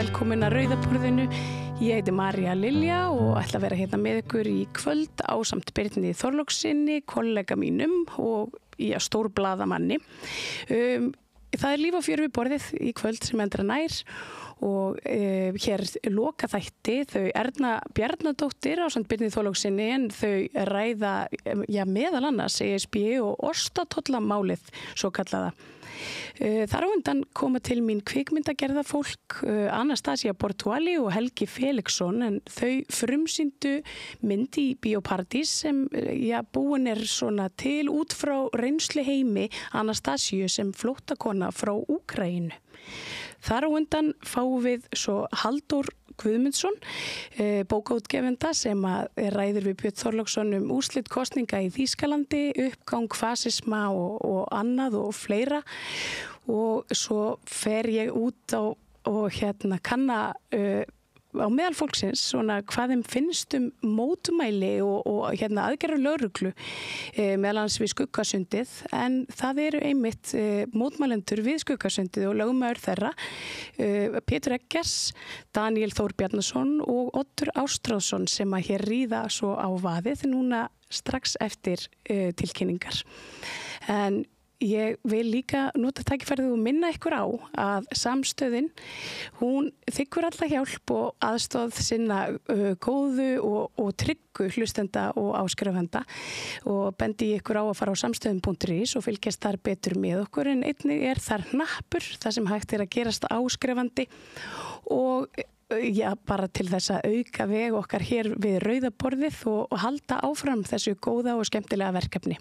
velkomin að Rauðaborðinu. Ég heiti María Lilja og ætla að vera hérna með ykkur í kvöld ásamt Birni Þorlákssyni, kollega mínum og stór blaðamanni. Það líf og fjör við borðið í kvöld sem endra nær og hér loka þætti þau Erna Bjarnadóttir ásamt Birni Þorlákssyni en þau ræða meðal annars ESB og ostatollamálið svo kallaða. Þar á undan koma til mín kvikmyndagerðafólk Anastasia Bortuali og Helgi Felixson en þau frumsýndu mynd í Bíóparadís sem búin svona til út frá reynslu heimi Anastasiu sem flóttakona frá Úkraínu. Þar á undan fáum við svo Halldór Guðmundsson, bókaútgefenda sem ræðir við Björn Þorláksson úrslit kosninga í Þýskalandi, uppgang fasisma og annað og fleira og svo fer ég út og kanna á meðal fólksins svona hvað þeim finnst mótmæli og aðgerðar lögreglu meðal annars við Skuggasundið en það eru einmitt mótmælendur við Skuggasundið og lögmaður þeirra Pétur Eggers, Daníel Þór Bjarnason og Oddur Ástráðsson sem hér ríða svo á vaðið núna strax eftir tilkynningar. En ég vil líka nota tækifærið og minna ykkur á að samstöðin, hún þiggur alla hjálp og aðstoð sinna góðu og tryggu hlustenda og áskrifenda og bendi ykkur á að fara á samstöðin.is og fylgjast þar betur með okkur en einnig þar hnappur þar sem hægt að gerast áskrifandi og bara til þess að auka veg okkar hér við Rauðaborðið og halda áfram þessu góða og skemmtilega verkefni.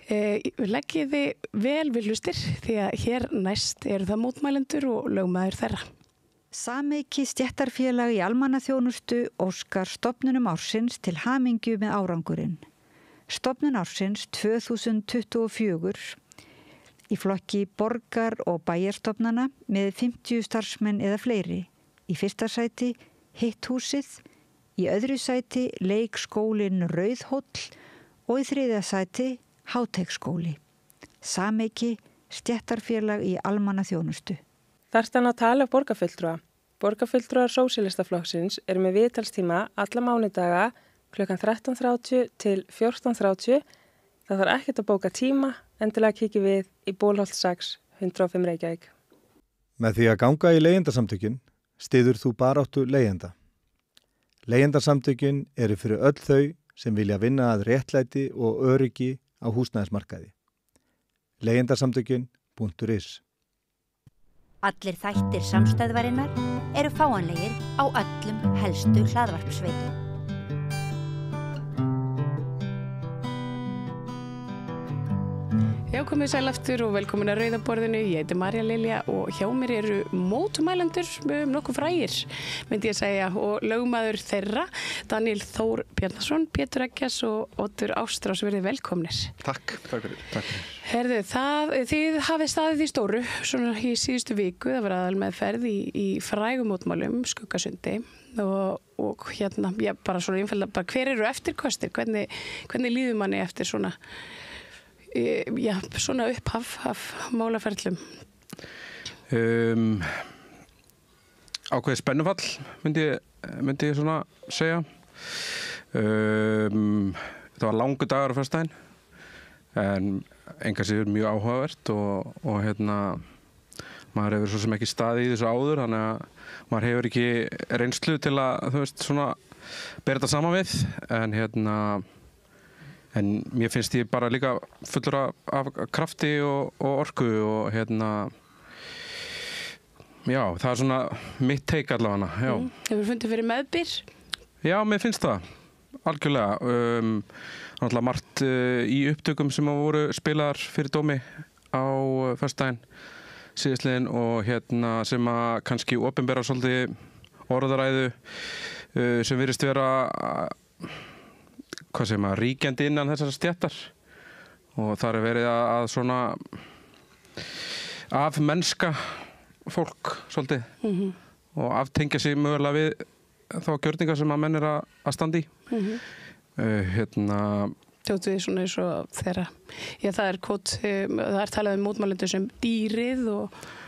Leggið þið vel við hlustir því að hér næst eru það mótmælendur og lögmaður þeirra. Sameiki stéttarfélag í almannaþjónustu óskar stofnunum ársins til hamingju með árangurinn. Stofnun ársins 2024 í flokki borgar- og bæjarstofnana með 50 starfsmenn eða fleiri. Í fyrsta sæti Hitt húsið, í öðru sæti leikskólinn Rauðhóll og í þriðja sæti Háteigsskóli. Sameiki stéttarfélag í almannaþjónustu. Þarstan að tala borgarfulltrúa. Borgarfulltrúar Sósíalistaflokksins eru með viðtalstíma alla mánudaga klukkan 13:30 til 14:30. Það þarf ekkert að bóka tíma, endilega kíkja við í Bólholt 6, 105 Reykjavík. Með því að ganga í leigjendasamtökin styður þú baráttu leigjenda. Leigjendasamtökin eru fyrir öll þau sem vilja vinna að réttlæti og öryggi á húsnæðismarkaði. Leigjendasamtökin.is. Allir þættir samstæðvarinnar eru fáanlegir á öllum helstu hlaðvarpsveitum. Já, komið sæl aftur og velkomin að Rauðaborðinu. Ég heiti María Lilja og hjá mér eru mótmælendur nokkuð frægir, myndi ég segja, og lögmaður þeirra, Daníel Þór Bjarnason, Pétur Eggers og Oddur Ástrás, verið velkomnir. Takk fyrir. Herðu, þið hafið staðið í stóru, svona í síðustu viku, það var aðalmeðferð í frægum mótmælum, Skuggasundi og bara svona einfalda, bara hver eru eftirkostir, hvernig líður manni eftir svona svona upphaf af málaferlum? Ákveðið spennufall myndi ég svona segja. Það var langur dagur á föstudaginn en enga síður mjög áhugavert og maður hefur svo sem ekki staðið í þessu áður þannig að maður hefur ekki reynslu til að þú veist svona bera þetta saman við en mér finnst ég bara líka fullur af krafti og orku og það er svona mitt take allavega. Hefur fundið fyrir meðbyr? Já, mér finnst það, algjörlega. Náttúrulega margt í upptökum sem voru spilaðar fyrir dómi á föstudaginn síðastliðinn og sem að kannski opinbera svolítið orðaræðu sem virðist vera ríkjandi innan þessar stéttar og það verið að svona afmennska fólk svolítið og aftengja sig mögulega við þá gjörningar sem að menn að standa í. Tóttu því svona eins og þeirra það er talað mótmælendur sem dýrið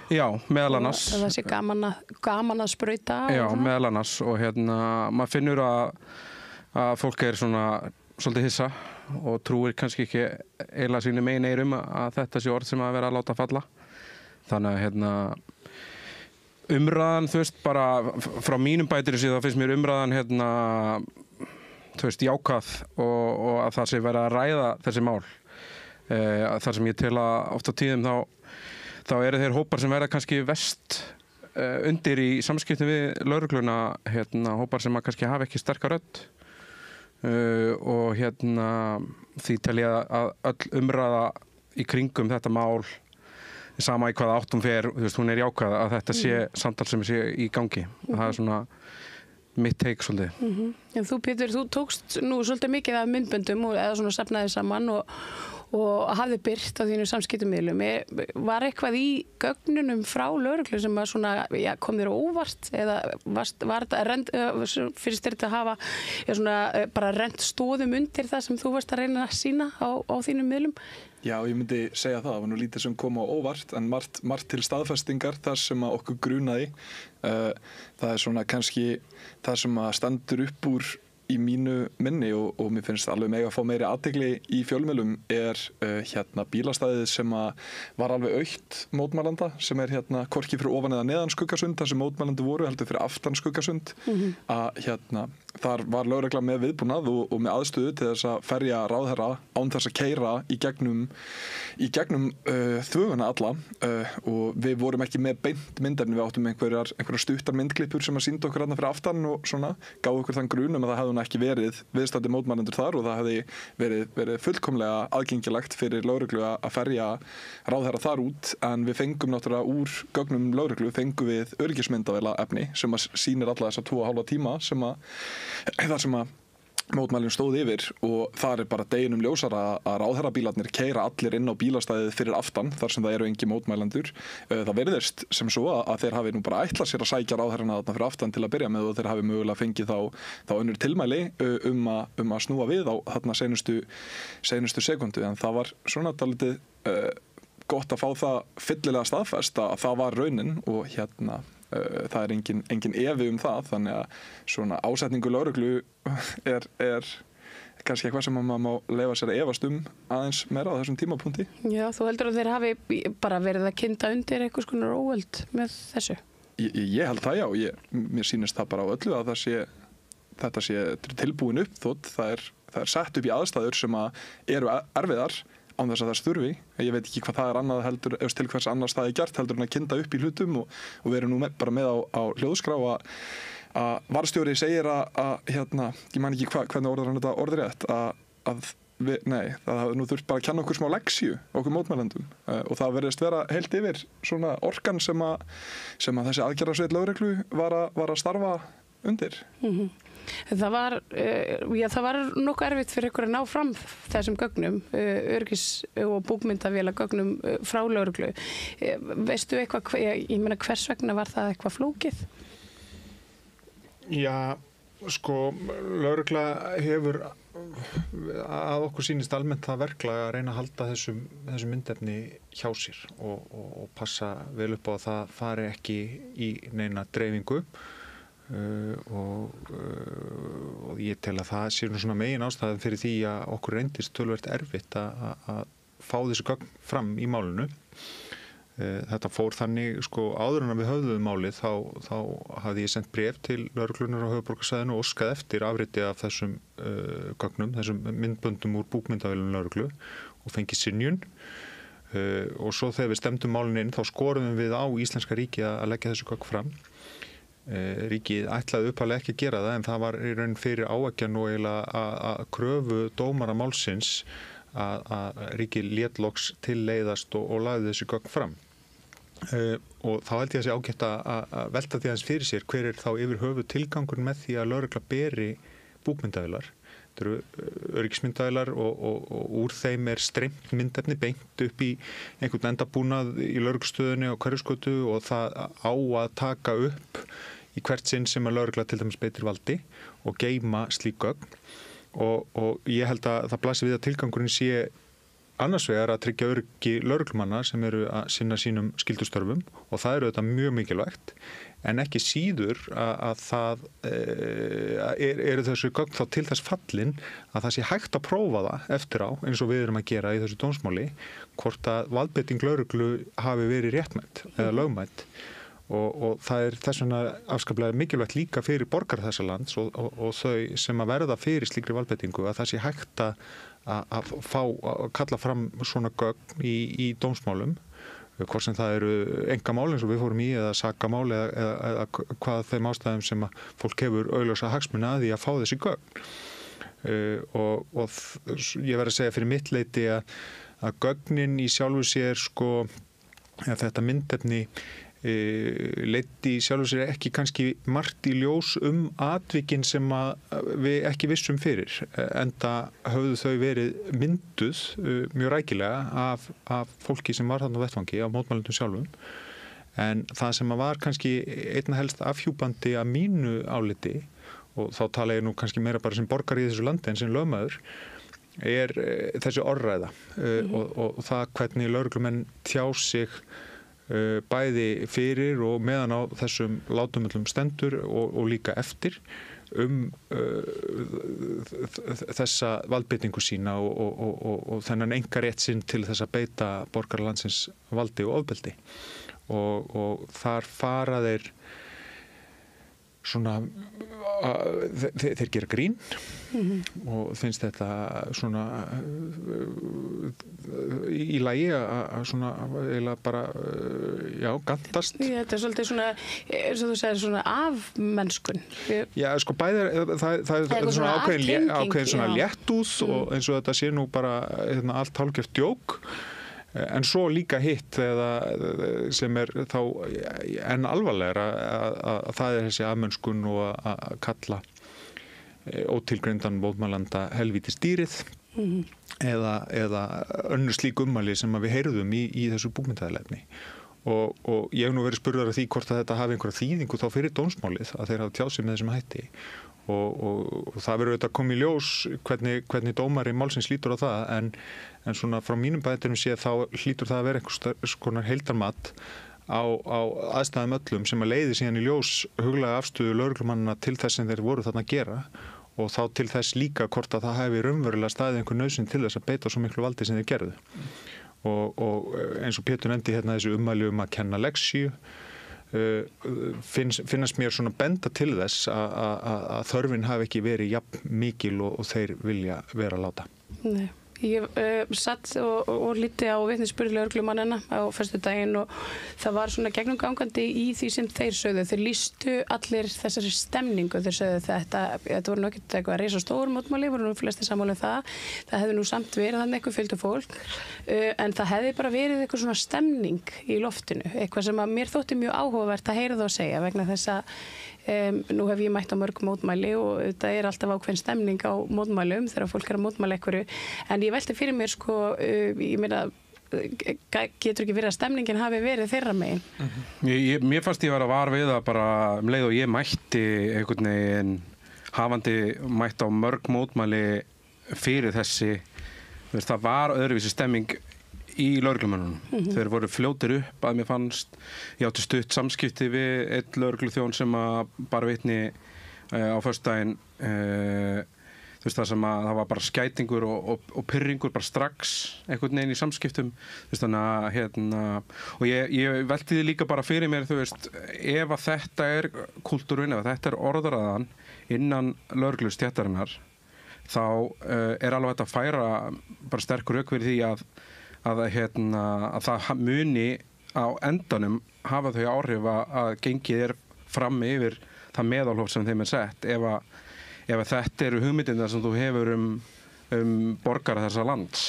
Já, meðal annars. Og það sé gaman að sprauta. Já, meðal annars og maður finnur að fólk svona svolítið hissa og trúir kannski ekki eiginlega sínum eigin eyrum að þetta sé orð sem að vera að láta falla. Þannig að umræðan, þú veist, bara frá mínum bætir þá finnst mér umræðan þú veist, jákvæð og að það sé verið að ræða þessi mál. Þar sem ég tel að oft á tíðum þá eru þeir hópar sem verða kannski verst undir í samskiptum við lögregluna, hópar sem að kannski hafa ekki sterka rödd. Og því tel ég að öll umræða í kringum þetta mál sama í hvaða áttum fer, þú veist, hún jákvæð að þetta sé samtal sem sé í gangi. Það er svona mitt take svolítið. En þú Pétur, þú tókst nú svolítið mikið af myndböndum eða svona safnaði saman og hafði birt á þínu samskiptamiðlum. Var eitthvað í gögnunum frá lögreglu sem var svona, kom þér óvart eða var þetta finnst þér þetta að hafa svona bara rennt stóðum undir það sem þú varst að reyna að sýna á þínum miðlum? Já, ég myndi segja það var nú lítið sem kom á óvart en margt til staðfestingar þar sem að okkur grunaði. Það er svona kannski það sem að stendur upp úr í mínu minni og mér finnst alveg mega að fá meiri athygli í fjölmiðlum er bílastæðið sem að var alveg autt mótmælanda sem er hvorki fyrir ofan eða neðan Skuggasund þar sem mótmælandi voru heldur fyrir aftan Skuggasund að þar var lögregla með viðbúnað og með aðstöðu til þess að ferja ráðherra án þess að keyra í gegnum þvöguna alla og við vorum ekki með beint myndefni, við áttum einhverjar stuttar myndklippur sem að sýndu okkur fyrir aftan og svona gáðu okkur þann grun að það hefði ekki verið viðstaddir mótmælendur þar og það hefði verið fullkomlega aðgengilegt fyrir lögreglu að ferja ráðherra þar út en við fengum náttúrulega úr gögnum lögreglu fengum við öryggismyndavéla efni sem að sýnir alla þessa 2,5 tíma þar sem að mótmælinn stóð yfir og þar bara deginum ljósara að ráðherrabílarnir keyra allir inn á bílastæðið fyrir aftan þar sem það eru engin mótmælendur. Það virðist sem svo að þeir hafi nú bara ætlað sér að sækja ráðherrana þarna fyrir aftan til að byrja með og þeir hafi mögulega fengið þá önnur tilmæli um að snúa við á þarna seinustu sekundu en það var svona dálítið gott að fá það fyllilega staðfest að það var raunin og það er engin efi það þannig að svona ásetningu lögreglu er kannski eitthvað sem maður má leyfa sér að efast aðeins meira á þessum tímapunkti. Já, þú heldur að þeir hafi bara verið að kynda undir einhvers konar óöld með þessu? Ég held það, já. Mér sýnist það bara á öllu að þetta sé tilbúin upp þótt það er sett upp í aðstæður sem eru erfiðar án þess að það þurfi. Ég veit ekki hvað það er annað heldur, ef til hvers annars það er gert heldur en að kynda upp í hlutum og við erum nú bara með á hljóðskrá að varðstjóri segir ég man ekki hvernig orðar hann þetta orðrétt það hafði nú þurft bara að kenna okkur smá leksju okkur mótmælendum og það verðist vera heilt yfir svona orkan sem að þessi aðgerðarsveit lögreglu var að starfa undir. Það var nokkuð erfitt fyrir ykkur að ná fram þessum gögnum, öryggis- og búkmyndavéla gögnum frá lögreglu. Veistu eitthvað, ég meina hvers vegna var það eitthvað flókið? Já, sko, lögregla hefur að okkur sýnist almennt það verklag að reyna að halda þessu myndefni hjá sér og passa vel upp á að það fari ekki í neina dreifingu. Og ég tel að það sé svona megin ástæðan fyrir því að okkur reyndist töluvert erfitt að fá þessu gögn fram í málinu. Þetta fór þannig, sko, áður en við höfðuðum málið þá hafði ég sendt bréf til lögreglunar á höfuðborgarsvæðinu og óskað eftir afriti af þessum gögnum, þessum myndböndum úr búkmyndavélum lögreglu og fengið synjun. Og svo þegar við stemdum málinu inn þá skoruðum við á Íslenska ríkið að leggja þessu gögn fram. Ríkið ætlaði upphaflega ekki að gera það en það var í raun fyrir áeggjan og eiginlega að kröfu dómara málsins að ríkið lét loks til leiðast og lagði þessu gögn fram. Og þá held ég að sé ágætt að velta því aðeins fyrir sér hver er þá yfir höfuð tilgangur með því að lögregla beri búkmyndavélar. Þetta eru öryggismyndavélar og úr þeim er streymt myndefni beint upp í einhvern endabúnað í lögreglustöðinni og Hverfisgötu og það á að taka upp í hvert sinn sem að lögregla til dæmis beitir valdi og geyma slík gögn og ég held að það blasir við að tilgangurinn sé annars vegar að tryggja öryggi lögreglumanna sem eru að sinna sínum skyldustörfum og það eru þetta mjög mikilvægt en ekki síður að það eru þessu gögn þá til þess fallin að það sé hægt að prófa það eftir á eins og við erum að gera í þessu dómsmáli hvort að valdbeiting lögreglu hafi verið réttmætt eða lögmætt og það er þess vegna afskaplega mikilvægt líka fyrir borgar þessa lands og þau sem að verða fyrir slíkri valdbeitingu að það sé hægt að kalla fram svona gögn í dómsmálum hvort sem það eru engamál eins og við fórum í eða sakamál eða hvað þeim ástæðum sem að fólk hefur augljósa hagsmuna að því að fá þessi gögn og ég verð að segja fyrir mitt leyti að gögnin í sjálfu sér sko þetta myndefni leiddi í sjálfu sér ekki kannski margt í ljós atvikin sem við ekki vissum fyrir enda höfðu þau verið mynduð mjög rækilega af fólki sem var þarna á vettvangi af mótmælendum sjálfum en það sem var kannski einna helst afhjúpandi að mínu áliti og þá tala ég nú kannski meira bara sem borgari í þessu landi en sem lögmaður þessi orðræða og það hvernig lögreglumenn tjá sig bæði fyrir og meðan á þessum látumöllum stendur og líka eftir þessa valdbeitingu sína og þennan einkarétt sinn til þess að beita borgarlandsins valdi og ofbeldi og þar fara þeir svona þeir gera grín og finnst þetta svona í lagi að svona eiginlega bara gantast. Þetta svolítið svona eins og þú segir svona afmennskun. Já, sko bæði það er svona ákveðin svona léttúð og eins og þetta sé nú bara allt hálfgert djók en svo líka hitt sem þá enn alvarlegra að það þessi afmennskun og að kalla ótilgreindan mótmælanda helvítis dýrið eða önnur slík ummæli sem við heyrðum í þessu búkmyndaðalefni og ég hef nú verið spurður af því hvort að þetta hafi einhverja þýðingu þá fyrir dómsmálið að þeir hafa tjáð sig með þessum hætti og það verður auðvitað komið í ljós hvernig dómari málsins lítur á það en svona frá mínum bæðinum sé þá hlýtur það að vera einhvers konar heildarmat á aðstæðum öllum sem að leiði síðan í ljós huglega afstöðu lögreglumannana til þess sem þeir voru þarna að gera og þá til þess líka hvort að það hefði raunverulega staðið einhver nauðsyn til þess að beita svo miklu valdi sem þeir gerðu og eins og Pétur nefndi hérna þessu ummæli að kenna lexíu finnast mér svona benda til þess að þörfin hafi ekki verið jafn mikil og þeir vilja vera að láta. Nei. Ég satt og líti á vitnisburði lögreglumannanna á föstudaginn og það var svona gegnumgangandi í því sem þeir sögðu. Þeir lýstu allir þessari stemningu. Þeir sögðu þetta voru nú ekkert eitthvað að reisa stór mótmæli, voru nú flestir sammála um það. Það hefði nú samt verið þannig eitthvað fjöldi fólk en það hefði bara verið eitthvað svona stemning í loftinu. Eitthvað sem að mér þótti mjög áhugavert að heyra það og segja vegna þess að nú hef ég mætt á mörg mótmæli og þetta alltaf ákveðin stemning á mótmælum þegar fólk að mótmæla einhverju en ég velti fyrir mér sko, ég meina getur ekki verið að stemningin hafi verið þeirra megin? Mér fannst ég vera var við að bara leið og ég mætti einhvern veginn hafandi mætt á mörg mótmæli fyrir þessi það var öðruvísi stemming í lögreglumönnunum. Þeir voru fljótir upp að mér fannst. Ég átti stutt samskipti við einn lögregluþjón sem að bara vitni á föstudaginn það sem að það var bara skætingur og pirringur bara strax einhvern veginn í samskiptum þannig að og ég velti því líka bara fyrir mér ef að þetta kúltúrinn, ef þetta orðræðan innan lögreglustéttarinnar þá alveg þetta að færa bara sterk rök fyrir því að það muni á endanum hafa þau áhrif að gengið fram yfir það meðalhóf sem þeim sett ef þetta eru hugmyndirnar sem þú hefur borgara þessa lands.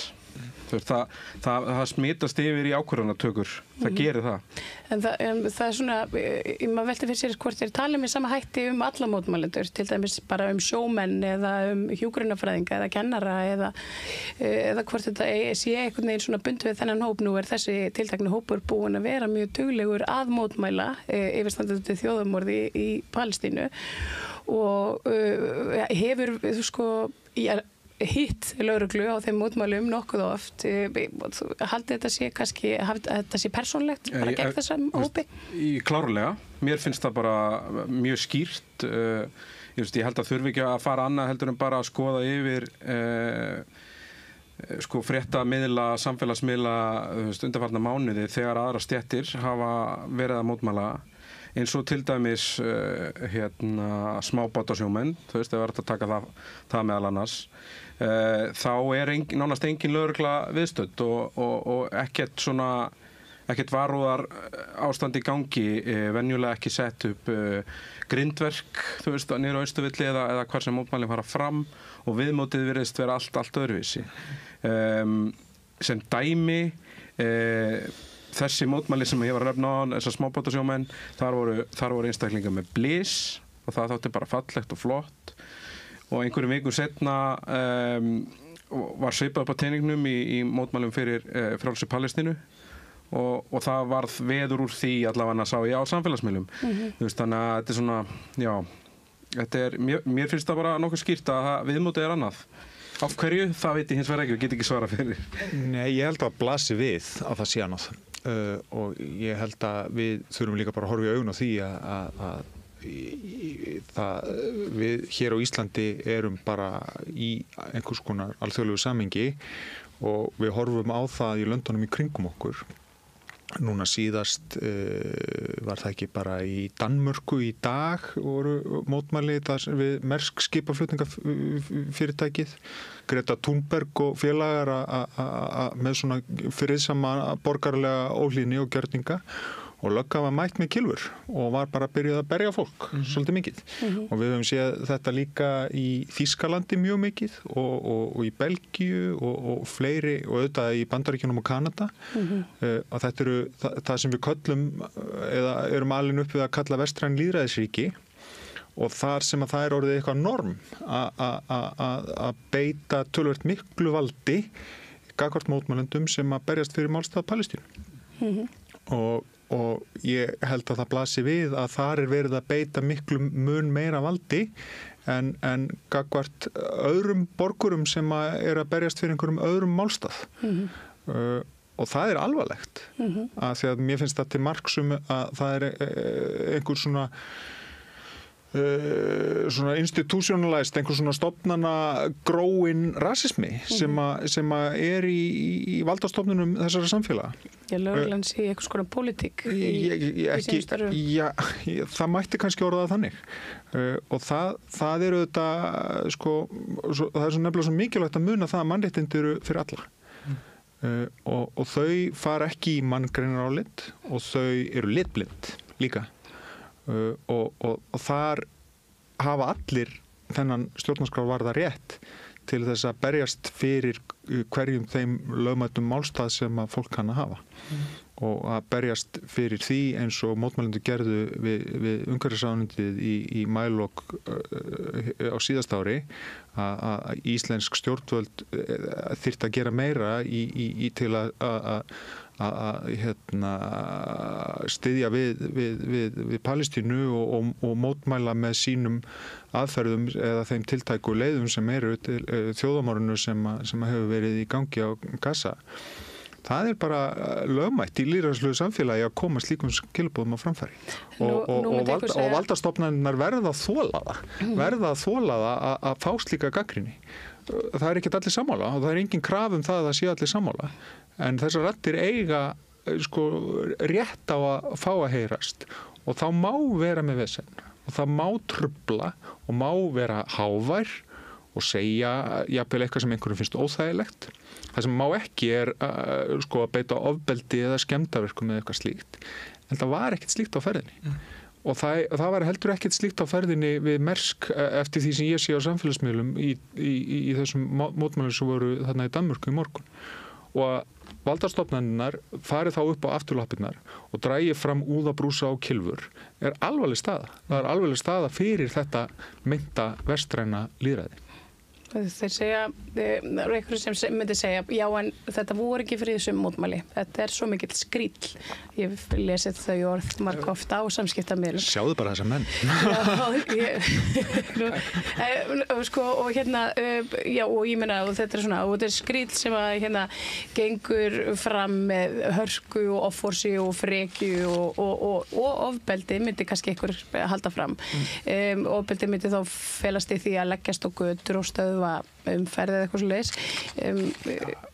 Það smitast yfir í ákvörðunartökur. Það gerir það. En það svona, maður velti fyrir sér hvort þeir tala með sama hætti alla mótmælendur, til dæmis bara sjómenn eða hjúkrunarfræðinga eða kennara eða hvort þetta sé einhvern veginn svona bundið við þennan hóp. Nú þessi tiltekni hópur búin að vera mjög duglegur að mótmæla yfirstandandi þjóðarmorði í Palestínu og hefur hitt lögreglu á þeim mótmælum nokkuð oft. Haldið þetta sé kannski, þetta sé persónlegt bara gegn þessum hópi? Klárlega. Mér finnst það bara mjög skýrt. Ég held að þurfi ekki að fara annað heldur en bara að skoða yfir fréttamiðla, samfélagsmiðla undanfarna mánuði þegar aðra stéttir hafa verið að mótmæla. Eins og til dæmis smábátasjómenn, ef það er að taka það meðal annars, þá nánast engin lögregla viðstödd og ekkert varúðar ástand í gangi, venjulega ekki sett upp grindverk, niður á Austurvelli eða hvar sem mótmælin fara fram og viðmótið virðist vera allt öðruvísi. Sem dæmi, þessi mótmæli sem ég var að nefna á þessar smábátasjómenn, þar voru einstaklingar með blys og það þótti bara fallegt og flott og einhverjum vikum setna var svipað upp á teiningnum í mótmælum fyrir frjálsri Palestínu og það varð veður úr því allavega sá ég á samfélagsmiðlum. Þannig að þetta er svona, já, mér finnst það bara nokkuð skýrt að viðmótið annað. Af hverju? Það veit ég hins vegar ekki, við getum ekki svara fyrir. Nei, ég held að blasi við að það sé annað og ég held að við þurfum líka bara að horfa í augun á því að við hér á Íslandi erum bara í einhvers konar alþjóðlegu samhengi og við horfum á það í löndunum í kringum okkur. Núna síðast var það ekki bara í Danmörku í dag voru mótmæli við Maersk skipaflutningafyrirtækið, Greta Thunberg og félagar með svona friðsama borgarlega óhlýðni og gjörninga og lögga var mætt með kylfur og var bara byrjuð að berja fólk svolítið mikið. Og við höfum séð þetta líka í Þýskalandi mjög mikið og í Belgíu og fleiri og auðvitað í Bandaríkjunum og Kanada. Og þetta eru það sem við köllum eða erum alin upp við að kalla vestræn lýðræðisríki og þar sem að það er orðið eitthvað norm að beita töluvert miklu valdi gagnvart mótmælendum sem að berjast fyrir málstað Palestínu. Og ég held að það blasi við að þar er verið að beita miklu mun meira valdi en gagnvart öðrum borgurum sem er að berjast fyrir einhverjum öðrum málstað. Og það er alvarlegt. Að því að mér finnst það til marks að það er einhver svona institutionalized, einhver svona stofnana gróin rasismi sem er í valdastofnunum þessara samfélaga. Já, lögreglan sé eitthvað svona pólitík það mætti kannski orða það þannig og það eru þetta það er svo nefnilega svo mikilvægt að muna það að mannréttindi eru fyrir alla og þau fara ekki í manngreinarálit og þau eru litblind líka og þar hafa allir þennan stjórnarskrárvarða rétt til þess að berjast fyrir hverjum þeim lögmætum málstað sem að fólk kann að hafa og að berjast fyrir því eins og mótmælendur gerðu við umhverfisráðuneytið í maílok á síðasta ári að íslensk stjórnvöld þyrfti að gera meira til að styðja við Palestínu og mótmæla með sínum aðferðum eða þeim tiltæku leiðum sem eru til þjóðamorðinu sem hefur verið í gangi á Gaza. Það er bara lögmætt í lýðræðislegu samfélagi að koma slíkum skilabóðum á framfæri og valdastofnanirnar verða að þola það að fá slíka gagnrýni. Það er ekkert allir sammála og það er engin kraf um það að það sé allir sammála en þessar raddir eiga rétt á að fá að heyrast og þá má vera með vesen og það má trufla og má vera hávær og segja jafnvel eitthvað sem einhverjum finnst óþægilegt. Það sem má ekki er að beita ofbeldi eða skemmdarverkum eða eitthvað slíkt. En það var ekkert slíkt á ferðinni. Og það var heldur ekkert slíkt á ferðinni við Maersk eftir því sem ég sé á samfélagsmiðlum í þessum mótmælum sem voru þarna í Danmörku í morgun. Og að valdastofnanirnar farið þá upp á afturlappirnar og dragi fram úðabrúsa og kylfur er alvarleg staða. Það er alvarleg staða fyrir þetta meinta vestræna lýðræði. Þeir segja, það eru einhverju sem myndi segja, já en þetta voru ekki friðsöm mótmæli, þetta er svo mikill skríll. Ég hef lesið þau orð margoft á samskiptamiðlum. Sjáðu bara þessa menn. Sko, og hérna, já, og ég meina, og þetta er svona, og þetta er skríll sem að hérna gengur fram með hörku og offorsi og frekju og ofbeldi myndi kannski einhver halda fram. Ofbeldi myndi þá felast í því að leggjast á götur og stöðva umferð eða eitthvað svoleiðis.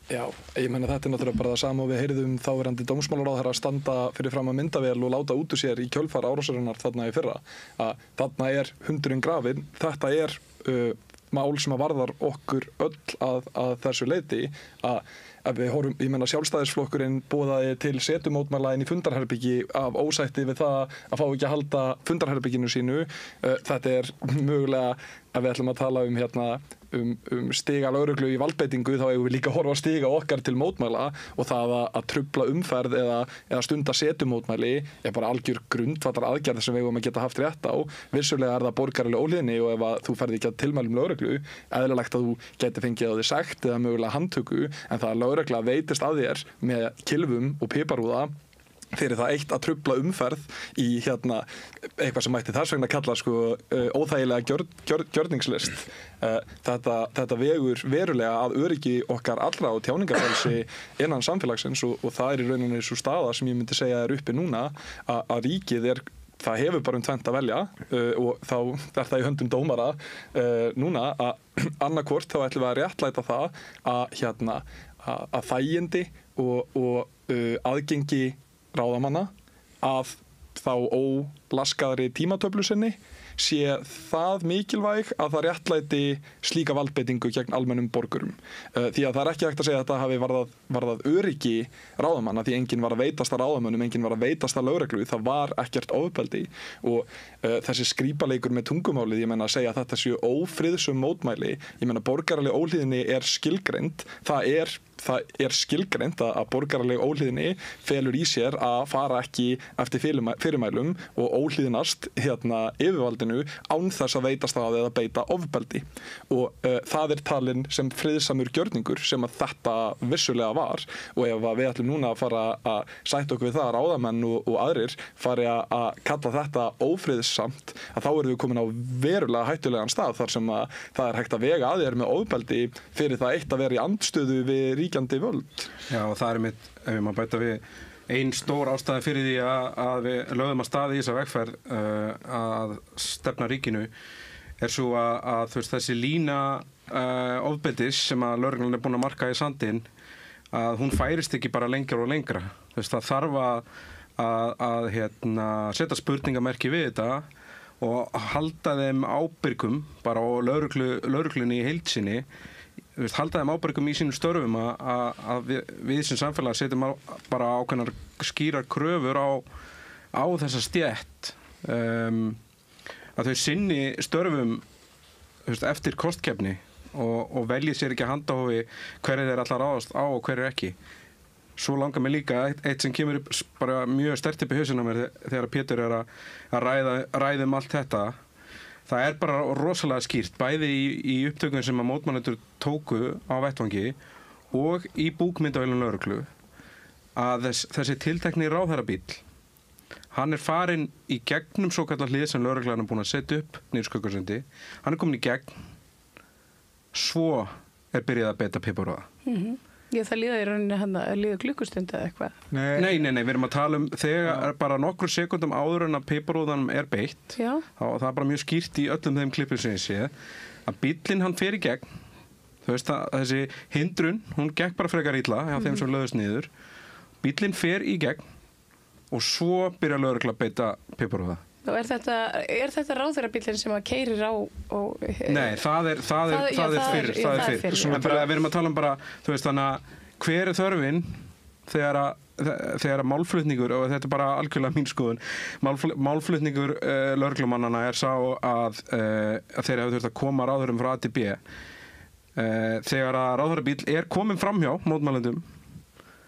Já, ég meina þetta er náttúrulega bara það sama og við heyrðum þáverandi dómsmálaráðherra að standa fyrir fram að myndavél og láta út úr sér í kjölfar árásarinnar þarna í fyrra. Að þarna er hundurinn grafinn, þetta er mál sem að varðar okkur öll að þessu leyti að við horfum, ég meina Sjálfstæðisflokkurinn boðaði til setumótmæla inn í fundarherbyggi af ósætti við það að fá ekki að halda fundarherbygginu sínu. Þetta er mögulega að við ætlum að tala um hérna stiga lögreglu í valdbeitingu, þá eigum við líka að horfa að stiga okkar til mótmæla og það að trufla umferð eða stunda setumótmæli er bara algjör grundvallar aðgerð sem við eigum að geta haft rétt á. Vissulega er það borgaraleg óhlýðni og ef að þú ferð ekki að tilmælum lögreglu, eðlilegt að þú geti fengið á því sekt eða mögulega handtöku, en það að lögregla veitist að þér með kylfum og piparúða fyrir það eitt að trufla umferð í hérna eitthvað sem mætti þess vegna kalla sko óþægilega gjörningslist. Þetta vegur verulega að öryggi okkar allra og tjáningarfrelsi innan samfélagsins og það er í rauninni svo staða sem ég myndi segja er uppi núna að ríkið það hefur bara tvennt að velja og þá er það í höndum dómara núna að annarkvort þá ætlum við að réttlæta það að þægindi og aðgengi ráðamanna að þá ólaskaðri tímatöflu sinni sé það mikilvæg að það réttlæti slíka valdbeitingu gegn almennum borgurum. Því að það er ekki hægt að segja að þetta hafi varðað öryggi ráðamanna því enginn var að veitast að ráðamönnum, enginn var að veitast að lögreglu, það var ekkert ofbeldi og þessi skrípaleikur með tungumálið, ég meina að segja að þetta séu ófriðsöm mótmæli, ég meina borgaraleg óhlýðni er skilgreind, það er skilgreint að borgaraleg óhlýðni felur í sér að fara ekki eftir fyrirmælum og óhlýðnast yfirvaldinu án þess að veitast það eða beita ofbeldi og það er talin sem friðsamur gjörningur sem að þetta vissulega var og ef við ætlum núna að fara að sætta okkur við það að ráðamenn og aðrir fari að kalla þetta ófriðsamt að þá erum við komin á verulega hættulegan stað þar sem að það er hægt að vega að þér með ofbeldi fyrir það eitt að vera í andstöðu við ríkjandi völd. Já, og það er mitt, ef maður bæta við, ein stór ástæði fyrir því að við lögðum að staði í þessa vegferð að stefna ríkinu er svo að þú veist, þessi lína ofbeldis sem að lögreglan er búin að marka í sandinn að hún færist ekki bara lengra og lengra. Þú veist, það þarf að setja spurningamerki við þetta og halda þeim ábyrgum bara á lögreglunni í heild sinni, halda þeim ábyrgum í sínum störfum að við sem samfélag setjum bara ákveðnar skýrar kröfur á þessa stétt að þau sinni störfum eftir kostkeppni og velji sér ekki að handahófi hverju þeir allar ráðast á og hverju ekki. Svo langar mig líka eitt sem kemur upp bara mjög sterkt upp í hausinn á mér þegar Pétur er að ræða allt þetta. Það er bara rosalega skýrt, bæði í upptökum sem að mótmælendur tóku á vettvangi og í búkmyndavélum lögreglu að þessi tiltekni ráðherrabíll, hann er farinn í gegnum svokallar hlið sem lögreglan er búin að setja upp niður Skuggasundi, hann er komin í gegn, svo er byrjað að beita piparúða. Það líða í rauninni líða klukkustund eða eitthvað? Nei, við erum að tala um þegar bara nokkur sekundum áður en að piparúðanum er beitt og það er bara mjög skýrt í öllum þeim klippum sem ég sé að bíllinn hann fer í gegn, þú veist að þessi hindrun, hún gekk bara frekar illa hjá þeim sem lögðust niður, bíllinn fer í gegn og svo byrja lögregla að beita piparúða. Og er þetta ráðherrabíllinn sem að keyrir á og... Nei, það er fyrr. Við erum að tala um bara, þú veist, þannig að hver er þörfin þegar málflutningur, og þetta er bara algjörlega mín skoðun, málflutningur lögreglumannanna er sá að þeir hafa þurft að koma ráðherrum frá A til B. Þegar að ráðherrabíll er komin framhjá mótmælendum,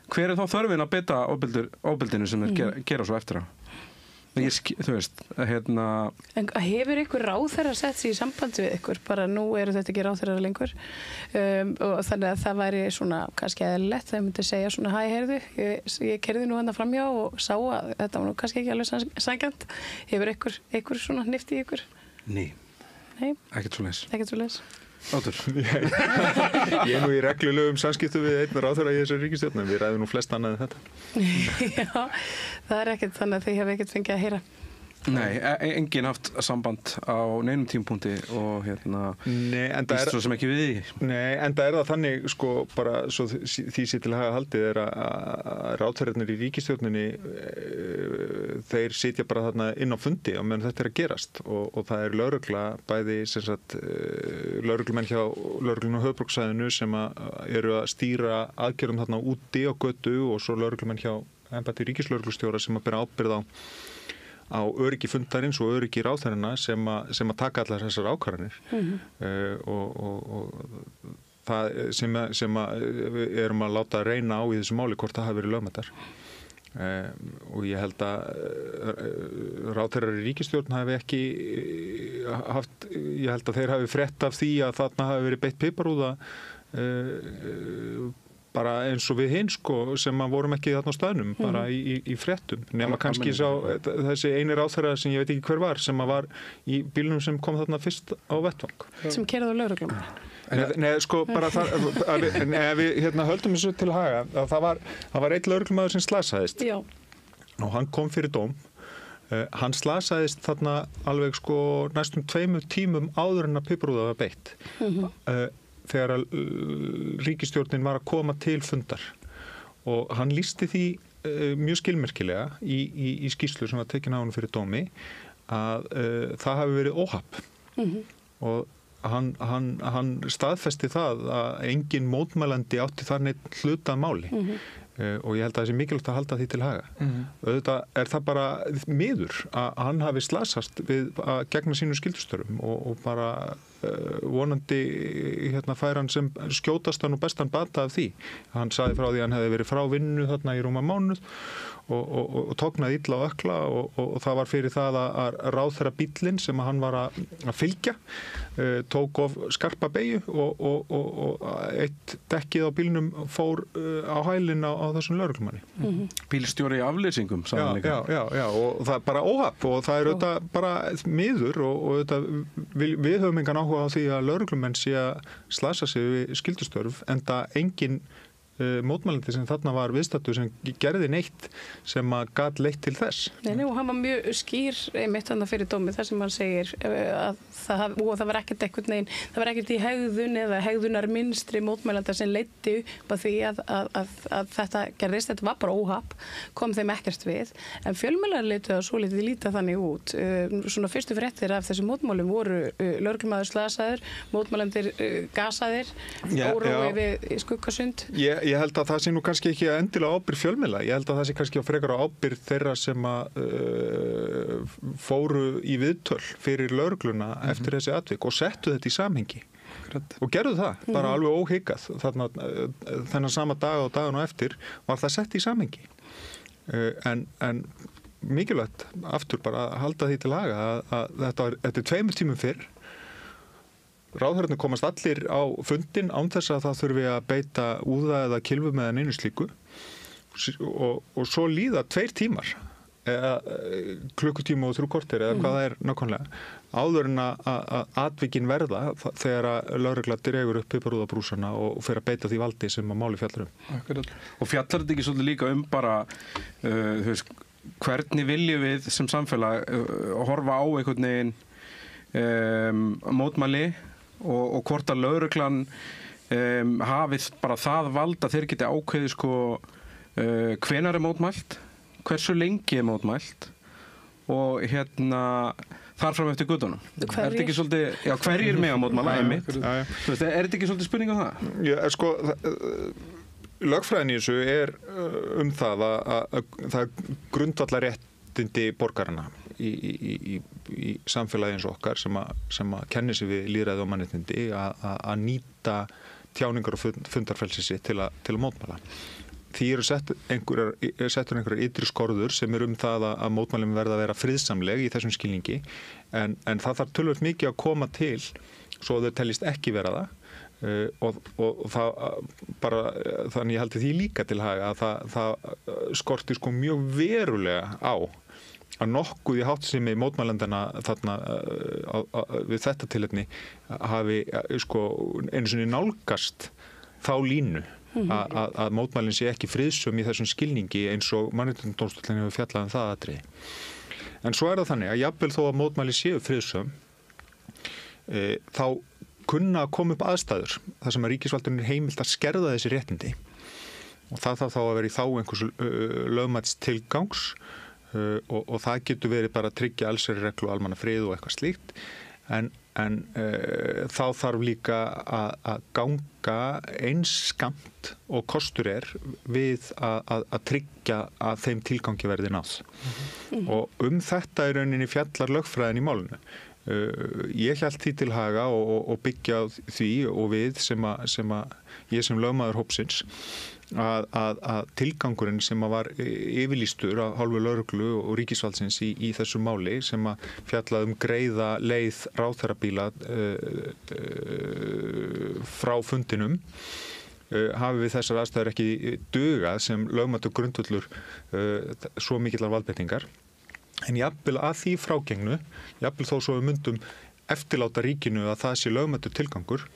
hver er þá þörfin að beita ofbeldinu sem þeir gera svo eftir á? Þú veist, En hefur ykkur ráðherra sett sig í samband við ykkur? Bara nú eru þetta ekki ráðherrar lengur og þannig að það væri svona kannski eðlilegt þegar myndi segja svona hæ, heyrðu, ég keyrði nú hérna framjá og sá að þetta var nú kannski ekki alveg sanngjarnt. Hefur ykkur svona hnift í ykkur? Nei, ekkert svoleiðis. Ótur. Ég nú í reglulegum samskiptum við einn ráðherra í þessari ríkisstjórn, en við ræðum nú flest annað en þetta. Já, það er ekkert þannig að þið hefur ekkert fengið að heyra. Nei, enginn haft samband á neinum tímapunkti og býst svo sem ekki við því. Nei, enda það þannig, sko, bara svo því sér til að hafa haldið að ráðherrarnir í ríkisstjórninni þeir sitja bara þarna inn á fundi á meðan þetta að gerast og það lögregla bæði sem sagt lögreglumenn hjá lögreglunum á höfuðborgarsvæðinu sem eru að stýra aðgerðum þarna úti á götu og svo lögreglumenn hjá embætti ríkislögreglustjóra sem bera ábyrgð á öryggi fundarins og öryggi ráðherranna sem að taka allar þessar ákvarðanir og það sem við erum að láta reyna á í þessu máli hvort það hafi verið lögmætar og ég held að ráðherrar í ríkisstjórn hafi ekki haft, ég held að þeir hafi frétt af því að þarna hafi verið beitt piparúða bara eins og við hinn sko sem að vorum ekki þarna á staðnum bara í fréttum nema kannski sá þessi eini ráðherra sem ég veit ekki hver var sem að var í bílnum sem kom þarna fyrst á vettvang sem keyrði á lögreglum. Nei, sko bara við höldum þessu til haga að það var einn lögreglumaður sem slasaðist. Já. Og hann kom fyrir dóm. Hann slasaðist þarna alveg sko næstum 2 tímum áður en að piparúða var beitt. Þegar ríkisstjórnin var að koma til fundar og hann lýsti því mjög skilmerkilega í skýrslu sem var tekin á hann fyrir dómi að það hafi verið óhapp og hann staðfesti það að engin mótmælandi átti þar neitt hluta að máli og ég held að það sé mikilvægt að halda því til haga. Auðvitað það bara miður að hann hafi slasast við að gegna sínum skyldustörfum og bara vonandi fær hann sem skjótastan og bestan bata af því. Hann sagði frá því að hann hefði verið frá vinnu þarna í rúma mánuð og tóknaði illa og ökla og það var fyrir það að ráðherra bíllinn sem hann var að fylgja tók of skarpa beygju og eitt dekkið á bílnum fór á hælinn á þessum lögreglumanni. Bílstjóri í afleysingum Já, og það er bara óhapp og það er auðvitað bara miður og auðvitað við höfum engan áhuga á því að lögreglumenn sé að slasa sig við skyldustörf enda engin mótmælandi sem þarna var viðstattur sem gerði neitt sem að gat leitt til þess. Nei, og hann var mjög skýr einmitt þarna fyrir dómi þar sem hann segir að það var ekkert einhvern veginn, það var ekkert í hegðun eða hegðunar minnstri mótmælanda sem leiddi upp að því að þetta gerðist, þetta var bara óhapp, kom þeim ekkert við, en fjölmiðlar litu að svo litið líta þannig út. Svona fyrstu fréttir af þessum mótmálum voru lögreglumaður slasaður, mótmælandir gasaðir, órói við Skuggasund. Ég held að það sé nú kannski ekki endilega ábyrgð fjölmiðla. Ég held að það sé kannski frekar á ábyrgð þeirra sem að fóru í viðtöl fyrir lögregluna eftir þessi atvik og settu þetta í samhengi. Og gerðu það, bara alveg óhikað. Þennan sama dag og daginn og eftir var það sett í samhengi. En mikilvægt aftur bara að halda því til haga að þetta er 2 tímum fyrr. Ráðherrarnir komast allir á fundin án þess að það þurfi að beita úða eða kylfum eða neinu slíku og svo líða 2 tímar eða klukkutíma og 3 korter eða hvað það er nákvæmlega áður en að atvikin verða þegar að lögregla dregur upp piparúðabrúsana og fer að beita því valdi sem að máli fjallar Og fjallar þetta ekki svolítið líka bara þú veist, hvernig viljum við sem samfélag horfa á einhvern veginn mótmæli og hvort að lögreglan hafið bara það vald að þeir geti ákveðið sko hvenær mótmælt, hversu lengi mótmælt og þar fram eftir gödunum. Er þetta ekki svolítið, hverjir með að mótmæla einmitt? Er þetta ekki svolítið spurning á það? Já, sko lögfræðin í þessu er það að það er grundvallarréttindi borgarana í samfélagi eins og okkar sem að kenni sig við lýðræði og mannréttindi að nýta tjáningar og fundarfrelsi sitt til að mótmæla. því eru settur einhverjar ytri skorður sem það að mótmælin verða að vera friðsamleg í þessum skilningi en það þarf töluvert mikið að koma til svo þau teljist ekki vera það. Og það bara þannig ég haldi því líka til haga að það skorti sko mjög verulega á að nokkuð í háttsemi mótmælendana þarna við þetta tilefni hafi sko einu sinni nálgast þá línu að mótmælin sé ekki friðsum í þessum skilningi eins og Mannréttindadómstóllinn hefur fjallað það atriði. En svo það þannig að jafnvel þó að mótmæli séu friðsum þá kunna að koma upp aðstæður þar sem að ríkisvaldinu heimilt að skerða þessi réttindi og það þarf þá að vera í þá einhvers lögmæts tilgangs og það getur verið bara að tryggja allsherjarreglu og almannafrið og eitthvað slíkt en þá þarf líka að ganga eins skamt og kostur við að tryggja að þeim tilgangi verði náð og þetta rauninni fjallar lögfræðin í málinu. Ég hélt því til haga og byggja því og við sem ég sem lögmaður hópsins að tilgangurinn sem var yfirlýstur af hálfu lögreglu og ríkisvaldsins í þessu máli sem að fjallaði greiða leið ráðherrabíla frá fundinum hafi við þessar aðstæður ekki dugað sem lögmætur grundvöllur svo mikillar valdbeitingar. En jafnvel að því frágengnu, jafnvel þó svo við myndum eftirláta ríkinu að það sé lögmætur tilgangur,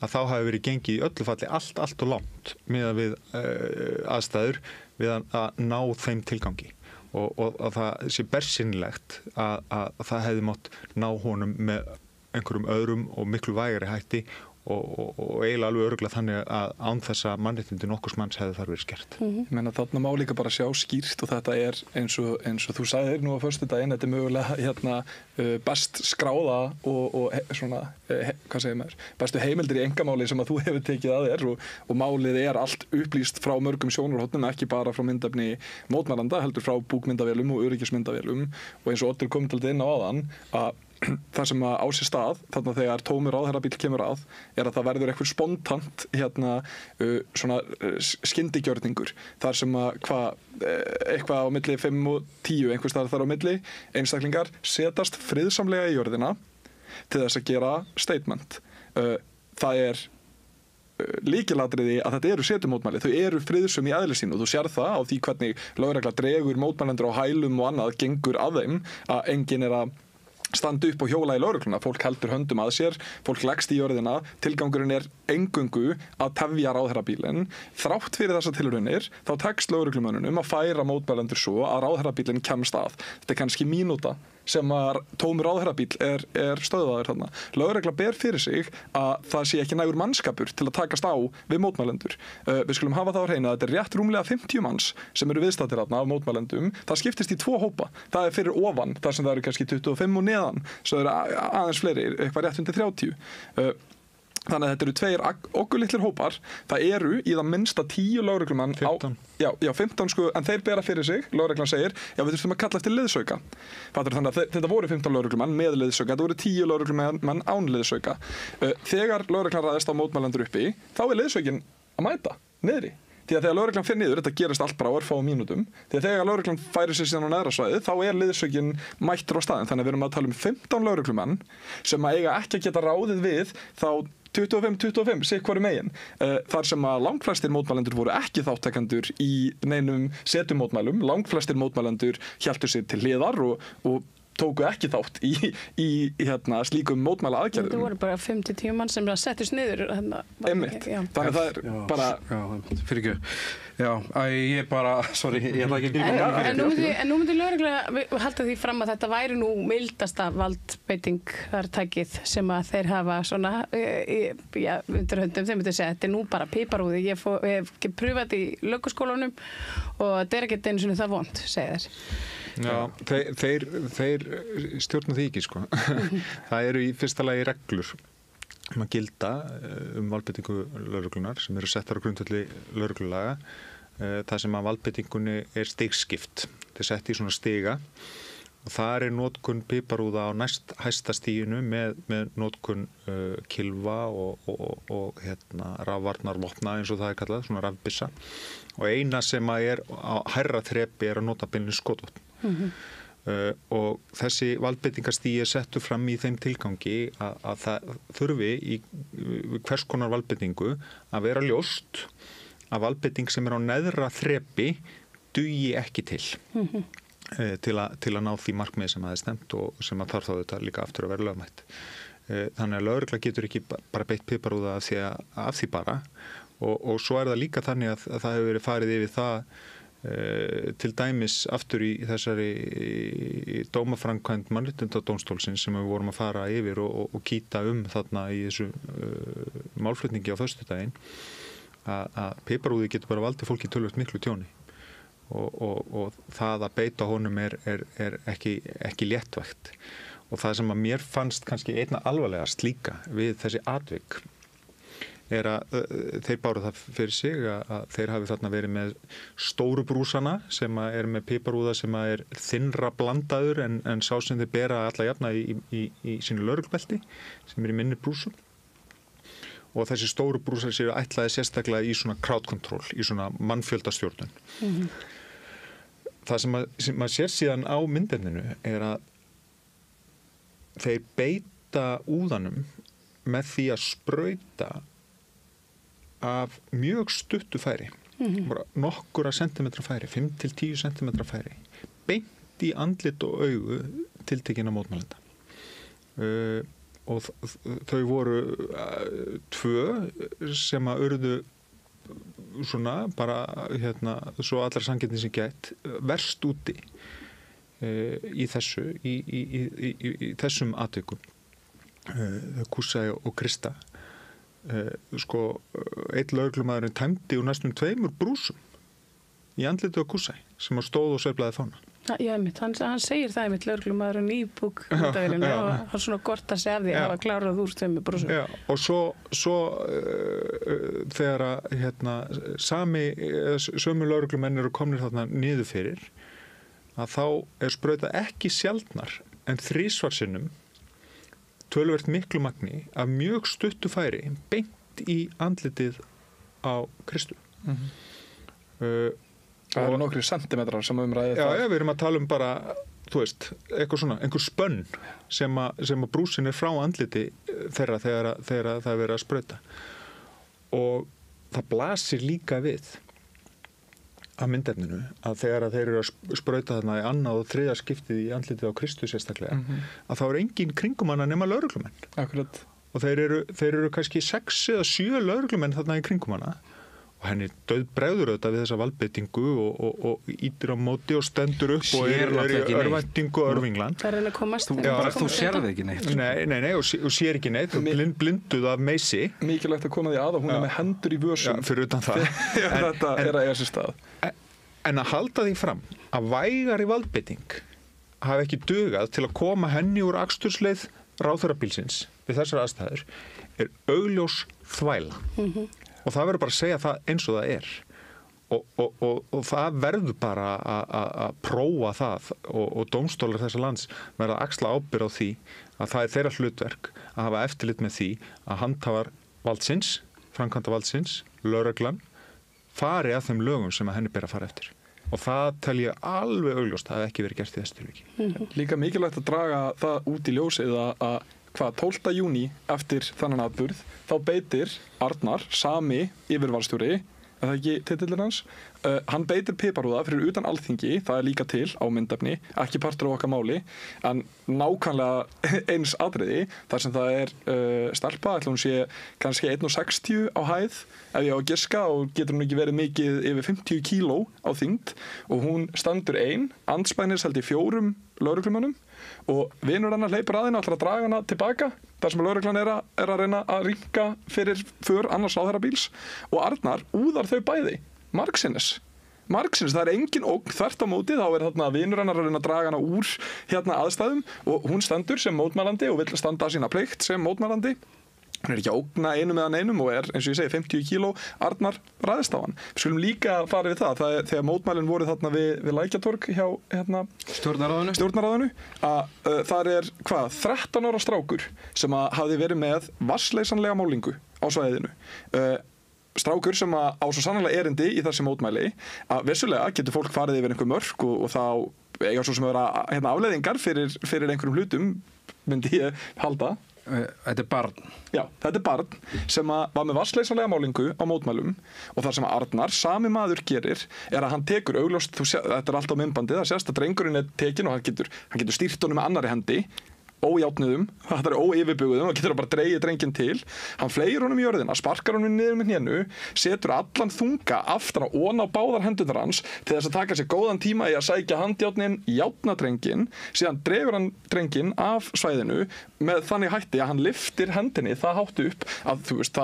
að þá hafi verið gengið í öllu falli allt og langt miðað við aðstæður við að ná þeim tilgangi. Og að það sé bersýnilegt að það hefði mátt ná honum með einhverjum öðrum og miklu vægari hætti og eiginlega alveg örugglega þannig að án þess að mannréttindi nokkurs manns hefði þar verið skert. Ég meina þarna má líka bara sjá skýrt og þetta eins og þú sagðir nú á föstudaginn, þetta mögulega best skráða og svona, hvað segir maður, bestu heimildir í einkamáli sem að þú hefur tekið að þér og málið allt upplýst frá mörgum sjónarhornum, ekki bara frá myndefni mótmælanda, heldur frá búkmyndavélum og öryggismyndavélum og eins og Oddur kom til þetta inn á áðan að það sem á sér stað, þarna þegar tómur ráðherrabíll kemur að það verður eitthvað spontant svona skyndigjörningur þar sem að eitthvað á milli 5 og 10 einhvers staðar þar á milli einstaklingar setast friðsamlega í jörðina til þess að gera statement. Það lykilatriði að þetta eru setumótmæli, þau eru friðsum í eðli sínu og þú sér það á því hvernig lögregla dregur mótmælendur á hælum og annað gengur að þeim að enginn að standa upp og hjóla í lögregluna, fólk heldur höndum að sér, fólk leggst í jörðina, tilgangurinn eingöngu að tefja ráðherrabílinn. Þrátt fyrir þessar tilraunir, þá tekst lögreglumönnunum að færa mótmælendur svo að ráðherrabílinn kemst að. Þetta kannski mínúta sem að tómur ráðherrabíll stöðvaður þarna. Lögregla ber fyrir sig að það sé ekki nægur mannskapur til að takast á við mótmælendur. Við skulum hafa það á hreinu að þetta rétt rúmlega 50 manns sem eru viðstaddir þarna af mótmælendum. Það skiptist í 2 hópa. Það fyrir ofan, þar sem það eru kannski 25 og neðan, svo eru aðeins fleiri, eitthvað rétt undir 30. Þannig að þetta eru 2 oggulitlir hópar. Það eru í það minnsta 10 lögreglumenn 15. Já, 15 sko, en þeir bera fyrir sig, lögreglan segir, já við þurfum að kalla eftir liðsauka. Þannig að þetta voru 15 lögreglumenn með liðsauka, þetta voru 10 lögreglumenn án liðsauka. Þegar lögreglan ræðist á mótmælendur uppi, þá liðsaukinn að mæta niðri. Því að þegar lögreglan fer niður, þetta gerist allt bara á örfáum mínútum, því að þegar lögreglan færir sig síðan á neðra svæðið, þá liðsaukinn mættur á staðinn. Þannig að við erum að tala um 15 lögreglumenn sem eiga ekki að geta ráðið við þá 25, sitt hvoru megin. Þar sem að langflestir mótmælendur voru ekki þátttakendur í neinum setumótmælum, langflestir mótmælendur héltu sig til hliðar og tóku ekki þátt í slíkum mótmæla aðgerðum. Þetta voru bara 5-10 mann sem settust niður. Einmitt. Þannig að það bara... Fyrir ekki. Já, ég bara, sorry, ég ætla ekki að grípa. En nú myndi lögregla halda því fram að þetta væri nú mildasta valdbeitingartækið sem að þeir hafa svona, undir höndum, þeir myndi segja, þetta nú bara piparúði. Ég hef ekki pröfað í lögskólanum og þetta ekki einu svona það vont, segja þeir. Já, þeir stjórna því ekki, sko. Það eru í fyrsta lagi reglur að gilda valdbeitingu lögreglunar sem eru settar á grundvelli lögreglulaga. Það sem að valdbeitingunni stigskipt. Þetta sett í svona stiga og þar notkun piparúða á næst hæsta stiginu með notkun kylfa og rafvarnarvopna eins og það kallað, svona rafbyssa, og eina sem er á hærra þrepi að nota beinlínis skotvopn. Og þessi valdbeitingarstigi settur fram í þeim tilgangi að það þurfi í hvers konar valdbeitingu að vera ljóst að valdbeiting sem er á neðra þrepi dugi ekki til. Til að ná því markmiði sem það stemt og sem að þarf þá þetta líka aftur að vera lögmætt. Þannig að lögregla getur ekki bara beitt piparúða af því bara og svo það líka þannig að það hefur verið farið yfir það til dæmis aftur í þessari dómaframkvæmd Mannréttindadómstólsins sem við vorum að fara yfir og kýta þarna í þessu málflutningi á föstudaginn að piparúði getur bara valdið fólki töluvert miklu tjóni. Og það að beita honum er ekki léttvægt og það sem að mér fannst kannski einna alvarlegast líka við þessi atvik að þeir báru það fyrir sig að þeir hafi þarna verið með stóru brúsana sem að með piparúða sem að þynnra blandaður en sá sem þeir bera alla jafna í sínu lögreglubelti sem í minni brúsum og þessi stóru brúsar séu ætlaði sérstaklega í svona crowd control, í svona mannfjöldastjórnun. Það sem maður sér síðan á myndefninu að þeir beita úðanum með því að sprauta af mjög stuttu færi, nokkura sentimetra færi, 5-10 sentimetra færi, beint í andlit og augu tiltekinna mótmælenda. Og þau voru 2 sem að urðu svona bara svo allar sanngirni sem gætt verst úti í þessum atvikum Kusa og Krista einn lögreglumaðurinn tæmdi úr næstum 2 brúsum í andlitið á Kusa sem stóð og sveiflaði fána. Já, hann segir það einmitt lögreglumaðurinn í búkmyndavélinu og hann svona gorta sig af því að hafa klárað úr 2 brúsum. Já, og svo þegar sömu lögreglumenn eru komnir þarna niður fyrir að þá sprautað ekki sjaldnar en 3 sinnum töluvert miklu magni af mjög stuttu færi beint í andlitið á Kristu. Það eru nokkri sentimetrar sem ræðið það. Já, við erum að tala bara, þú veist, eitthvað svona, einhver spönn sem að brúsin frá andliti þeirra þegar það verið að sprauta. Og það blasir líka við að myndefninu að þegar þeir eru að sprauta þarna í annað og 3. skiptið í andlitið á Kristu sérstaklega, að þá engin kringumanna nema lögreglumenn. Akkurat. Og þeir eru kannski 6 eða 7 lögreglumenn þarna í kringumanna. Og henni dauðbregður auðvitað við þessa valdbeitingu og ítir á móti og stendur upp og er í örvæntingu og örvinglan. Það er að komast. Þú sérði ekki neitt. Nei, og sér ekki neitt. Blinduð af meysi. Mikilvægt að koma því að hún með hendur í vösum. Já, fyrir utan það. Þetta að eiga sér stað. En að halda því fram að vægari valdbeiting hafi ekki dugað til að koma henni úr akstursleið ráðherrabílsins við þessar aðstæður augljós þvæla. Og það verður bara að segja það eins og það og það verður bara að prófa það og dómstólar þessa lands verða að axla ábyrgð á því að það þeirra hlutverk að hafa eftirlit með því að handhafar valdsins, framkvæmda valdsins, lögreglan fari að þeim lögum sem að henni ber að fara eftir. Og það tel ég alveg augljóst að það ekki verið gert í þessu tilviki. Líka mikilvægt að draga það út í ljósið að 12. júní eftir þannan atburð þá beitir Arnar, sami yfirvarðstjóri, er það ekki titillinn hans? Hann beitir piparúða fyrir utan Alþingi, það er líka til á myndefni, ekki partur á okkar máli, en nákvæmlega eins atriði, þar sem það er stelpa, ætla hún sé kannski 1,60 á hæð, ef ég á að giska, og getur hún ekki verið mikið yfir 50 kíló á þyngd, og hún standur ein, andspænis held í 4 lögreglumönnum, og vinur hennar hleypur að henni og ætlar að draga hana tilbaka þar sem lögreglan er að reyna að rýmka fyrir för annars ráðherrabíls og Arnar úðar þau bæði margsinnis, það er engin ógn þvert á móti, þá er þarna vinur hennar að reyna að draga hana úr aðstæðum og hún stendur sem mótmælandi og vill standa sína plikt sem mótmælandi Hann ekki að ógna einum eða neinum og eins og ég segi 50 kíló, Arnar ræðist á hann. Við skulum líka fara við það þegar mótmælin voru þarna við Lækjartorg hjá stjórnarráðinu að þar 13 ára strákur sem hafði verið með vatnsleysanlega málingu á svæðinu. Strákur sem á svo sannarlega erindi í þessi mótmæli að vissulega getur fólk farið yfir einhver mörk og þá eiga svo sem að vera afleiðingar fyrir einhverjum hlutum, myndi ég halda. Þetta barn. Já, þetta barn sem var með vatnsleysanlega málingu á mótmælum og það sem Arnar, sami maður gerir að hann tekur augljóst, þetta allt á myndbandi, það sést að drengurinn tekin og hann getur stýrt honum með annarri hendi ójátnuðum, það óyfirbugðum og getur bara dreigið drenginn til. Hann fleygir honum í jörðina, sparkar honum niður með hnénu, setur allan þunga aftan og ofan á báðar hendurnar hans til þess að taka sér góðan tíma í að sækja handjátnin, játna drenginn, síðan dregur hann drenginn af svæðinu með þannig hætti að hann lyftir hendinni það hátt upp að þú veist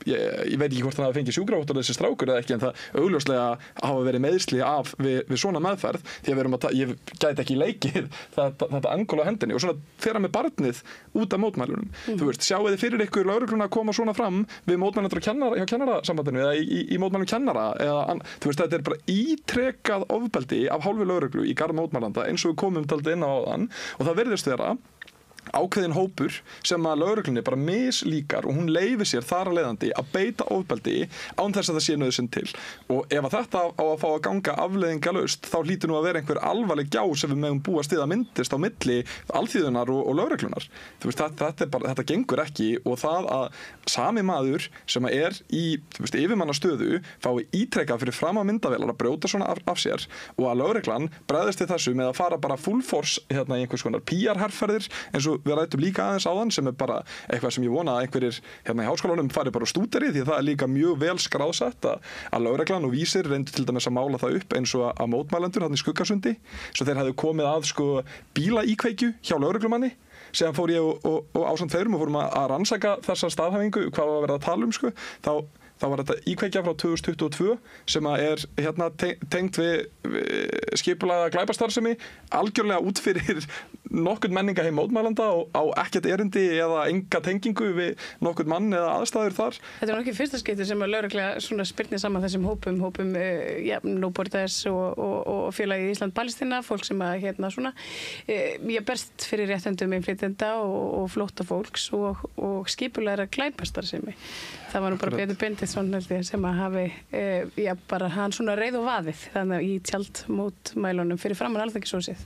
ég veit ekki hvort hann hafi fengið sjúkrahútt á þessi strákur eða ekki en það augljóslega hafa verið meiðsli við svona meðferð því að ég gæti ekki leikið þetta angol á hendinni og svona fer hann með barnið út af mótmælunum. Þú veist, sjáu þið fyrir ykkur lögregluna að koma svona fram við mótmælendur hjá kennarasambandinu eða í mótmælum kennara eða þú veist, þetta bara ítrekað ofbeldi af hálfu lögreglu í garð mótmælanda eins og við komum dálítið inn á áðan og það virðist vera ákveðin hópur sem að lögreglunni bara mislíkar og hún leyfir sér þar að leiðandi að beita ofbeldi án þess að það sé nauðsyn til og ef að þetta á að fá að ganga afleiðingalaust þá hlýtur nú að vera einhver alvarleg gjá sem við megum búast við að myndist á milli alþýðunar og lögreglunar. Þú veist, þetta gengur ekki og það að sami maður sem að í yfirmannastöðu fái ítrekað fyrir fram að myndavélar að brjóta svona af sér og að lögreglan bregðist við þessu með að fara bara full force í einhvers konar PR-herferðir eins og við rættum líka aðeins áðan sem bara eitthvað sem ég vona að einhverjir í háskólanum fari bara stúderi því að það líka mjög vel skráðsett að lögreglan og vísir reyndu til dæmis að mála það upp eins og að mótmælendur í Skuggasundi svo þeir hefðu komið að bílaíkveikju hjá lögreglumanni síðan fór ég og ásamt fleirum og fórum að rannsaka þessa staðhæfingu hvað var verið að tala um þá var þetta íkveikja frá 2022 sem tengt við skipulagða glæpastarfsemi algjörlega út fyrir nokkurn menningaheim mótmælanda og á ekkert erindi eða enga tengingu við nokkurn mann eða aðstæður þar. Þetta var nokkið fyrsta skipti sem að lögregla spyrnir saman þessum hópum Nóborðas og félagið Ísland-Palestína, fólk sem að ég berst fyrir réttindum innflytjenda og flóttafólks og skipulagðra glæpastarfsemi. Það var nú bara Pétur Benediktsson sem að hafi bara hann svona reið og vaðið þannig í tjaldmótmælunum fyrir framan Alþingishúsið.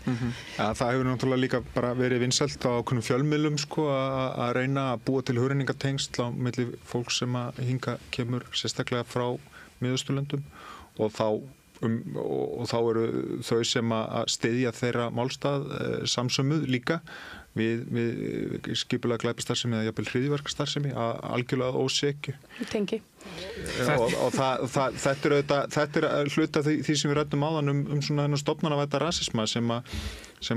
Það hefur náttúrulega líka bara verið vinsælt á ákveðnum fjölmiðlum að reyna að búa til hugrenningatengsl á milli fólk sem að hinga kemur sérstaklega frá Miðausturlöndum og þá eru þau sem að styðja þeirra málstað samsömuð líka við skipulega glæpastarfsemi eða jafnvel hryðjuverkastarfsemi algjörlega ósekju. Tengi. Og þetta er hluta því sem við ræddum áðan um svona þennan stofnanavædda rasisma sem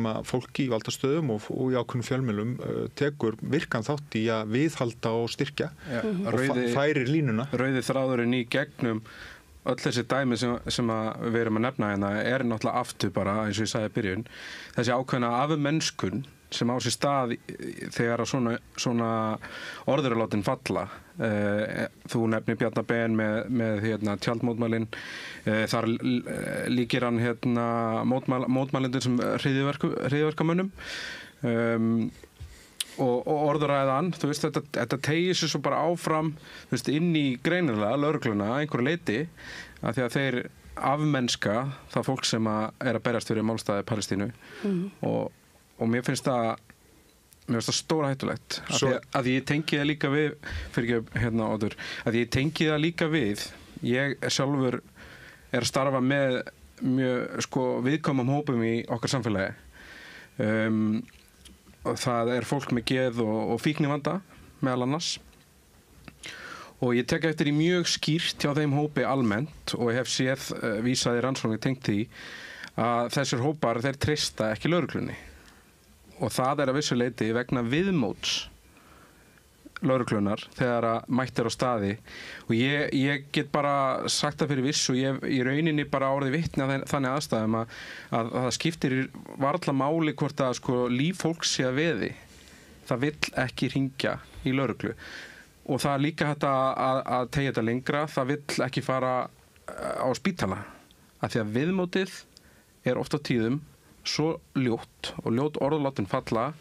að fólki í valdastöðum og í ákveðnum fjölmiðlum tekur virkan þátt í að viðhalda og styrkja og færir línuna. Rauði þráðurinn í gegnum öll þessi dæmi sem við erum að nefna hérna náttúrulega aftur bara eins og ég sagði í byrjun þessi ákveðna afmennskun sem á sér stað þegar að svona orður er látin falla. Þú nefnir Bjarna Ben með tjaldmótmælin. Þar líkir hann mótmælendur sem hryðjuverkamönnum. Og orðuræðan, þú veist, þetta tegir sér svo bara áfram, þú veist, inn í greinilega lögregluna að einhverju leyti að því að þeir afmennska það fólk sem er að berjast fyrir málstæði Palestínu og mér finnst það stóra hættulegt að ég tengi það líka við að ég tengi það líka við ég sjálfur er að starfa með mjög viðkvæmum hópum í okkar samfélagi og það er fólk með geð og fíknivanda meðal annars og ég tek eftir í mjög skýrt hjá þeim hópi almennt og ég hef séð vísaði rannsóknir tengt því að þessir hópar þeir treysta ekki lögreglunni og það er að vissu leyti vegna viðmóts lögreglunar þegar að mætt er á staði og ég get bara sagt það fyrir viss og ég í rauninni bara orðið vitni að þannig aðstæðum að það skiptir varla máli hvort að líf fólks sé að veði það vill ekki hringja í lögreglu og það líka hægt að tegja þetta lengra, það vill ekki fara á spítala af því að viðmótið oft á tíðum svo ljótt og ljót orðlátin falla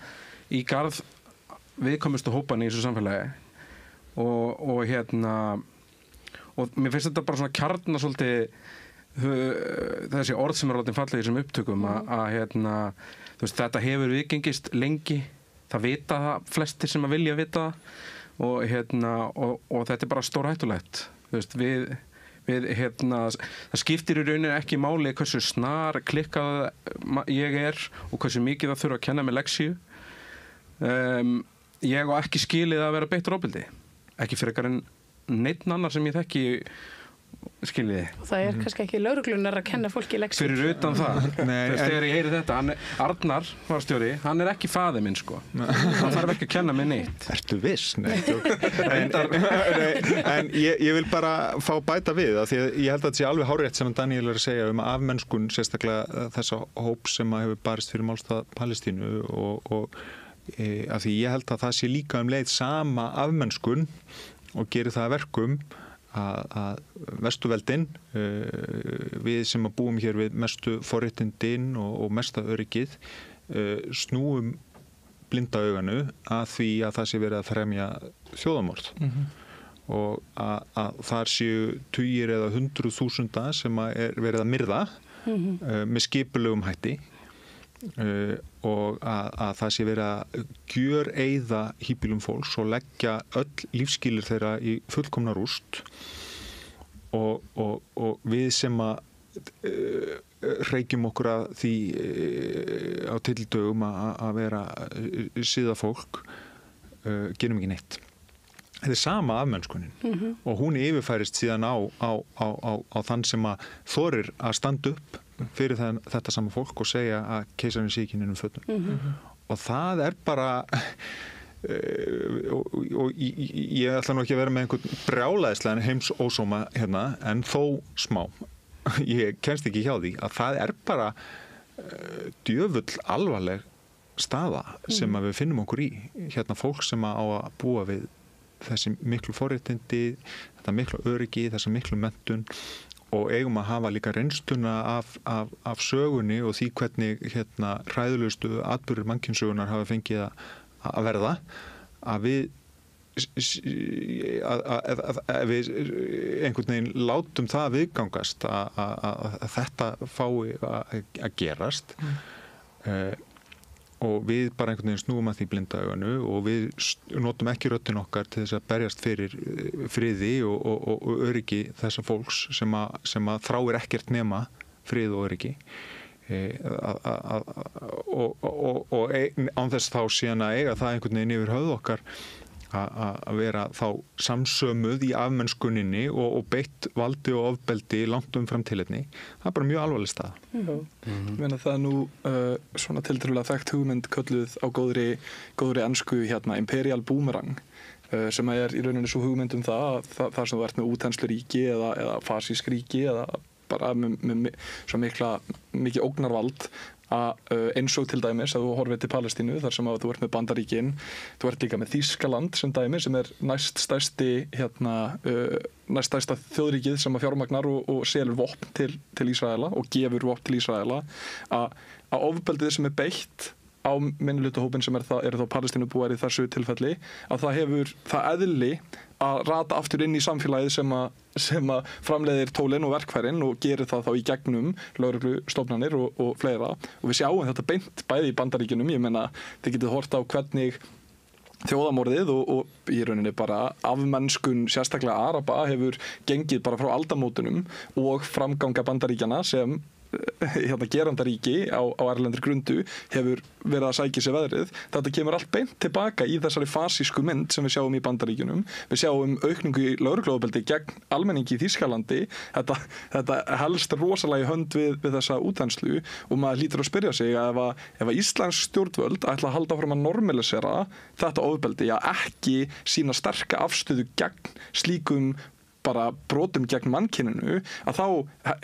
í garð viðkomustu hópana í þessu samfélagi og mér finnst þetta bara svona kjarna svolítið þessi orð sem látin falla í þessum upptökum að þú veist, þetta hefur viðgengist lengi, það vita það flestir sem að vilja vita og þetta bara stórhættulegt, þú veist, það skiptir í rauninni ekki máli hversu snar klikkað ég og hversu mikið það þurfa að kenna með leksíu. Ég á ekki skilið að vera beittur ofbeldi, ekki frekar en neinn annar sem ég þekki skiljiði. Það kannski ekki lögreglunar að kenna fólki leksíu. Fyrir utan það. Þegar ég heyri þetta, Arnar varstjóri, hann ekki faðir minn sko. Hann þarf ekki að kenna mig neitt. Ertu viss? Nei. En ég vil bara fá bæta við það, því að ég held að þetta sé alveg hárrétt sem Daniel að segja afmennskun, sérstaklega þessa hóp sem hefur barist fyrir málstað Palestínu og af því ég held að það sé líka leið sama afmennskun og gerir það að verkum að vestuveldin, við sem að búum hér við mestu forréttindin og mesta öryggið, snúum blinda auganu að því að það sé verið að fremja þjóðamorð og að þar séu tugir eða 100.000 sem verið að myrða með skipulegum hætti og að það sé verið að gjöreyða híbýlum fólks og leggja öll lífsskilyrði þeirra í fullkomna rúst og við sem að hreykjum okkur að því á tildögum að vera síða fólk gerum ekki neitt. Þetta sama afmennskunin og hún yfirfærist síðan á þann sem að þorir að standa upp fyrir þetta sama fólk og segja að keisarinn sé ekki innum fötum og það bara og ég ætla nú ekki að vera með einhvern brjálæðislegan heimsósóma hérna en þó smá ég kemst ekki hjá því að það bara djöfull alvarleg staða sem að við finnum okkur í hérna fólk sem á að búa við þessi miklu forréttindi, þetta miklu öryggi, þessi miklu menntun og eigum að hafa líka reynsluna af sögunni og því hvernig hræðilegustu atburðir mannkynnssögunar hafa fengið að verða að við einhvern veginn látum það viðgangast að þetta fái að gerast og við bara einhvern veginn snúum að því blinda auganu og við notum ekki röddin okkar til þess að berjast fyrir friði og öryggi þessa fólks sem að þráir ekkert nema frið og öryggi og án þess þá síðan að eiga það einhvern veginn yfir höfð okkar að vera þá samsömuð í afmennskuninni og beitt valdi og ofbeldi langt umfram tilefni. Það bara mjög alvarleg stað. Það nú svona tiltölulega þekkt hugmynd kölluð á góðri ensku Imperial Boomerang sem í rauninni svo hugmynd það sem þú ert með útþensluríki eða fasísk ríki eða bara með svo mikið ógnarvald eins og til dæmis að þú horfir til Palestínu þar sem að þú ert með Bandaríkin, þú ert líka með Þýskaland sem dæmi sem næststærsta þjóðríkið sem að fjármagnar og selur vopn til Ísraela og gefur vopn til Ísraela að ofbeldið sem beitt á minnihlutahópinn sem eru þá Palestínubúar í þessu tilfelli að það hefur það eðli að rata aftur inn í samfélagið sem að framleiðir tólin og verkfærin og gerir það þá í gegnum lögreglustofnanir og fleira og við sjáum þetta beint bæði í Bandaríkjunum, ég meina þið getið hort á hvernig þjóðamorðið og í rauninni bara afmennskun sérstaklega Araba hefur gengið bara frá aldamótunum og framganga Bandaríkjana sem gerandaríki á erlendri grundu hefur verið að sækja sér veðrið. Þetta kemur allt beint tilbaka í þessari fasísku mynd sem við sjáum í Bandaríkjunum. Við sjáum aukningu í lögregluofbeldi gegn almenningi í Þýskalandi. Þetta helst rosalega í hönd við þessa útþenslu og maður hlýtur að spyrja sig að ef íslensk stjórnvöld ætla að halda fram að normalisera þetta ofbeldi, ekki sína sterka afstöðu gegn slíkum bara brotum gegn mannkyninu, að þá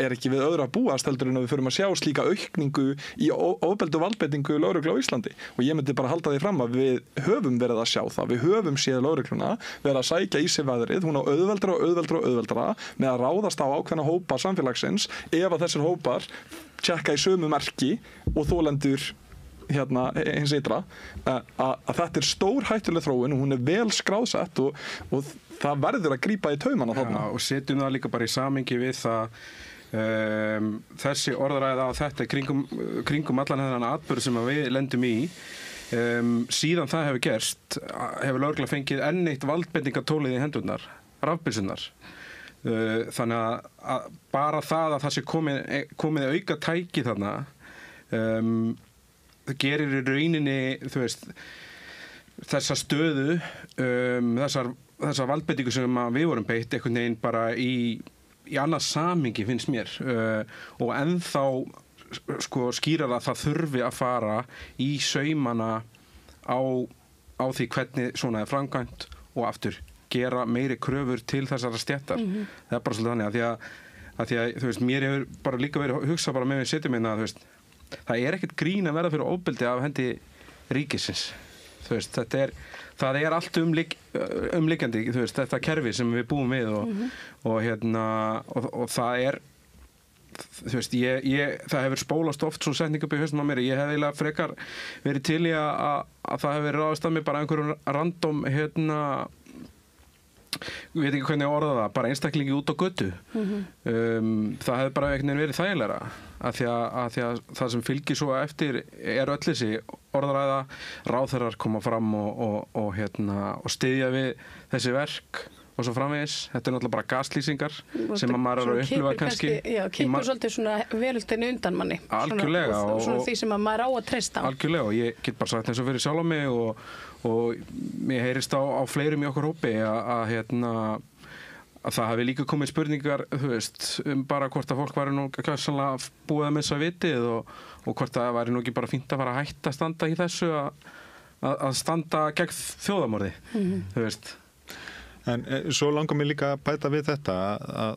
ekki við öðru að búast heldur en að við förum að sjá slíka aukningu í ofbeldi og valdbeitingu lögreglu á Íslandi. Og ég myndi bara halda því fram að við höfum verið að sjá það. Við höfum séð lögregluna verið að sækja í sig veðrið, hún á auðveldra með að ráðast á ákveðna hópa samfélagsins ef að þessir hópar tjekka í sömu merki og þolendur hins ytra, að þetta stór hættuleg þróun og hún vel skráðsett og það verður að grípa í taumana þarna. Og setjum það líka bara í samhengi við það þessi orðræða á þetta kringum allan þennan atburð sem við lendum í. Síðan það hefur gerst hefur lögregla fengið enn eitt valdbeitingartólið í hendurnar, rafbyssurnar. Þannig að bara það að það sé komið auka tæki þarna það gerir í rauninni þessa stöðu þessar valdbeitingu sem við vorum beitt einhvern veginn bara í annað samhengi finnst mér og ennþá skýrar að það þurfi að fara í saumana á því hvernig svona framkvæmt og aftur gera meiri kröfur til þessara stéttar. Það bara svolítið þannig að því að mér hefur bara líka verið að hugsa bara með við setjum minna það ekkert grín að verða fyrir ofbeldi af hendi ríkisins. Það allt umliggjandi, þetta kerfi sem við búum við og það það hefur spólast oft svo setning upp í hausnum á mér. Ég hef eiginlega frekar verið til í að það hefur verið ráðist að mig bara einhverjum random ég veit ekki hvernig ég orða það, bara einstaklingi út á götu. Það hefði bara einhvern veginn verið þægilegra af því að það sem fylgir svo eftir öll þessi orðræða, ráðherrar koma fram og styðja við þessi verk og svo framvegis. Þetta náttúrulega bara gaslýsingar sem að maður að upplifa kannski. Já, kipur svolítið svona veröldinni undan manni. Algjörlega. Svona því sem að maður á að treysta. Algjörlega og ég get bara sagt eins og fyrir sjálf á mig og mér heyrist á fleirum í okkur hópi að það hafi líka komið spurningar bara hvort að fólk væri nú sannlega búið að missa vitið og hvort það væri nú ekki bara fínt að fara að hætta að standa í þessu að standa gegn þjóðamorði. En svo langar mér líka að bæta við þetta að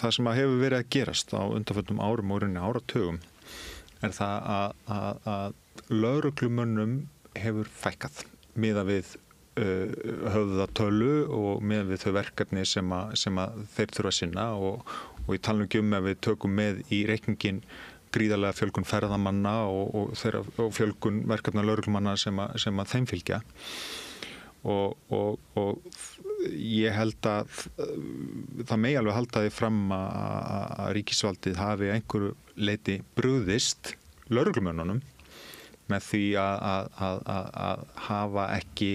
það sem hefur verið að gerast á undanförnum árum og áratugum það að lögreglumönnum hefur fækkað miðað við höfðatölu og miðað við þau verkefni sem að þeir þurfa að sinna og ég tala ekki að við tökum með í reikningin gríðarlega fjölgun ferðamanna og fjölgun verkefna lögreglumanna sem að þeim fylgja. Og ég held að það megi alveg halda því fram að ríkisvaldið hafi einhverju leyti brugðist lögreglumönnunum með því að hafa ekki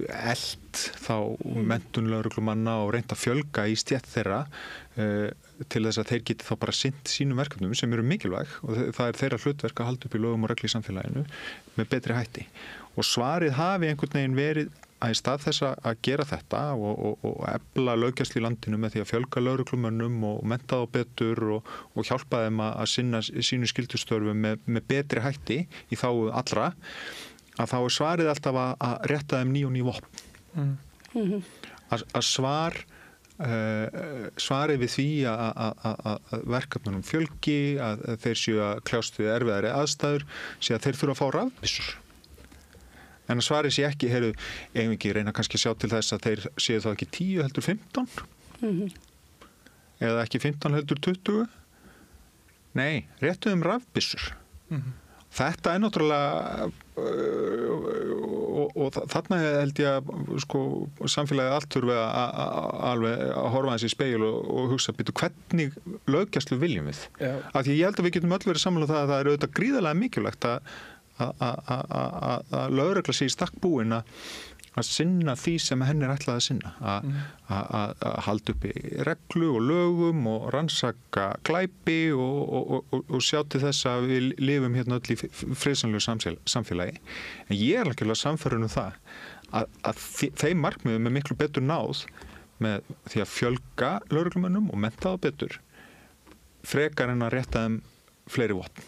elt þá menntun lögreglumanna og reynt að fjölga í stétt þeirra til þess að þeir geti þá bara sinnt sínum verkefnum sem eru mikilvæg og það þeirra hlutverk að halda upp í lögum og reglu í samfélaginu með betri hætti. Og svarið hafi einhvern veginn verið að í stað þess að gera þetta og efla löggæslu í landinu með því að fjölga lögreglumönnum og mennta þá betur og hjálpa þeim að sinna sínu skyldustörfum með betri hætti í þágu allra, að þá svarið alltaf að rétta þeim ný og ný vopn. Að svarið við því að verkefnunum fjölgi, að þeir séu að kljást við erfiðari aðstæður, sé að þeir þurfa að fá rafbyssur. En að svarið sé ekki, eigum ekki reyna kannski að sjá til þess að þeir séu þá ekki 10 heldur 15? Eða ekki 15 heldur 20? Nei, réttuðum rafbyssur. Þetta náttúrulega og þarna held ég að samfélagið allt þurfi að horfa eins í spegil og hugsa hvernig löggæslu viljum við. Af því ég held að við getum öll verið sammála það að það auðvitað gríðarlega mikilvægt að lögregla sé í stakk búin að sinna því sem henni ætlað að sinna, að halda uppi reglu og lögum og rannsaka glæpi og sjá til þess að við lifum hérna öll í friðsamlegu samfélagi. En ég alveg samferðun það að þeim markmiðum miklu betur náð með því að fjölga lögreglumönnum og mennta þá betur frekar en að rétta þeim fleiri vopn.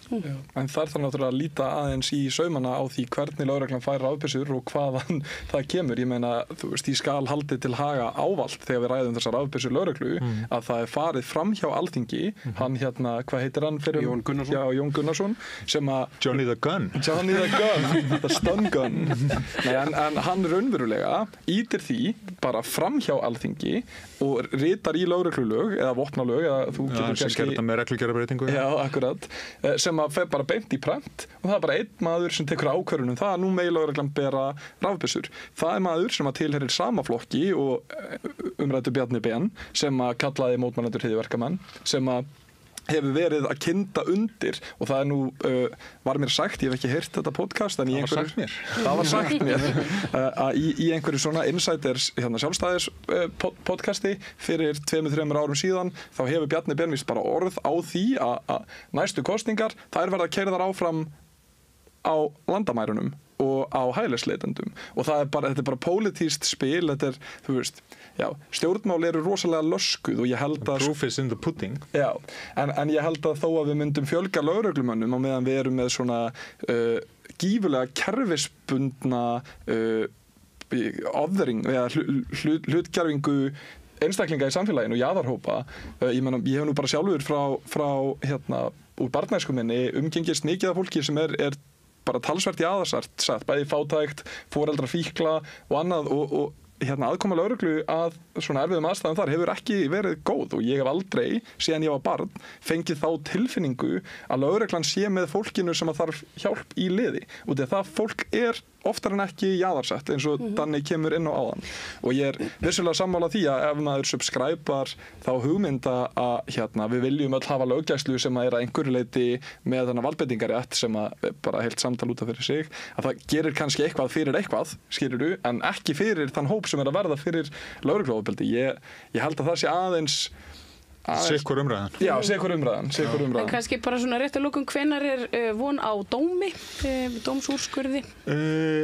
En þar þarf náttúrulega að líta aðeins í saumana á því hvernig lögreglan fær rafbyssur og hvaðan það kemur. Ég meina, þú veist, ég skal haldið til haga ávallt þegar við ræðum þessar rafbyssur lögreglu að það er farið fram hjá Alþingi, hann hvað heitir hann fyrir? Jón Gunnarsson. Já, Jón Gunnarsson, sem að Johnny the Gun, the stun gun. Nei, en hann raunverulega ítir því bara fram hjá Alþingi og ritar í lögreglulög eða vopnalög eða þú getur sem gerða með reglugerðarbreytingu. Já, akkurat, sem að fer bara beint í prent og það er bara einn maður sem tekur ákvörðun það að nú megi lögreglan bera rafbyssur. Það er maður sem að tilheyrir sama flokki og umræddu Bjarni Ben sem að kallaði mótmælendur hryðjuverkamenn sem að hefur verið að kynda undir og það er nú, var mér sagt, ég hef ekki heyrt þetta podcast en það var sagt mér að í einhverju svona Insiders sjálfstæðis podcasti fyrir 2-3 árum síðan þá hefur Bjarni Ben vist bara orð á því að næstu kosningar þær verða keyrðar áfram á landamærunum og á hælisleitendum og þetta er bara pólitískt spil, þetta er, þú veist, já, stjórnmál eru rosalega löskuð og ég held að proof is in the pudding. Já, en ég held að þó að við myndum fjölga lögreglumönnum á meðan við erum með svona gífurlega kerfisbundna ofðring eða hlutgerfingu einstaklinga í samfélaginu og jaðarhópa. Ég hef nú bara sjálfur frá úr barnæsku minni umgengist mikið af fólki sem er bara talsvert jaðarsett, bæði fátækt, foreldra fíkla og annað og aðkoma lögreglu að svona erfiðum aðstæðum þar hefur ekki verið góð og ég hef aldrei, síðan ég var barn, fengið þá tilfinningu að lögreglan sé með fólkinu sem að þarf hjálp í liði og það fólk er oftar en ekki jaðarsett eins og Danni kemur inn á áðan og ég er vissulega sammála því að ef maður subscribar þá hugmynda að við viljum öll hafa löggæslu sem að er að einhverju leyti með þennan valdbeitingarétt sem að bara heilt samtal út af fyrir sig að það gerir kannski eitthvað fyrir eitthvað skilurðu, en ekki fyrir þann hóp sem er að verða fyrir lögregluofbeldi. Ég held að það sé aðeins Sikkur umræðan. Já, sikkur umræðan. En kannski bara svona rétt að lókum, hvenær er von á dómi, dómsúrskurði?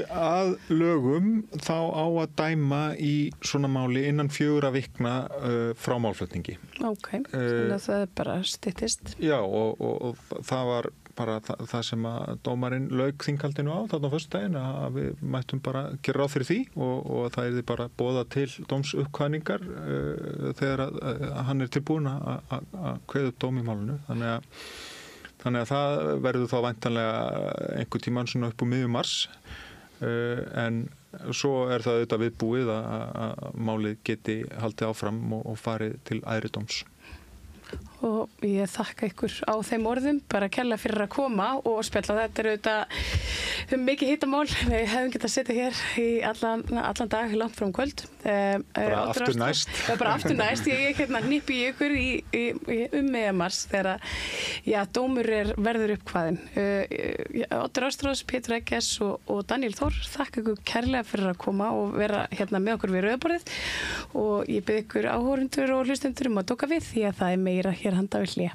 Að lögum þá á að dæma í svona máli innan 4 vikna frá málflutningi. Ok, þannig að það er bara styttist. Já, og það var bara það sem að dómarinn lauk þinghaldinu á þarna á föstudaginn að við mættum bara gera ráð fyrir því og það yrði bara boða til dómsuppkvæðningar þegar hann er tilbúin að kveða upp dóm í málinu. Þannig að það verður þá væntanlega einhver tímann svona upp úr miðjum mars en svo er það auðvitað viðbúið að málið geti haldið áfram og farið til æðri dóms. Og ég þakka ykkur á þeim orðum, bara kærlega fyrir að koma og spjalla. Þetta er auðvitað mikið hittamál. Við hefum getað að sitja hér í allan dag langt frá kvöld. Bara aftur næst. Bara aftur næst. Ég hnippi í ykkur miðjan mars þegar dómur verður uppkvaðinn. Oddur Ástráðs, Pétur Eggerts og Daníel Þór, þakka ykkur kærlega fyrir að koma og vera með okkur við rauðaborðið og ég bið ykkur áhorfendur og hlustendur að doka við því að það er meira hér handa við hlé.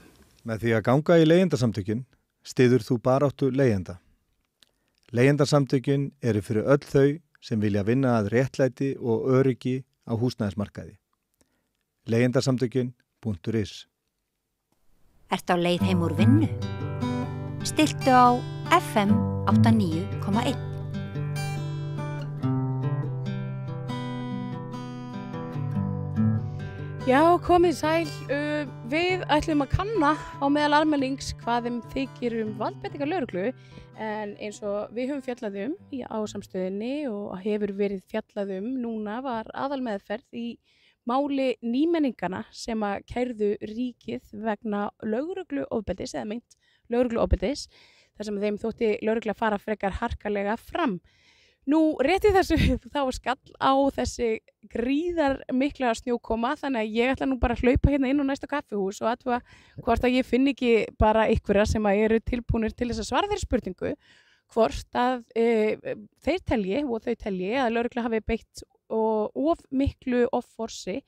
Með því að ganga í leigjendasamtökin styður þú baráttu leigjenda. Leigjendasamtökin eru fyrir öll þau sem vilja vinna að réttlæti og öryggi á húsnæðismarkaði. Leigjendasamtökin.is. Ertu á leið heim úr vinnu? Stilltu á FM 89,1. Já, komið sæl. Við ætlum að kanna á meðal almennings hvað þeim þykir valdbeitingar lögreglu en eins og við höfum fjallað á samstöðinni og hefur verið fjallað núna var aðalmeðferð í máli nýmenningana sem að kærðu ríkið vegna lögregluofbeldis eða meint lögregluofbeldis þar sem þeim þótti lögregla fara frekar harkalega fram. Nú, rétti þessu þá skall á þessi gríðar mikla snjókoma þannig að ég ætla nú bara að hlaupa hérna inn á næsta kaffihús og athuga hvort að ég finn ekki bara einhverja sem að eru tilbúnir til þess að svara þeirri spurningu hvort að þeir telji og þau telji að lögregla hafi beitt of miklu offorsi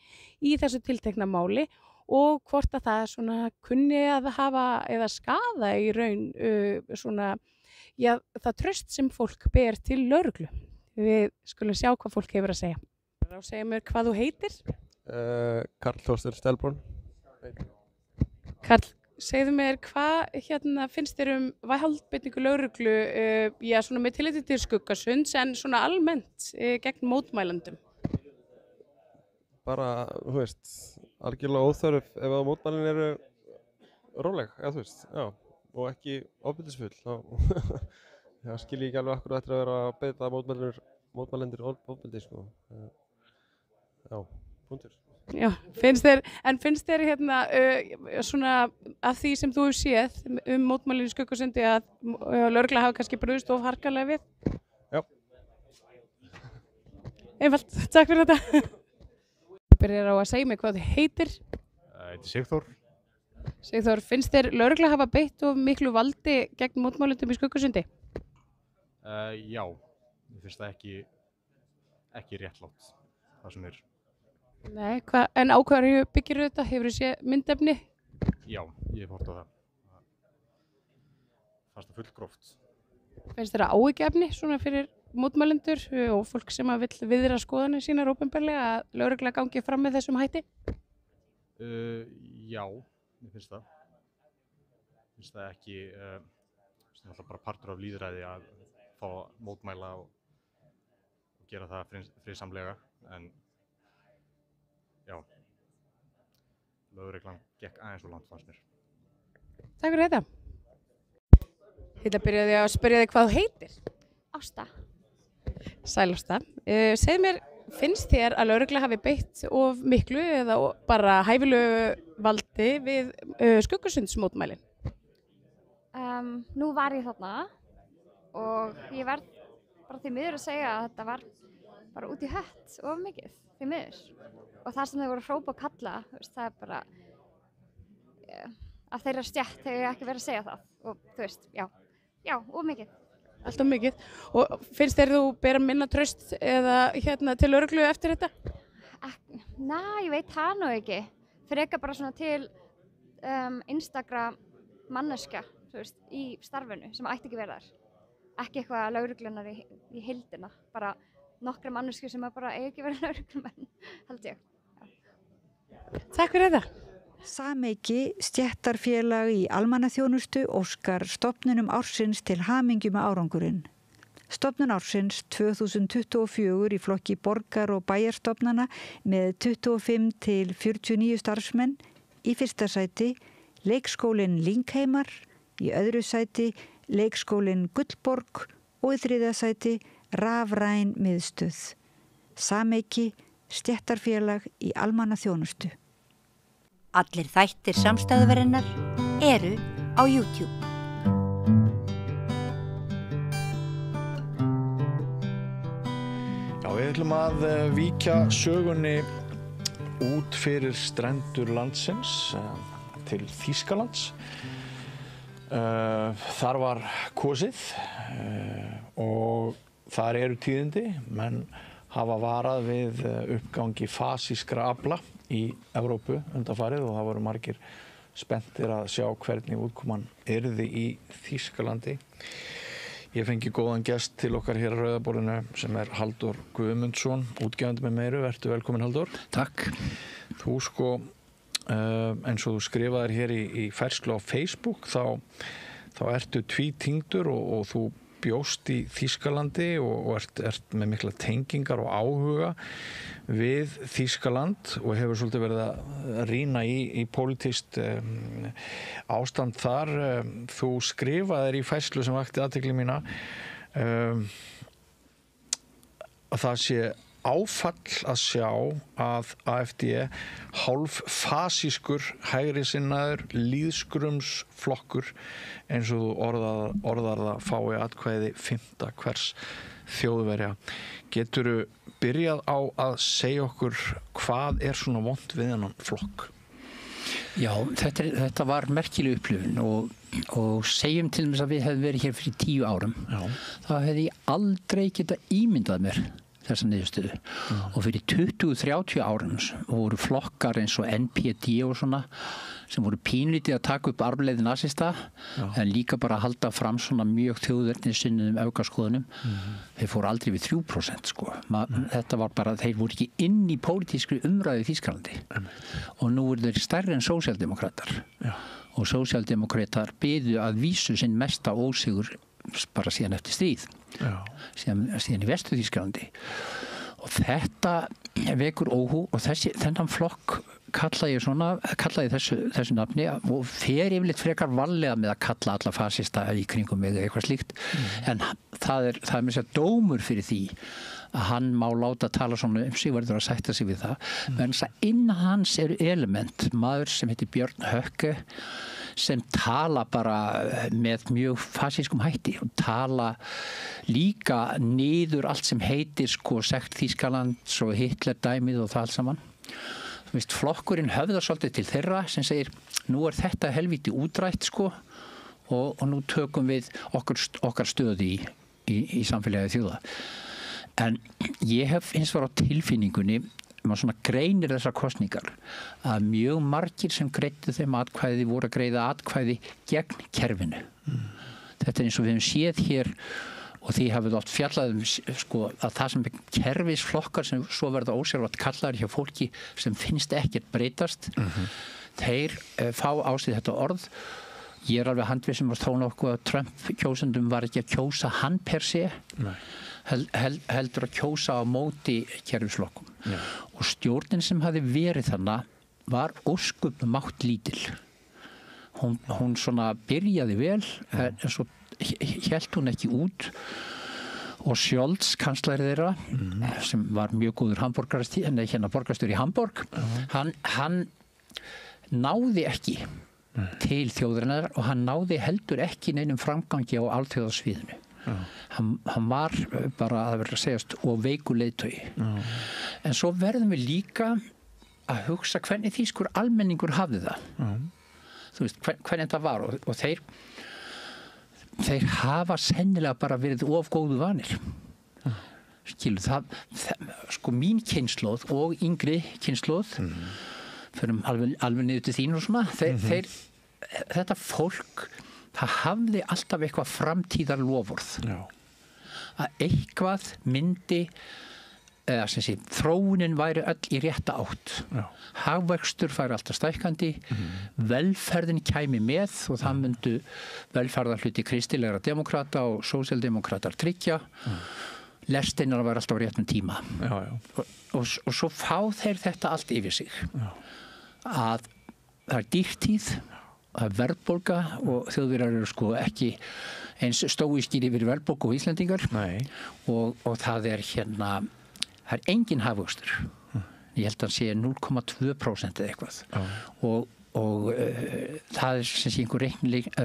í þessu tiltekna máli og hvort að það svona kunni að hafa eða skaða í raun það traust sem fólk ber til lögreglu. Við skulum sjá hvað fólk hefur að segja. Segja mér hvað þú heitir? Karl Þorsteinn Stelbrún. Karl, segðu mér, hvað finnst þér valdbeitingu lögreglu, svona með tilliti til Skuggasunds en svona almennt gegn mótmælandum? Bara, algjörlega óþörf ef að mótmælin eru róleg, já, og ekki ofbeldisfull, þá skil ég ekki alveg akkur eftir að vera að beita mótmælendur ofbeldi, sko. Já, punktur. Já, finnst þér svona af því sem þú hefur séð mótmælin í Skuggasundi að lögregla hafa kannski brugðist of harkalega við? Já. Einfalt, takk fyrir þetta. Byrjar á að segja mig hvað þið heitir. Ég heiti Sigþór. Sigþór, finnst þér lögregla hafa beitt of miklu valdi gegn mótmælendum í Skuggasundi? Já, ég finnst það ekki réttlátt, það sem er. Nei, en á hverju byggir þetta? Hefur þú séð myndefni? Já, ég hef hort á það. Fannst það fullgróft. Finnst þér áhyggjuefni svona fyrir mótmælendur og fólk sem vill viðra skoðanir sínar opinberlega að lögregla gangi fram með þessum hætti? Já, ég finnst það. Ég finnst það ekki, það er alltaf bara partur af lýðræði að fá mótmæla og gera það friðsamlega, en já, lögreglan gekk aðeins og langt fannst mér. Takk fyrir þetta. Þetta byrjaði að spyrja þig hvað þú heitir. Ásta. Sæl Ásta. Segð mér, finnst þér að lögregla hafi beitt of miklu eða bara hæfilegu valdi við Skuggasundsmótmælin? Nú var ég þarna og ég verð bara því miður að segja að þetta var bara út í hött of mikið, því miður. Og það sem þau voru að hrópa og kalla, það er bara að þeirra stétt þegar ég ekki verið að segja það. Og já, of mikið. Allt of mikið. Og finnst þér þú bera minna traust eða til lögreglu eftir þetta? Ég veit það nú ekki. Frekar bara svona til einstakra manneskja, í starfinu sem ætti ekki verið þar. Ekki eitthvað lögreglunar í heildina, bara nokkra manneskjur sem bara eigi ekki verið lögreglumenn, held ég. Takk fyrir þetta. Sameiki stéttarfélag í almannaþjónustu óskar stofnunum ársins til hamingju með árangurinn. Stofnun ársins 2024 í flokki borgar- og bæjarstofnana með 25 til 49 starfsmenn, í fyrsta sæti leikskólinn Lyngheimar, í öðru sæti leikskólinn Gullborg og í þriðja sæti Rafræn miðstöð. Sameiki stéttarfélag í almannaþjónustu. Allir þættir samstæðuverinnar eru á YouTube. Já, við ætlum að víkja sögunni út fyrir strendur landsins til Þýskalands. Þar var kosið og þar eru tíðindi, menn hafa varað við uppgangi fasískra afla í Evrópu undanfarið og það voru margir spenntir að sjá hvernig útkoman yrði í Þýskalandi. Ég fengi góðan gest til okkar hér á Rauðaborðinu sem er Halldór Guðmundsson, útgefandi með meiru. Vertu velkomin, Halldór. Takk. Þú eins og þú skrifaðir hér í færslu á Facebook, þá ertu tvítyngdur og þú bjóst í Þýskalandi og ert með mikla tengingar og áhuga við Þýskaland og hefur svolítið verið að rýna í pólitískt ástand þar. Þú skrifaðir í færslu sem vakti athygli mína að það sé áfall að sjá að AfD, hálf fasískur, hægri sinnaður, lýðskrumsflokkur, eins og þú orðar það, fái atkvæði 5. hvers Þjóðverja. Geturðu byrjað á að segja okkur hvað er svona vont við þennan flokk? Já, þetta var merkileg upplifun og segjum til þess að við hefðum verið hér fyrir 10 árum. Já. Þá hefði ég aldrei getað ímyndað mér þessa niðurstöðu. Og fyrir 20-30 árum voru flokkar eins og NPD og svona sem voru pínlítið að taka upp arfleið nasista en líka bara að halda fram svona mjög þjóðernissinnuðum öfgaskoðunum. Þeir fóru aldrei við 3% sko. Þetta var bara, þeir voru ekki inn í pólitískri umræðu í Þýskalandi og nú eru þeir stærri en sósíaldemókratar og sósíaldemókratar byðu að vísu sinn mesta ósigur bara síðan eftir stríð síðan í Vestur-Þýskalandi og þetta vekur óhug og þennan flokk kallaði þessu nafni og fer yfirleitt frekar varlega með að kalla alla fasista í kringum mig eða eitthvað slíkt en það er með sér dómur fyrir því að hann má láta tala svona sig verður að sætta sig við það en þess að innan hans eru element maður sem heitir Björn Höcke sem tala bara með mjög fasískum hætti og tala líka niður allt sem heitir sekt Þýskalands og Hitler-dæmið og það allt saman. Þú veist, flokkurinn höfðar svolítið til þeirra sem segir nú er þetta helvíti útrætt og nú tökum við okkar stöðu í samfélagi þjóða. En ég hef eins og á tilfinningunni maður svona greinir þessar kosningar að mjög margir sem greiddu þeim atkvæði voru að greiða atkvæði gegn kerfinu. Þetta er eins og við höfum séð hér og því hafið oft fjallað að það sem kerfisflokkar sem svo verða ósjálfrátt kallaðir hjá fólki sem finnst ekkert breytast þeir fá á sig þetta orð. Ég er alveg handviss um að þó nokkuð að Trump kjósendum var ekki að kjósa hann per se heldur að kjósa á móti kerfisflokkum og stjórnin sem hafi verið þannig var ósköp mátt lítil hún svona byrjaði vel en svo hélt hún ekki út og Scholz, kanslari þeirra sem var mjög góður borgarstjóri í Hamborg hann náði ekki til þjóðarinnar og hann náði heldur ekki neinum framgangi á alþjóðasviðinu hann var bara að vera að segjast og veikur leiðtogi en svo verðum við líka að hugsa hvernig þýskur almenningur hafði það þú veist hvernig það var og þeir hafa sennilega bara verið of góðu vanir skilu það mín kynslóð og yngri kynslóð fyrir alveg niður til þín og svona þetta fólk það hafði alltaf eitthvað framtíðar lofórð að eitthvað myndi þróunin væri öll í rétta átt hagvöxtur færi alltaf stækkandi velferðin kæmi með og það myndu velferðarhluti kristilegra demokrata og sósíaldemókratar tryggja lestinnar var alltaf á réttum tíma og svo fá þeir þetta allt yfir sig að það er dýrtíð að verðbólga og Þjóðverjar eru ekki eins stóískir yfir verðbólgu og Íslendingar og það er það er engin hagvöxtur ég held að hann sé 0,2% eða eitthvað og það er sem sé einhver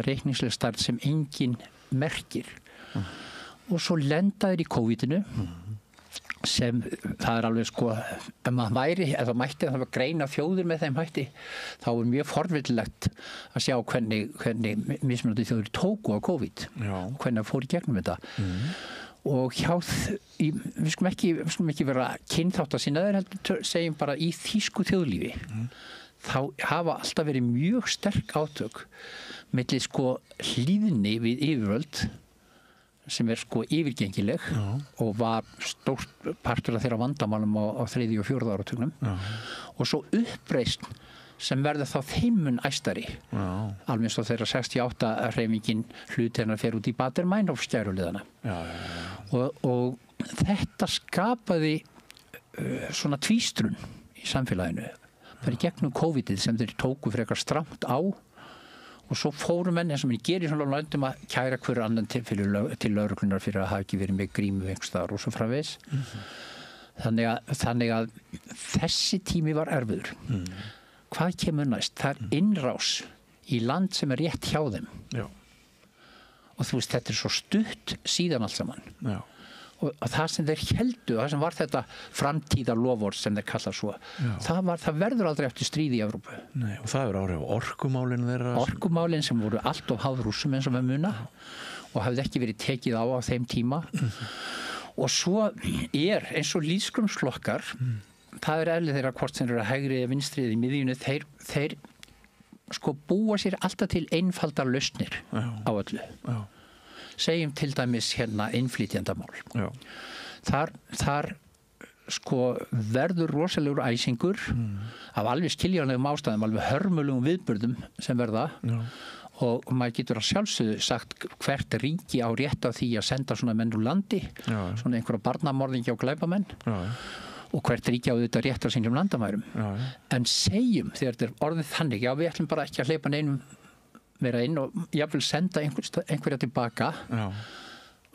reikningsleg stærð sem engin merkir og svo lenda þeir í COVID-inu sem það er alveg ef maður væri, ef það mætti að greina þjóðir með þeim hætti þá er mjög forvillilegt að sjá hvernig mismunandi þjóðir tóku á COVID og hvernig það fór í gegnum þetta og við skulum ekki vera kynþátt að sinna þeir segjum bara í þýsku þjóðlífi þá hafa alltaf verið mjög sterk átök milli hlýðni við yfirvöld sem er yfirgengileg og var stórt partur af þeirra vandamálum á 3. og 4. áratugnum og svo uppreisn sem verður þá þeimun æstari alveg eins og þeirra 68 hreyfingin hlut hennar fer út í Baader-Meinhof skæruliðana og þetta skapaði svona tvístrun í samfélaginu það er í gegnum COVID-ið sem þeir tóku frekar strangt á og svo fóru menn eins og mér gerir svona löndum að kæra hverju annan til lögreglunar fyrir að hafa ekki verið með grímu einhverstaðar og svo framvegis þannig að þessi tími var erfiður hvað kemur næst? Það er innrás í land sem er rétt hjá þeim og þú veist þetta er svo stutt síðan allt saman og það sem þeir héldu, það sem var þetta framtíðar lofórð sem þeir kalla svo það verður aldrei eftir stríð í Evrópu og það er áhrif á orkumálin þeirra orkumálin sem voru allt of háð Rússum eins og við muna og hafði ekki verið tekið á þeim tíma og svo er eins og lýðskrumsflokkar það er eðli þeirra hvort sem eru hægri eða vinstri eða í miðjunni þeir búa sér alltaf til einfaldar lausnir á öllu segjum til dæmis innflytjendamál þar sko verður rosalegur æsingur af alveg skiljanlegum ástæðum, alveg hörmulegum viðburðum sem verða og maður getur að sjálfsögðu sagt hvert ríki á rétt af því að senda svona menn úr landi, svona einhverja barnamorðingja og glæpamenn og hvert ríki á þetta rétt af sínum landamærum. En segjum þegar þetta er orðið þannig, já við ætlum bara ekki að hleypa neinum vera inn og jáfnvel senda einhverja tilbaka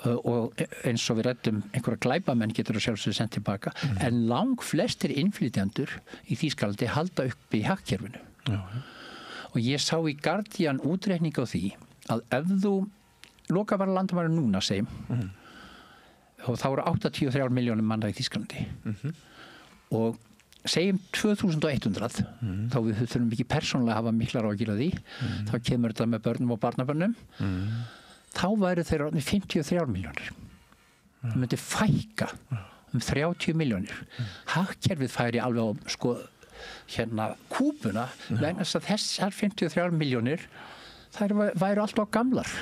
og eins og við ræddum einhverja glæpamenn getur að sjálfsögðu sendt tilbaka en langflestir innflytjendur í Þýskalandi halda upp í hagkerfinu og ég sá í Guardian útreikning á því að ef þú loka bara landamæri núna segjum og þá eru 83 milljónir manna í Þýskalandi og segjum 2100 þá við þurfum ekki persónulega að hafa miklar áhyggjur af því þá kemur þetta með börnum og barnabörnum þá væru þeir orðnir 53 milljónir það myndi fækka 30 milljónir hagkerfið færi alveg á sko hérna kúpuna vegna þess að þessar 53 milljónir þær væru alltaf gamlar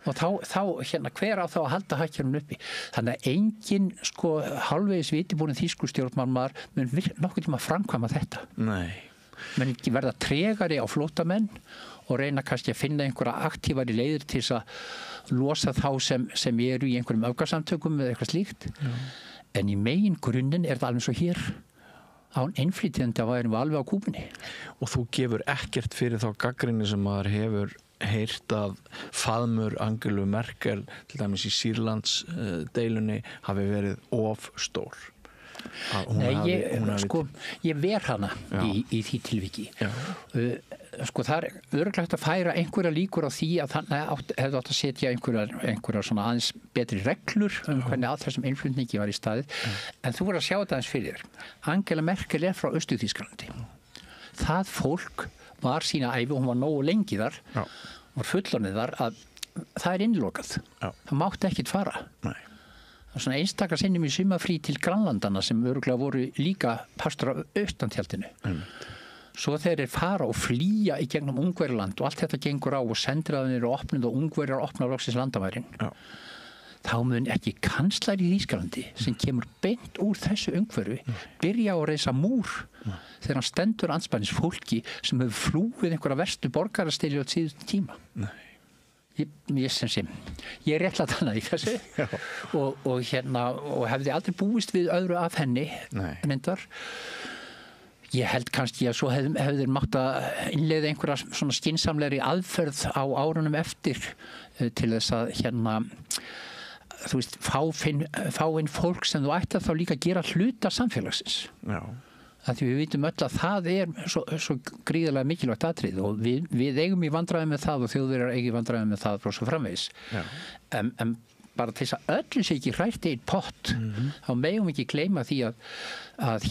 og þá hérna hver á þá að halda hagkerfinu uppi þannig að engin sko hálfvegis vitibúinn þýsku stjórnmálmaður mun nokkuð tíma að framkvæma þetta menn ekki verða tregari á flóttamenn og reyna kannski að finna einhverja aktívari leiðir til þess að losa þá sem eru í einhverjum öfgasamtökum eða eitthvað slíkt en í megin grunninn er það alveg svo hér án innflytjandi að værum við alveg á kúpunni og þú gefur ekkert fyrir þá gagnrýni sem maður hefur heyrt að faðmur Angelu Merkel til dæmis í Sýrlands deilunni hafi verið of stór ég ver hana í því tilviki sko það er örugglega að færa einhverja líkur á því að þannig hefði átt að setja einhverja svona aðeins betri reglur hvernig að þessum innflutningi var í staðið en þú voru að sjá þetta aðeins fyrir þér Angela Merkel er frá Austur-Þýskalandi það fólk var sína ævi og hún var nógu lengi þar var fullorðið þar að það er innlokað það mátti ekkert fara svona einstakar sinnum í sumarfrí til Grænlandana sem örugglega voru líka partur af austantjaldinu svo þeir fara og flýja í gegnum Ungverjaland og allt þetta gengur á og sendiráðin eru opnuð og Ungverjar opnar loksins landamærin þá mun ekki kanslari í Þýskalandi sem kemur beint úr þessu umhverfi byrja á að reisa múr þegar hann stendur andspænis fólki sem hefur flúið einhverja verstu borgarastyrjöld á síðustu tíma ég er réttlætt hana í þessu og hefði aldrei búist við öðru af henni reyndar ég held kannski að svo hefðir mátt að innleiða einhverja svona skynsamlegri aðferð á árunum eftir til þess að þú veist, fá inn fólk sem þú ætti að þá líka gera hluta samfélagsins að því við vitum öll að það er svo gríðarlega mikilvægt atrið og við eigum í vandræðum með það og Þjóðverjar eiga í vandræðum með það og svo framvegis en bara til þess að öllu sé ekki hrært í einn pott þá megum ekki gleyma því að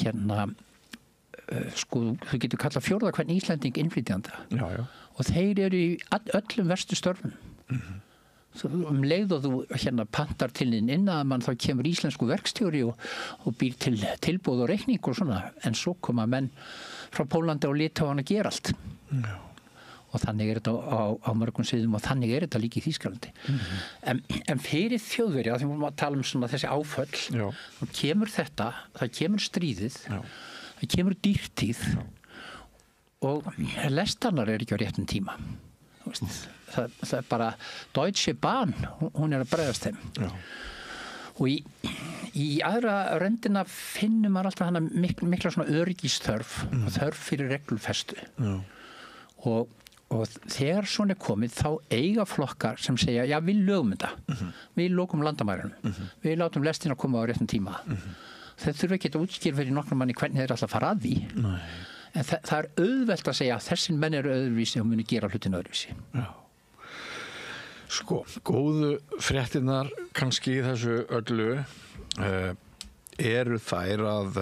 sko þú getur kallað fjórða hvern Íslending innflytjanda og þeir eru í öllum verstu störfum leið og þú pantar til þín inn að mann þá kemur íslensku verkstjóri og býr til tilboð og reikning og svona en svo koma menn frá Pólandi og Litáen að gera allt og þannig er þetta á mörgum sviðum og þannig er þetta líka í Þýskalandi en fyrir Þjóðverja því við erum að tala svona þessi áföll þá kemur þetta, það kemur stríðið það kemur dýrtíð og lestarnar er ekki á réttum tíma það er bara Deutsche Bahn hún er að bregðast þeim og í aðra röndina finnum maður alltaf hana mikla svona öryggisþörf og þörf fyrir reglufestu og þegar svona er komið þá eiga flokkar sem segja já við lögum þetta við lokum landamærunum við látum lestina koma á réttum tíma þeir þurfa ekki að útskýra fyrir nokkrum manni hvernig þeir alltaf fara að því en það er auðvelt að segja að þessin menn eru öðruvísi og muni gera hlutin öðruvísi Sko, góðu fréttirnar kannski í þessu öllu eru þær að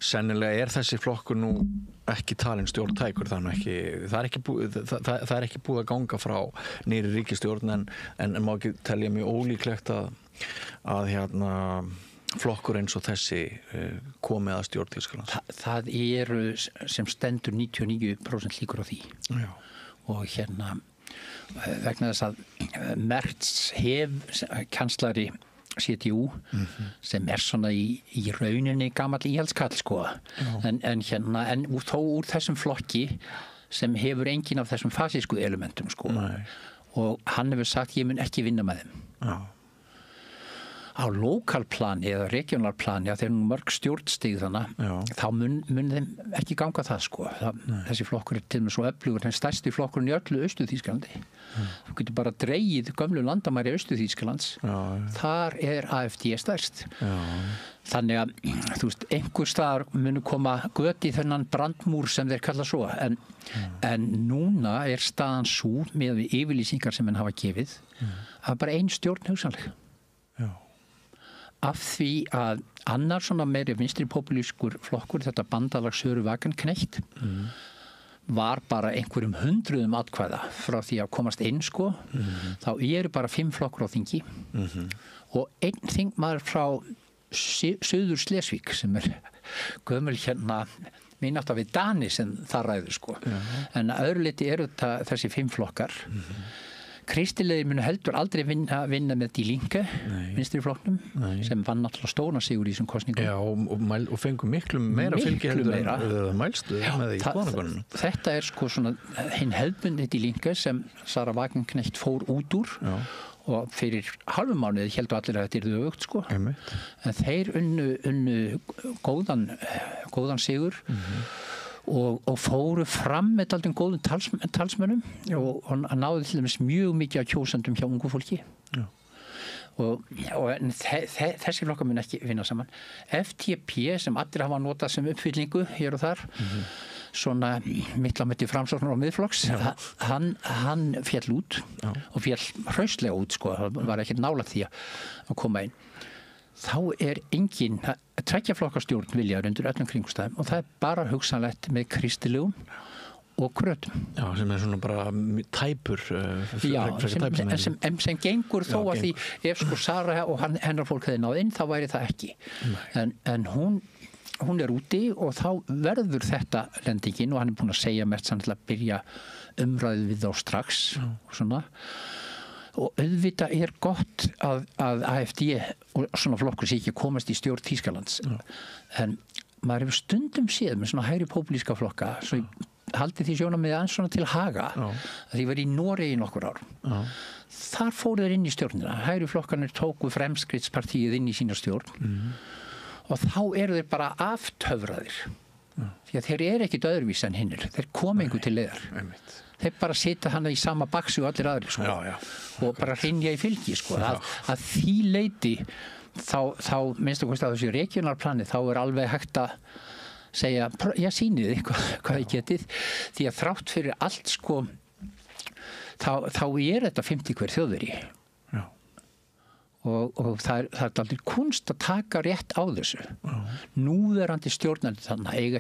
sennilega þessi flokkur nú ekki talin stjórntækur það er ekki búið að ganga frá nýri ríkisstjórn en má ekki telja mjög ólíklegt að flokkur eins og þessi komið að stjórn Þýskalands. Það eru sem stendur 99% líkur á því. Já. Og vegna þess að Merz kanslari CDU sem svona í rauninni gamall íhaldskall sko. En þó úr þessum flokki sem hefur engin af þessum fasísku elementum sko. Og hann hefur sagt ég mun ekki vinna með þeim. Á lokalplani eða regionalplani að þeir nú mörg stjórnstig þannig þá mun þeim ekki ganga það sko. Þessi flokkur til með svo öflugur en stærsti flokkurinn í öllu Austur-Þýskalandi. Þú getur bara dregið gömlu landamæri Austur-Þýskalands. Þar AfD stærst. Þannig að þú veist, einhver staðar munu koma göt í þennan brandmúr sem þeir kalla svo en núna staðan sú með yfirlýsingar sem henn hafa gefið að bara ein stjórn hugsanleg. Af því að annar svona meiri vinstri populískur flokkur, þetta bandalag Söru Wagenknecht var bara einhverjum 100 atkvæða frá því að komast inn sko, þá bara 5 flokkur á þingi og einn þingmaður frá Suður Slesvík sem gömul vinnátt við Dani sem það ræður sko, en að öðru leyti þessi 5 flokkar. Kristilegir munu heldur aldrei vinna með Die Linke, vinstri flokknum, sem vann náttúrulega stóna sigur í þessum kosningum. Já, og fengu miklu meira fylgi heldur en mælstu með því í skoðanakönnunum. Þetta sko svona hinn hefðbundni Die Linke sem Sarah Wagenknecht fór út úr og fyrir halvum mánuði heldur allir að þetta öfugt sko. En þeir unnu góðan sigur og fóru fram með alltaf góðum talsmönnum og hann náði til dæmis mjög mikið af kjósendum hjá ungu fólki og þessi flokkar mun ekki vinna saman. FDP sem allir hafa notað sem uppfyllingu hér og þar svona mittlamötti Framsóknar og Miðflokks hann féll út og féll hraustlega út sko, það var ekki nálægt því að koma inn. Þá engin tveggja-flokkastjórn viljaður undir öllum kringumstæðum og það bara hugsanlegt með kristilegum og krötum. Já, sem svona bara tæpur. Já, sem gengur þó að því ef sko Sara og hennar fólk hefði náð inn, þá væri það ekki. En hún úti og þá verður þetta lendingin og hann búinn að segja mest sannlega að byrja umræðu við þá strax og svona. Og auðvitað gott að AfD og svona flokkur sé ekki komast í stjórn Þýskalands en maður hefur stundum séð með svona hægri populíska flokka svo haldið því sjónarmiði aðeins svona til haga að því var í Noregi nokkur ár þar fóru þeir inn í stjórnina hægri flokkarnir tóku Fremskrittspartíið inn í sína stjórn og þá þeir bara aftöfraðir því að þeir ekkit öðruvís en hinnir þeir koma einhver til leiðar þeir bara setja hana í sama baxi og allir aðrir sko. Og bara hrynja í fylgi sko. Að því leyti þá minnst að þessu regionalplani þá alveg hægt að segja sýnið hvað þið getið því að þrátt fyrir allt sko þá þetta 50 hver þjóðveri og það aldrei kunst að taka rétt á þessu núverandi stjórnandi þannig eiga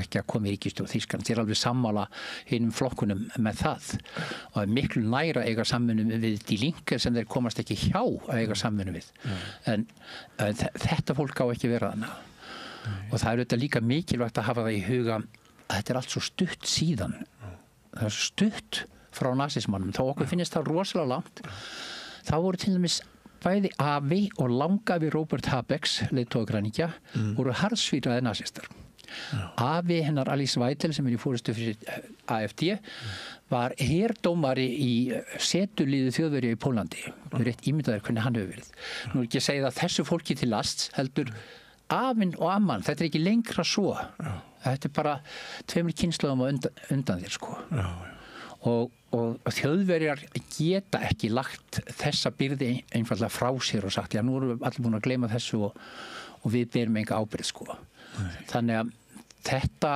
ekki að koma í ríkisstjórn Þýskaland þeir alveg sammála hinum flokkunum með það og miklu næra eiga samvinnu við Die Linke sem þeir komast ekki hjá að eiga samvinnu við en þetta fólk á ekki vera þannig og það auðvitað líka mikilvægt að hafa það í huga að þetta allt svo stutt síðan það svo stutt frá nasismannum þá okkur finnst það rosalega langt þá voru til dæmis bæði Afi og langafi Robert Habecks leiðtoggræningja voru harðsvíraðir nasistar Afi hennar Alice Weidel sem í fórustu fyrir AfD var herdómari í setuliðu Þjóðverja í Pólandi rétt ímyndaður hvernig hann hefur verið nú ekki að segja það þessu fólki til last heldur Afinn og amman þetta ekki lengra svo þetta bara 2 kynslóðum undan þér sko og Þjóðverjar geta ekki lagt þessa byrði einfallega frá sér og sagt, já nú erum við allir búin að gleyma þessu og við berum enga ábyrgð sko. Þannig að þetta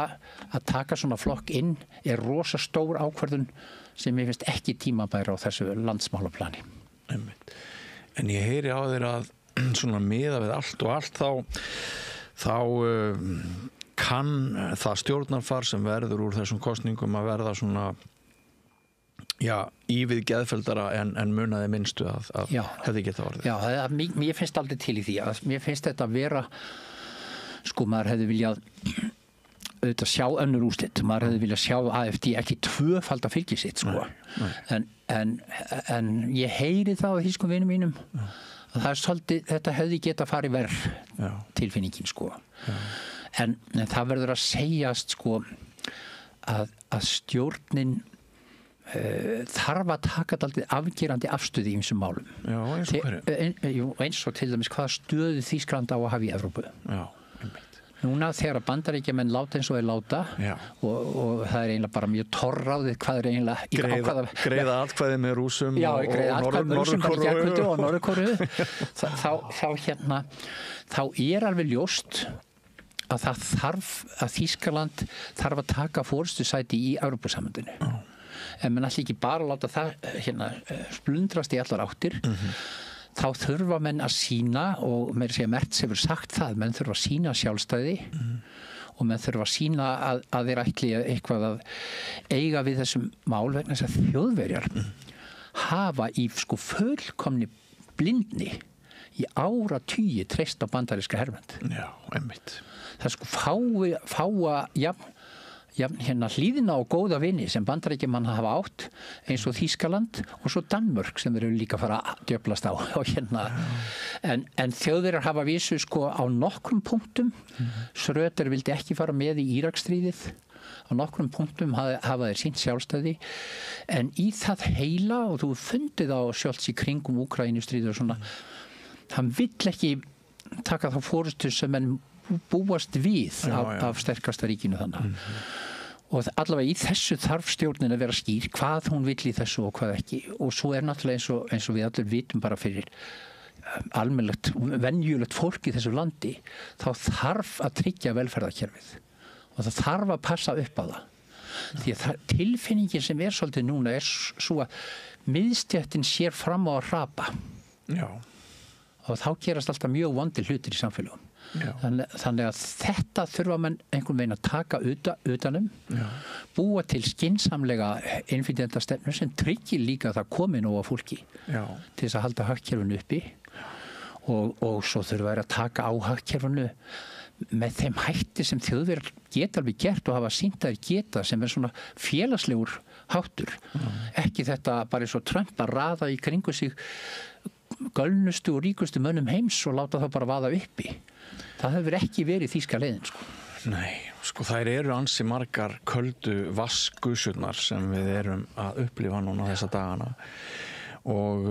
að taka svona flokk inn rosa stór ákvörðun sem ég finnst ekki tímabæra á þessu landsmálaplani. En ég heyri á þér að svona miða við allt og allt þá kann það stjórnarfar sem verður úr þessum kosningum að verða svona ívið geðfeldara en munaði minnstu að hefði geta orðið. Já, mér finnst aldrei til í því að mér finnst þetta að vera sko maður hefði viljað auðvitað sjá önnur úrslit maður hefði viljað sjá AfD ekki tvöfalda fylgi sitt sko en ég heyri það á þýskum vinum mínum það svolítið, þetta hefði geta farið verð tilfinningin sko. En það verður að segjast sko að stjórnin þarf að taka dálítið afgerandi afstöðu í þessum málum. Já, eins og hverju? Eins og til dæmis hvaða stöðu Þýskaland á að hafa í Evrópu. Já, einmitt. Núna þegar að Bandaríkjamenn láta eins og þeir láta og það eiginlega bara mjög torráðið hvað eiginlega greiða atkvæði með Rússum og Norður-Kóreu og Norður-Kóreu þá alveg ljóst að það þarf að Þýskaland þarf að taka forystusæti í Evrópusambandinu. En menn ætli ekki bara láta það splundrast í allar áttir. Þá þurfa menn að sýna, og meira segja Merz hefur sagt það, menn þurfa að sýna sjálfstæði og menn þurfa að sýna að þeir ætli eitthvað að eiga við þessum mál vegna þess að Þjóðverjar hafa í sko fullkomni blindni í áratugi treyst á bandaríska hermenn. Já, einmitt. Það sko fáa hlýðina og góða vini sem Bandaríkjamann hafa átt eins og Þýskaland og svo Danmörk sem þeir eru líka að fara að djöflast á en Þjóðverjar hafa vísu sko á nokkrum punktum. Schröder vildi ekki fara með í Íraksstríðið, á nokkrum punktum hafa þeir sínt sjálfstæði, en í það heila, og þú fundið á Scholz í kringum Úkraínustríðið og svona, hann vill ekki taka þá forystu sem enn búast við af sterkasta ríkinu þannig. Og allavega í þessu þarf stjórnin að vera skýr hvað hún vill í þessu og hvað ekki, og svo náttúrulega eins og við allir vitum bara fyrir almennilegt, venjulegt fólk í þessu landi, þá þarf að tryggja velferðarkerfið og það þarf að passa upp á það. Því að tilfinningin sem svolítið núna svo að miðstéttin sér fram á að hrapa. Já. Og þá gerast alltaf mjög vondir hlutir í samfélagum. Þannig að þetta þurfa menn einhvern veginn að taka utanum, búa til skynsamlega innflytjendastefnu sem tryggir líka að það komi nóg af fólki til þess að halda hagkerfinu uppi og svo þurfa að taka á hagkerfinu með þeim hætti sem Þjóðverjar geta alveg gert og hafa sýnt að geta, sem svona félagslegur háttur. Ekki þetta bara eins og Trump að raða í kringu sig gölnustu og ríkustu mönnum heims og láta það bara vaða uppi. Það hefur ekki verið þýska leiðin sko. Nei, sko þær eru ansi margar köldu vassgusurnar sem við erum að upplifa núna þessa dagana og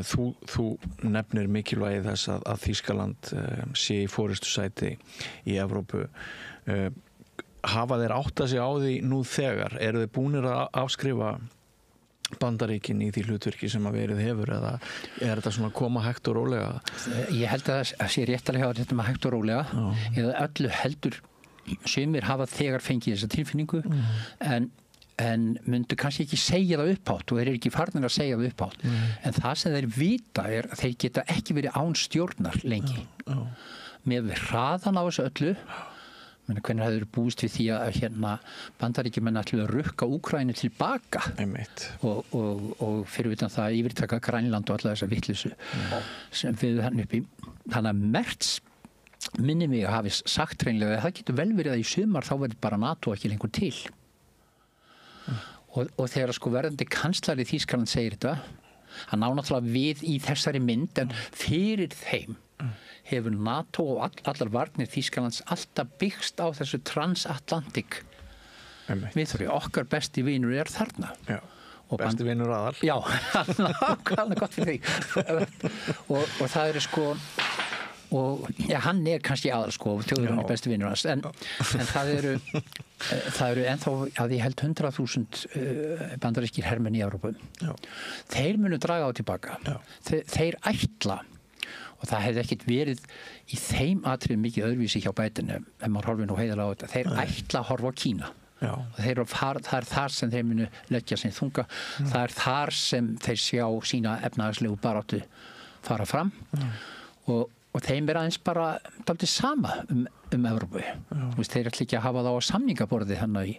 þú nefnir mikilvægi þess að Þýskaland sé í forystusæti í Evrópu. Hafa þeir áttað sig á því nú þegar? Eru þeir búnir að afskrifa Bandaríkin í því hlutverki sem að verið hefur, eða þetta svona koma hægt og rólega? Ég held að það sé réttilega að þetta hægt og rólega, eða öllu heldur sumir hafa þegar fengið þessa tilfinningu en myndu kannski ekki segja það upphátt og þeir eru ekki farnir að segja það upphátt en það sem þeir vita að þeir geta ekki verið án stjórnar lengi með hraðan á þessu öllu. Hvernig hefur búist við því að Bandaríkjamenn ætluðu að rukka Úkraínu tilbaka og fyrir utan það yfirtaka Grænland og alla þessa vitleysu sem við hann uppi. Þannig að Merz minni mig að hafi sagt hreinlega að það getur vel verið að í sumar þá verður bara NATO ekki lengur til. Og þegar sko verðandi kanslari Þýskaland segir þetta, hann á náttúrulega við í þessari mynd, en fyrir þeim hefur NATO og allar varnir Þýskalands alltaf byggst á þessu transatlantik. Við þurfum okkar besti vinur þarna. Já, besti vinur aðal. Já, nákvæmlega gott fyrir því. og það eru sko, og hann kannski aðal sko, Þjóðverjarnir er besti vinur hans, en það eru ennþá að ég held 100.000 bandarískir hermenn í Evrópu. Þeir munu draga á tilbaka. Þeir ætla, og það hefði ekkert verið í þeim atriðum mikið öðruvísi hjá Biden ef maður horfir nú heiðarlega á þetta. Þeir ætla að horfa á Kína. Það er þar sem þeir munu leggja sinn þunga. Það er þar sem þeir sjá sína efnahagslegu baráttu fara fram og þeim aðeins bara dálítið sama Evrópu. Þeir ætla ekki að hafa þá á samningaborði í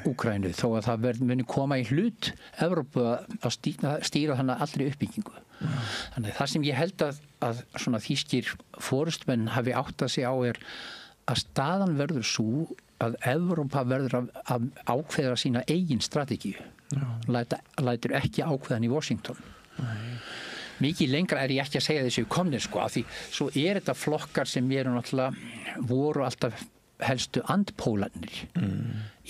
Úkraínu þó að það muni koma í hlut Evrópu að stýra allri uppbyggingu. Þannig það sem ég held að svona þýskir forystmenn hafi áttað sig á að staðan verður svo að Evrópa verður að ákveða sína eigin strategíu. Lætur ekki ákveðan í Washington. mikið lengra er ég ekki að segja þessu komnir sko, af því svo þetta flokkar sem eru náttúrulega voru alltaf helstu andpólarnir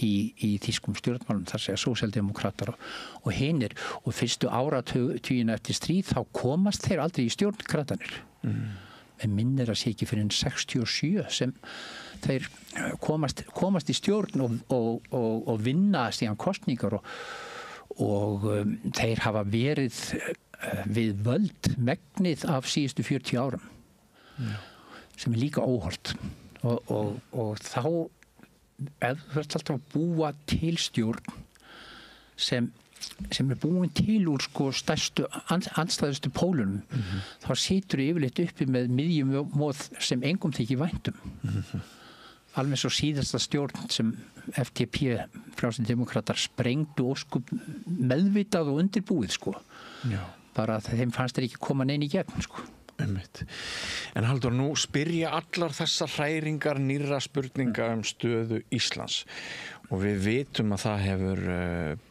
í þýskum stjórnmálum, þar segja sósíaldemókratar og hinir, og fyrstu áratugina eftir stríð þá komast þeir aldrei í stjórnkratanir. En minnir að sé ekki fyrir 67 sem þeir komast í stjórn og vinna síðan kosningar og þeir hafa verið við völd megnið af síðustu 40 árum sem líka óholt og þá ef þú ert alltaf að búa til stjórn sem búin til úr sko stærstu andstæðustu pólunum þá situr yfirleitt uppi með miðjumóð sem engum þykir væntum alveg svo síðasta stjórn sem FDP frjálsir demokratar sprengdu óskup meðvitað og undirbúið sko bara að þeim fannst þeir ekki koma neinn í gegn sko. En Halldór, nú spyrja allar þessar hræringar nýrra spurninga stöðu Íslands og við vitum að það hefur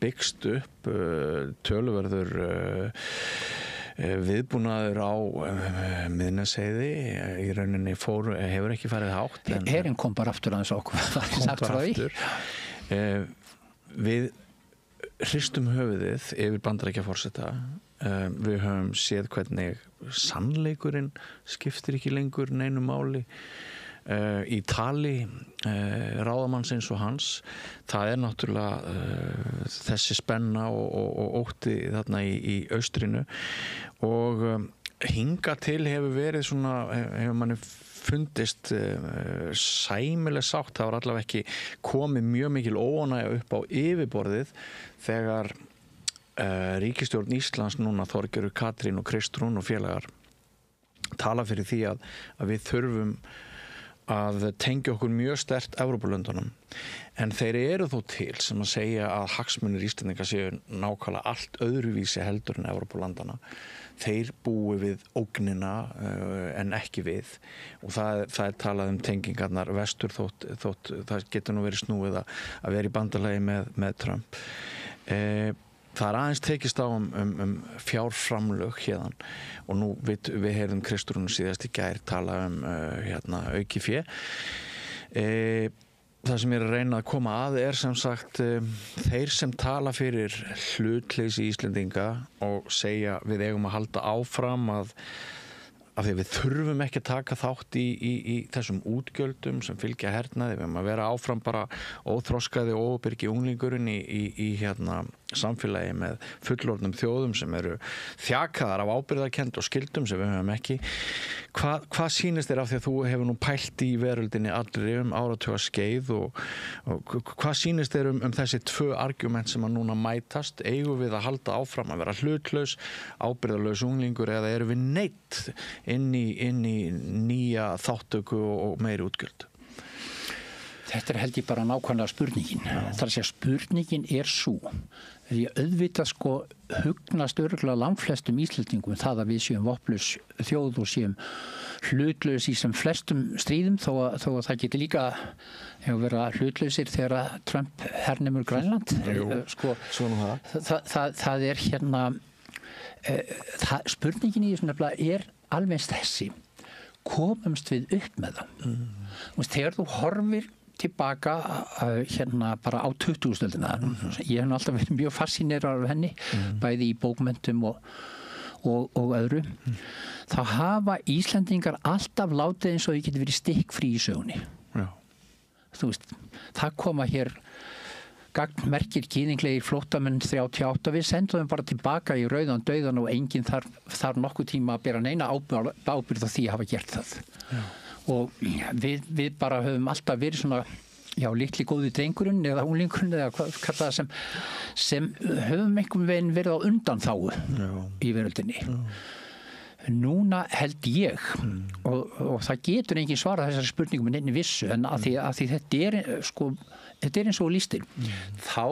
byggst upp töluverður viðbúnaður á Miðnesheiði í rauninni hefur ekki farið hátt. Herinn kom bara aftur aðeins okkur sagt frá því. Við hristum höfuðið yfir Bandaríkjaforseta. Við höfum séð hvernig sannleikurinn skiptir ekki lengur neinu máli í tali ráðamannsins og hans. Það náttúrulega þessi spenna og ótti þarna í austrinu og hingað til hefur verið svona, hefur manni fundist sæmileg sátt. Það var allavega ekki komið mjög mikil óánægja upp á yfirborðið þegar ríkisstjórn Íslands núna Þorgerður Katrín og Kristrún og félagar tala fyrir því að við þurfum að tengja okkur mjög sterkt Evrópulöndunum en þeir eru þó til sem að segja að hagsmunir Íslendinga séu nákvæmlega allt öðruvísi heldur en Evrópulandana. Þeir búi við ógnina en ekki við og það talað tengingarnar vestur þótt það getur nú verið snúið að vera í bandalagi með Trump. Það aðeins tekist á fjárframlög hérðan og nú við heyrðum Kristrúnu síðast í gær tala auki fé. Það sem ég að reyna að koma að sem sagt þeir sem tala fyrir hlutleysi Íslendinga og segja við eigum að halda áfram af því við þurfum ekki að taka þátt í þessum útgjöldum sem fylgja hernaði, við erum að vera áfram bara óþroskaði og óbyrgi unglingurinn í samfélagi með fullorðnum þjóðum sem eru þjakaðar af ábyrgðarkennd og skyldum sem við höfum ekki. Hvað sýnist þér af því að þú hefur nú pælt í veröldinni allri áratuga skeið og hvað sýnist þér þessi tvö argument sem að núna mætast? Eigum við að halda áfram að vera hlutlaus, ábyrgðarlaus unglingur eða eru við neitt inn í nýja þáttöku og meiri útgjöld? Þetta held ég bara nákvæmlega spurningin. Það að segja spurningin svo. Því auðvitað sko hugnast örugglega langflestum Íslendingum það að við séum vopnlaus þjóð og séum hlutlaus í sem flestum stríðum þó að það geti líka hefur verið hlutlausir þegar Trump hernemur Grænland. Sko, það spurningin í þessu nefnilega alveg þessi. Komumst við upp með það? Þegar þú horfir tilbaka bara á 2000-öldina. Ég hef alltaf verið mjög fascinerað af henni, bæði í bókmenntum og öðru. Þá hafa Íslendingar alltaf látið eins og þau geti verið stikkfrí í sögunni. Þú veist, það koma hér gagnmerkir gyðinglegir flóttamenn 38, við sendum þeim bara tilbaka í rauðan dauðan og enginn þarf nokkuð tíma að bera neina ábyrgð á því að hafa gert það. Og við bara höfum alltaf verið svona litli góði drengurinn eða unglingurinn eða hvað kalla það sem höfum einhvern veginn verið á undanþágu í veröldinni. Núna held ég og það getur enginn svarað þessari spurningum með neinni vissu en að því þetta eins og lístir þá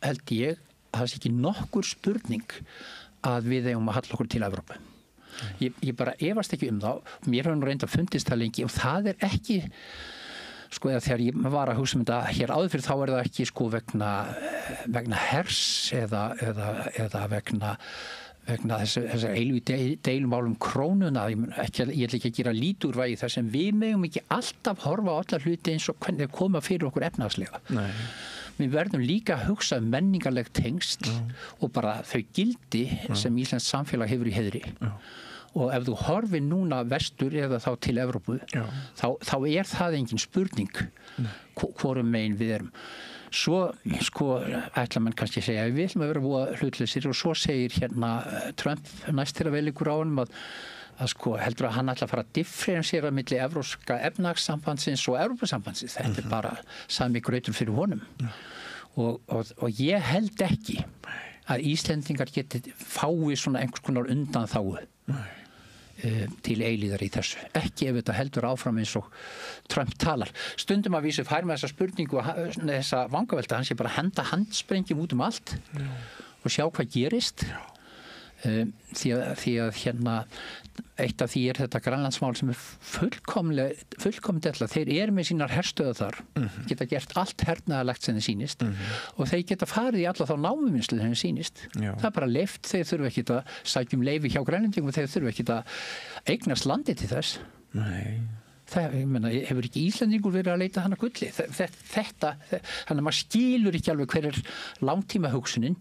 held ég að það sé ekki nokkur spurning að við eigum að halla okkur til Evrópu. Ég bara efast ekki þá. Mér hefur nú reynd að fundist það lengi og það ekki þegar ég var að hugsa þetta hér áður fyrir þá það ekki vegna hers eða vegna þessar eilífi deilumálum krónuna, ég ætla ekki að gera lítið úr vægi þar sem við megum ekki alltaf horfa á alla hluti eins og hvernig þeir koma fyrir okkur efnahagslega. Nei. Við verðum líka að hugsa menningarleg tengsl og bara þau gildi sem íslenskt samfélag hefur í heiðri. Og ef þú horfir núna vestur eða þá til Evrópu, þá það engin spurning hvorum megin við erum. Svo ætla mann kannski að segja við viljum að vera búa hlutleysir og svo segir hérna Trump næst þegar vel ykkur á honum að heldur að hann ætla að fara að differensera milli evrópska efnahagssambandsins og Evrópusambandsins. Þetta bara sami grautur fyrir honum. Og ég held ekki að Íslendingar geti fái svona einhvers konar undanþágu til eilíðar í þessu. Ekki ef þetta heldur áfram eins og Trump talar. Stundum að vísu fær með þessa spurningu og þessa vangavelta, hann sé bara henda handsprengjum út allt og sjá hvað gerist. Því að hérna eitt af því þetta grænlandsmál sem fullkomið ætla. Þeir eru með sínar herstöða þar, geta gert allt hernaðarlegt sem þeir sýnist og þeir geta farið í alla þá námuvinnslu sem þeir sýnist. Það er bara leyft, þeir þurfa ekki að sækja leyfi hjá Grænlendingum, þeir þurfa ekki að eignast landi til þess. Nei. Ég meina, hefur ekki Íslendingur verið að leita hana gulli? Þannig að maður skilur ekki alveg hver langtíma hugsunin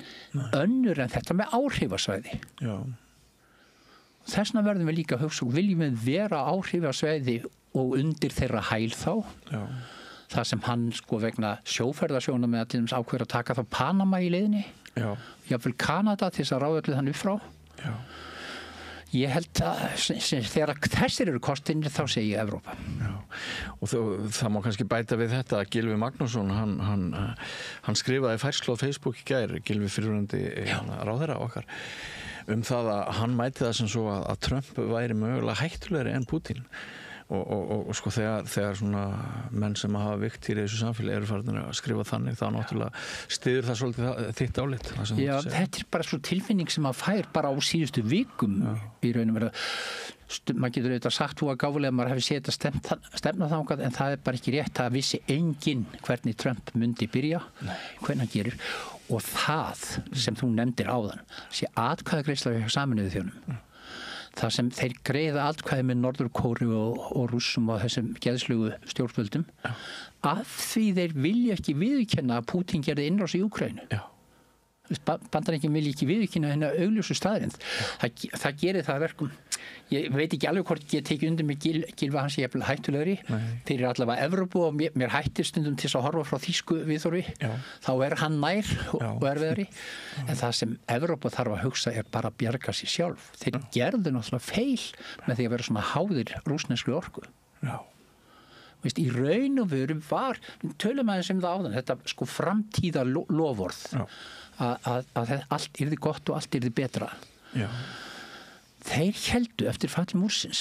önnur en þetta með áhrifasvæði. Já. Þessna verðum við líka að hugsa, viljum við vera áhrifasvæði og undir þeirra hæl þá? Já. Það sem hann vegna sjóferðasjóna með að til dæmis ákveður að taka þá Panama í leiðinni. Já. Jafnvel Kanada til þess að ráða öllu þann upp frá. Já. Ég held að þegar þessir eru kostinir þá segi ég Evrópa. Já. Og það má kannski bæta við þetta að Gylfi Magnússon hann skrifaði færslu á Facebook í gær, Gylfi fyrirverandi ráðherra okkar, það að hann mæti það sem svo að Trump væri mögulega hættulegri en Putin. Og þegar svona menn sem hafa vikt í þessu samfélagi eru farin að skrifa þannig, þá náttúrulega styður það svolítið þitt álit. Já, þetta er bara svo tilfinning sem maður fær bara á síðustu vikum í raun og veru. Maður getur auðvitað sagt þú að gáfulega maður hefði séð þetta stefna þangað, en það er bara ekki rétt. Það vissi enginn hvernig Trump myndi byrja, hvernig hann gerir. Og það sem þú nefndir áðan, sé atkvæðagreiðsla hjá Sameinuðu þjóðunum. Það sem þeir greiða atkvæði með Norður-Kóreu og Rússum og þessum geðslugu stjórnvöldum af því þeir vilja ekki viðurkenna að Pútín gerði innrás í Úkraínu. Bandaríkin vilja ekki viðurkenna hennar augljósu staðreynd. Það gerir það verkum. Ég veit ekki alveg hvort ég tekið undir með Gylfa hans ég hættulegri. Þeir eru allavega Evrópu og mér hættir stundum til að horfa frá þýsku viðhorfi. Þá er hann nær og erfiðari. En það sem Evrópa þarf að hugsa er bara að bjarga sér sjálf. Þeir gerðu náttúrulega feil með því að vera svona háðir rússnesku orku. Í raun og veru var, tölum aðeins það áðan, þetta framtíða loforð að allt yrði gott og allt yrði betra. Já. Þeir héldu eftir falli múrsins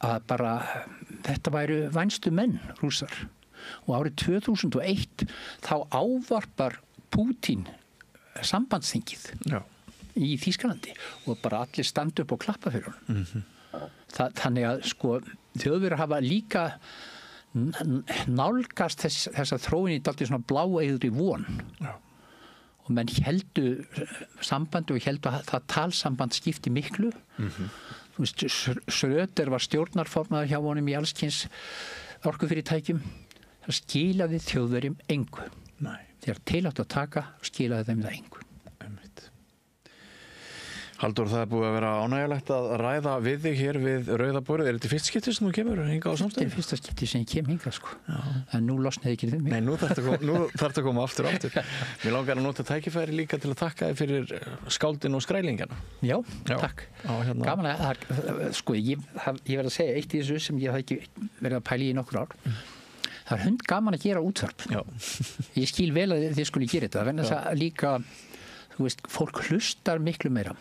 að bara þetta væru vænstu menn Rússar og árið 2001 þá ávarpar Pútín sambandsþingið í Þýskalandi og bara allir standa upp og klappa fyrir honum. Þannig að Þjóðverjar hafa líka nálgast þessa þróun í dálítið svona bláeyðri von. Og menn héldu sambandi og héldu að það talsamband skipti miklu. Þú veist, Schröder var stjórnarformaður hjá honum í allskyns orkufyrirtækjum. Það skilaði Þjóðverjum engu. Þegar til áttu að taka, skilaði þeim það engu. Halldór, það er búið að vera ánægjulegt að ræða við þig hér við Rauða borðið. Er þetta fyrsta skipti sem þú kemur hingað á samstæðu? Þetta er fyrsta skipti sem ég kem hingað, En nú losnaði ekki við mig. Nei, nú þarf að koma aftur. Mér langar að nota tækifæri líka til að takka þig fyrir skáldin og skrælingana. Já, takk. Gaman að, ég verð að segja eitt í þessu sem ég hafði ekki verið að pæla í nokkur ár. Það er gaman að gera útvarp. Ég skil vel að þið skuli gera þetta, vegna þess að líka þú veist, fólk hlustar miklu meira.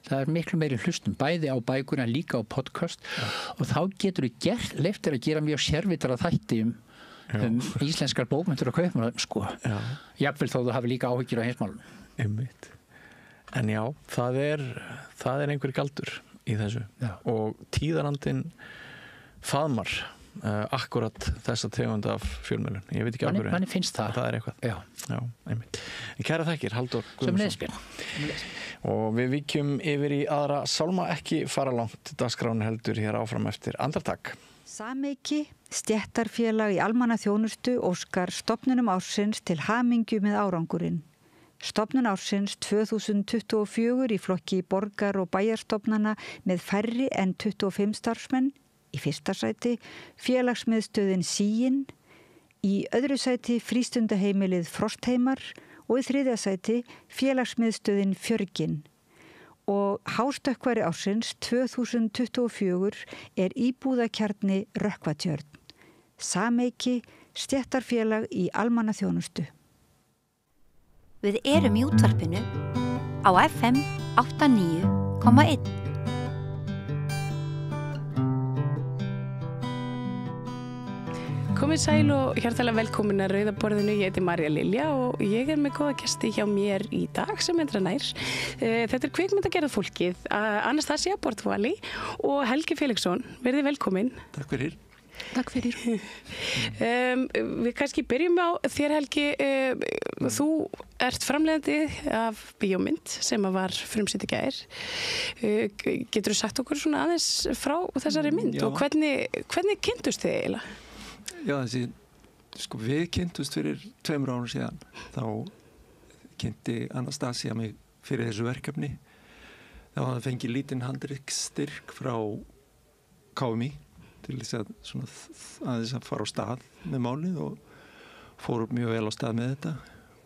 Það er miklu meiri hlustum, bæði á bækur en líka á podcast og þá getur þú leyft að gera mjög sérvitara þætti um íslenskar bókmenntur og kaupmálum, Jafnvel þó þú hafi líka áhyggjur á heimsmálum. Einmitt. En já, það er einhver galdur í þessu og tíðarandinn faðmar akkurat þessa tegund af fjölmiðlun. Ég veit ekki af hverju. Manni finnst það. Það er eitthvað. Já, einmitt. Kæra þakkir, Halldór Guðmundsson. Og við víkjum yfir í aðra sálma, ekki fara langt, dagskráin heldur hér áfram eftir andartak. Sameiki, stéttarfélag í almannaþjónustu óskar stofnunum ársins til hamingju með árangurinn. Stofnun ársins 2024 í flokki borgar- og bæjarstofnana með færri en 25 starfsmenn, í fyrsta sæti félagsmiðstöðin Síin, í öðru sæti frístundaheimilið Frostheimar og í þriðja sæti félagsmiðstöðin Fjörgin. Og hástökkvari ársins 2024 íbúðakjarni Rökkvatjörn. Sameiki, stéttarfélag í almannaþjónustu. Við erum í útvarpinu á FM 89,1. Komið sæl og hjartalega velkomin að Rauða borðinu. Ég heiti Marja Lilja og ég með góða gesti hjá mér í dag sem nær. Þetta kvikmyndagerðar fólkið, Anastasia Bortvali og Helgi Felixson. Verðið velkomin. Takk fyrir. Takk fyrir. Við kannski byrjum á þér, Helgi. Þú ert framleiðandi af bíómynd sem var frumsýnd í gær. Geturðu sagt okkur svona aðeins frá þessari mynd og hvernig kynntust þið eiginlega? Já, við kynntust fyrir 2 árum síðan. Þá kynnti Anastasia mig fyrir þessu verkefni. Þá hafði hann fengið lítinn handriksstyrk frá KMI til þess að fara á stað með málið og fór mjög vel á stað með þetta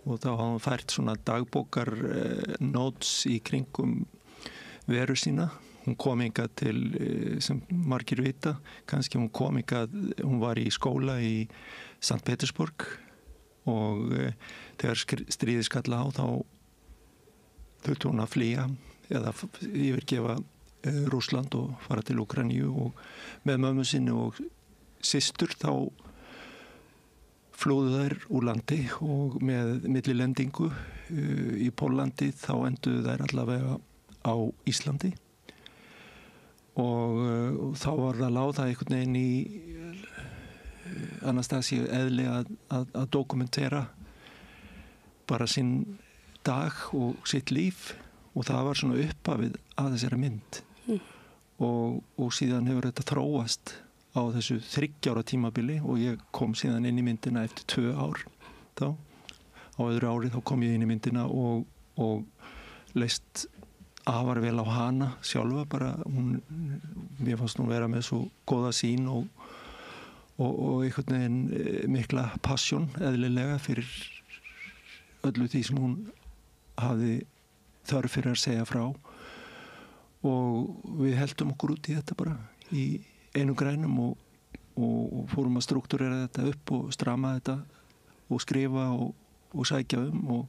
og þá hafði hann fært svona dagbókar notes í kringum veru sína. Hún kom hingað til, sem margir vita, kannski hún kom hingað, hún var í skóla í St. Petersburg og þegar stríðið skall á þá þurfti hún að flýja eða yfirgefa Rússland og fara til Úkraínu og með mömmu sinni og systur þá flúðu þær úr landi og með millilendingu í Póllandi þá enduðu þær allavega á Íslandi og þá var það láð það einhvern veginn í Anastasia eðli að dokumentera bara sinn dag og sitt líf og það var svona upphafið að þessari mynd og síðan hefur þetta þróast á þessu 3 ára tímabili og ég kom síðan inn í myndina eftir 2 ár þá. Á öðru ári þá kom ég inn í myndina og leist afar vel á hana sjálfa bara. Mér fannst hún vera með svo góða sýn og einhvern veginn mikla passion eðlilega fyrir öllu því sem hún hafði þörf fyrir að segja frá og við heldum okkur út í þetta bara í einu grænum og fórum að struktúrera þetta upp og strama þetta og skrifa og sækja og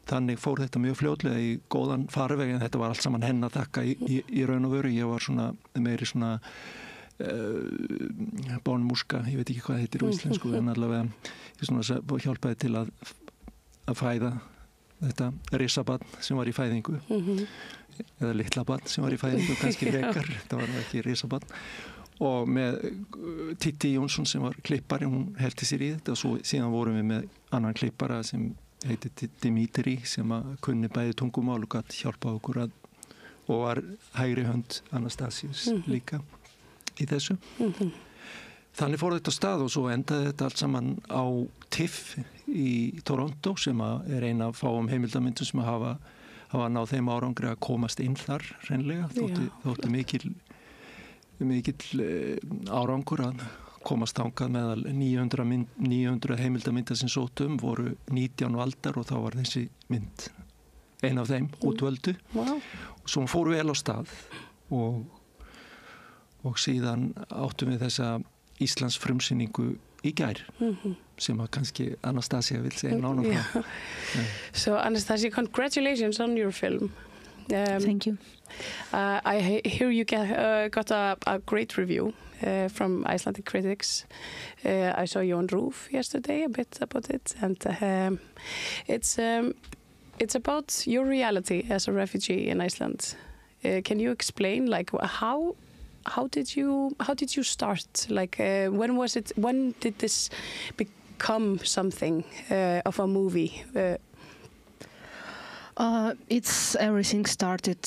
þannig fór þetta mjög fljótlega í góðan farveg en þetta var allt saman henn að þakka í raun og veru. Ég var svona meiri svona bánmúska, ég veit ekki hvað það heitir á íslensku en allavega ég svona hjálpaði til að fæða þetta risabarn sem var í fæðingu eða litla barn sem var í fæðingu, kannski rekar, þetta var ekki risabarn og með Titti Jónsson sem var klippari, hún heldi sér í þetta og svo síðan vorum við með annan klippara sem heiti Dimitri sem að kunni bæði tungumál og gat hjálpað okkur og var hægri hönd Anastasius líka í þessu. Þannig fór þetta á stað og svo endaði þetta allt saman á TIFF í Toronto sem er eina af fáum heimildamyndum sem hafa náð þeim árangri að komast inn þar hreinlega. Þótti mikill árangur að komast þangað meðal 900 heimildamynda sem sóttum voru 19 valdar og þá var þessi mynd ein af þeim útvöldu og svo fór vel á stað og síðan áttum við þessa Íslands frumsýningu í gær sem að kannski Anastasia vil segja nána frá. So Anastasia, congratulations on your film. Thank you. I hear you got a great review from Icelandic critics. I saw you on Roof yesterday a bit about it and it's about your reality as a refugee in Iceland. Can you explain like how did you start? Like when did this become something of a movie? Everything started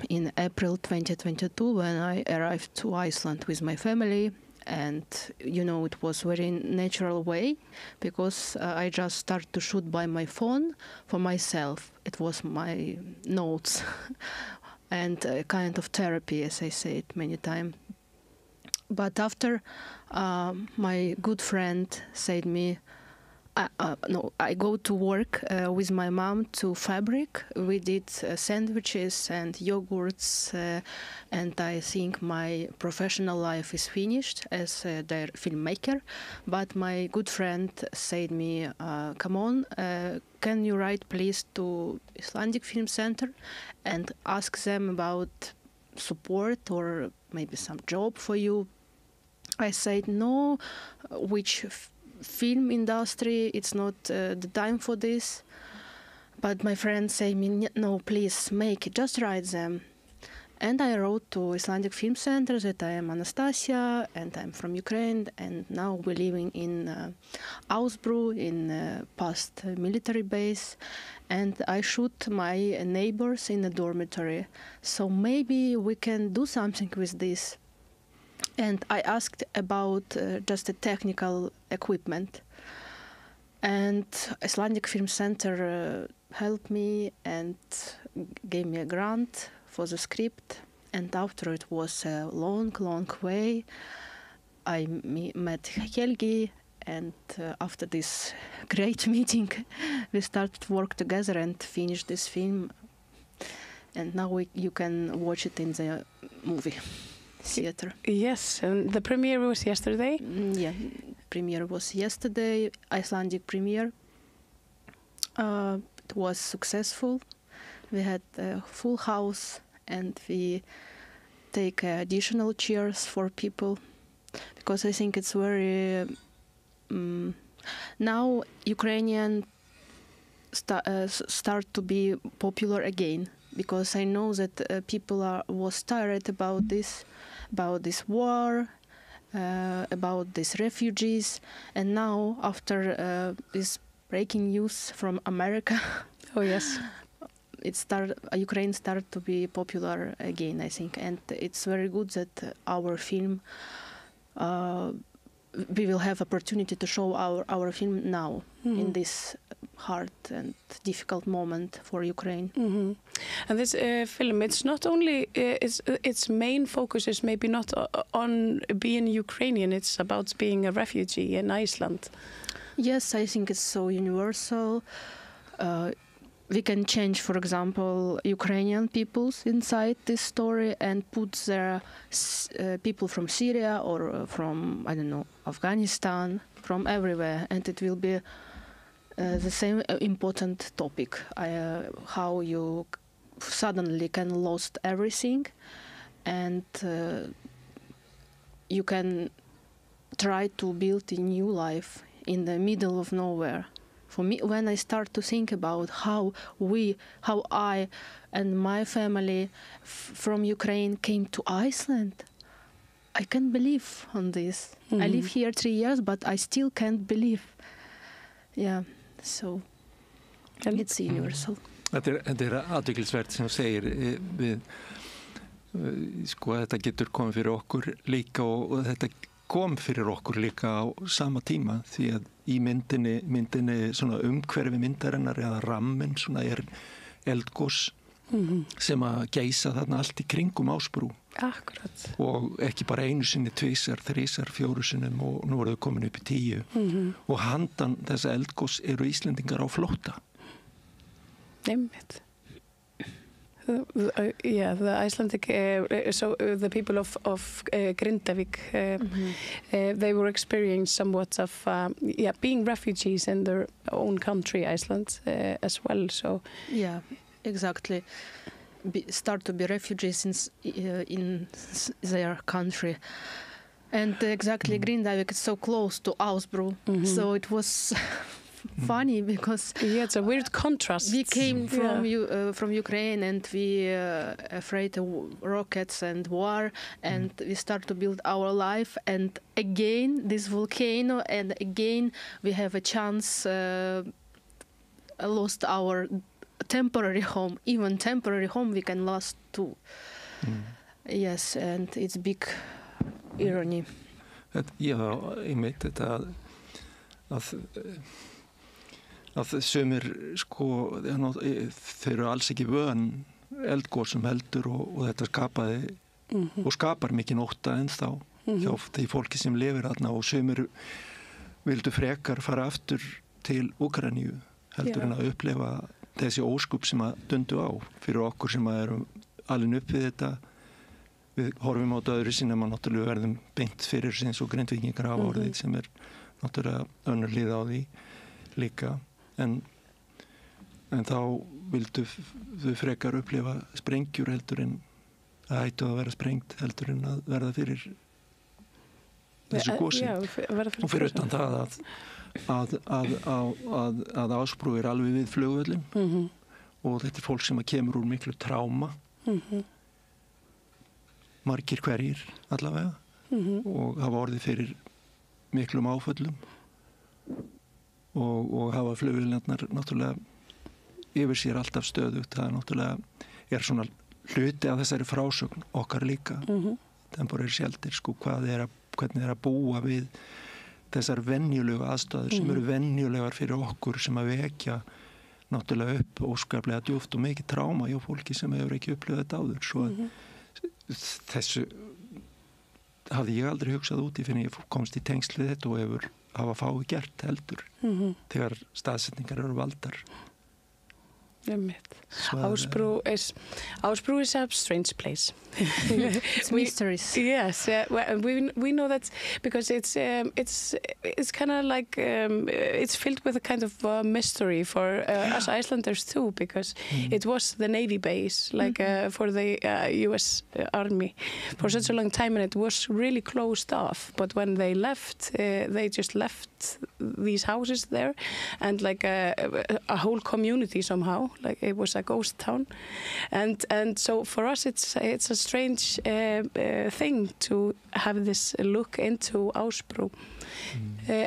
in April 2022 when I arrived to Iceland with my family. And, it was very natural way because I just started to shoot by my phone for myself. It was my notes and a kind of therapy, as I said many times. But after my good friend said me, I go to work with my mom to fabric. We did sandwiches and yogurts, and I think my professional life is finished as their filmmaker. But my good friend said me, come on, can you write please to Icelandic Film Center and ask them about support or maybe some job for you? I said no, which film industry, it's not the time for this. But my friend say me, no, please make it, just write them. And I wrote to Icelandic Film Center that I am Anastasia and I'm from Ukraine, and now we're living in Ausbru, in past military base, and I shoot my neighbors in a dormitory. So maybe we can do something with this. And I asked about just the technical equipment. And Icelandic Film Center helped me and gave me a grant for the script. And after it was a long, long way, I met Helgi. And after this great meeting, we started to work together and finish this film. And now you can watch it in the movie theater. Yes, and the premiere was yesterday? Yeah, premiere was yesterday, Icelandic premiere. It was successful. We had a full house and we take additional chairs for people because I think it's very... now Ukrainian start to be popular again because I know that people was tired about this war, about these refugees, and now after this breaking news from America, oh yes, Ukraine started to be popular again, I think, and it's very good that our film, we will have opportunity to show our film now in this hard and difficult moment for Ukraine. And this film, it's not only its main focus is maybe not on being Ukrainian, it's about being a refugee in Iceland. Yes, I think it's so universal. We can change, for example, Ukrainian peoples inside this story and put their people from Syria or from, I don't know, Afghanistan, from everywhere, and it will be the same important topic, how you suddenly can lost everything and you can try to build a new life in the middle of nowhere. For me, when I start to think about how I and my family from Ukraine came to Iceland, I can't believe on this. I live here 3 years, but I still can't believe. Yeah, so it's universal. Þetta athyglisvert sem þú segir sko þetta getur komið fyrir okkur líka og þetta kom fyrir okkur líka á sama tíma því að í myndinni svona umhverfi myndarinnar eða rammen svona eldgos sem að geisa þarna allt í kringum Ásbrú. Akkurat. Og ekki bara einu sinni, tvisar, þrisar, fjóru sinnum og nú eru þau komin upp í 10 og handan þessa eldgos eru Íslendingar á flótta. Einmitt. Yeah, the Icelandic, the people of Grindavík, they were experiencing somewhat of being refugees in their own country, Iceland, as well. So yeah, exactly. Start to be refugees in their country, and exactly Grindavík is so close to Ausbru, so it was. Funny because it's a weird contrast. We came from Ukraine and we afraid of rockets and war, and we start to build our life. And again, this volcano, and again we have a chance lost our temporary home. Even temporary home we can last too. Yes, and it's big irony. Já, einmitt þetta að sumir sko þau eru alls ekki vön eldgosum heldur og þetta skapaði og skapar mikið ótta ennþá hjá því fólki sem lifir þarna og sumir vildu frekar fara aftur til Úkraínu heldur en að upplifa þessi óskup sem að dundu á fyrir okkur sem að erum alin upp við þetta. Við horfum á þetta öðru sinna maður náttúrulega verðum beint fyrir eins og Grindvíkingar hafa orðið sem náttúrulega önnur hlið á því líka en þá vildu þau frekar upplifa sprengjur heldur en að hættu að vera sprengt heldur en að verða fyrir þessu gosi og fyrir utan það að Ásbrú alveg við flugvöllin og þetta fólk sem að kemur úr miklu tráma margir hverjir allavega og hafa orðið fyrir miklum áföllum og hafa flugvélarnar náttúrulega yfir sér alltaf stöðugt. Það náttúrulega svona hluti af þessari frásögn okkar líka. Temporary shelter, sko, hvernig er að búa við þessar venjulegu aðstæður sem eru venjulegar fyrir okkur sem að vekja náttúrulega upp óskaplega djúpt og mikið tráma hjá fólki sem hefur ekki upplifað þetta áður. Svo þessu hafði ég aldrei hugsað út í fyrir ég komst í tengsl við þetta og hafa fái gert heldur þegar staðsetningar eru valdar. Ásbrú is a strange place. It's mysteries. Yes, we know that because it's kind of like it's filled with a kind of mystery for us Icelanders too, because it was the Navy base, like for the U.S. Army for such a long time, and it was really closed off. But when they left, they just left these houses there, and like a whole community somehow. Like it was a ghost town, and so for us it's a strange thing to have this look into Ásbrú.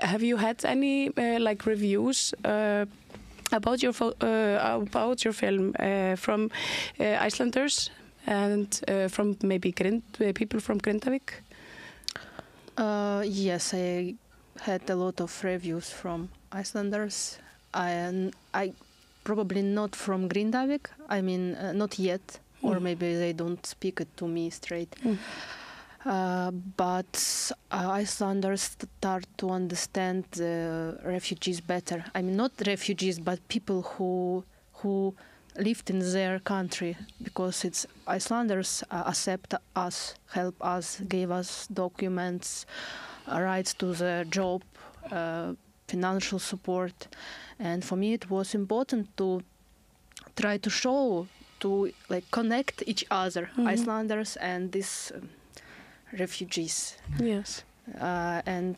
Have you had any like reviews about your film from Icelanders and from maybe people from Grindavík? Yes, I had a lot of reviews from Icelanders, and I probably not from Grindavík. I mean, not yet, or maybe they don't speak it to me straight. But Icelanders start to understand refugees better. I mean, not refugees, but people who lived in their country, because it's Icelanders accept us, help us, gave us documents, rights to the job, financial support. And for me it was important to try to show, to like connect each other, Icelanders and these refugees. Yes. And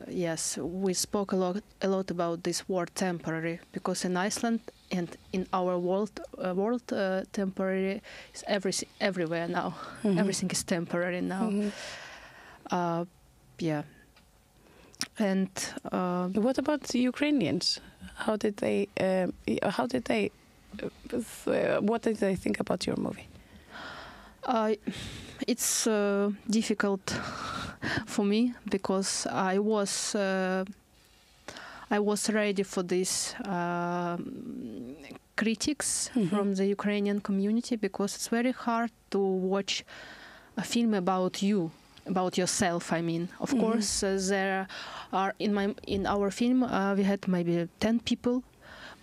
yes, we spoke a lot about this word temporary, because in Iceland and in our world temporary is everywhere now. Everything is temporary now. Yeah. And what about the Ukrainians? What did they think about your movie? It's difficult for me, because I was ready for this critics from the Ukrainian community, because it's very hard to watch a film about you, about yourself. I mean, of course, there are in our film we had maybe 10 people,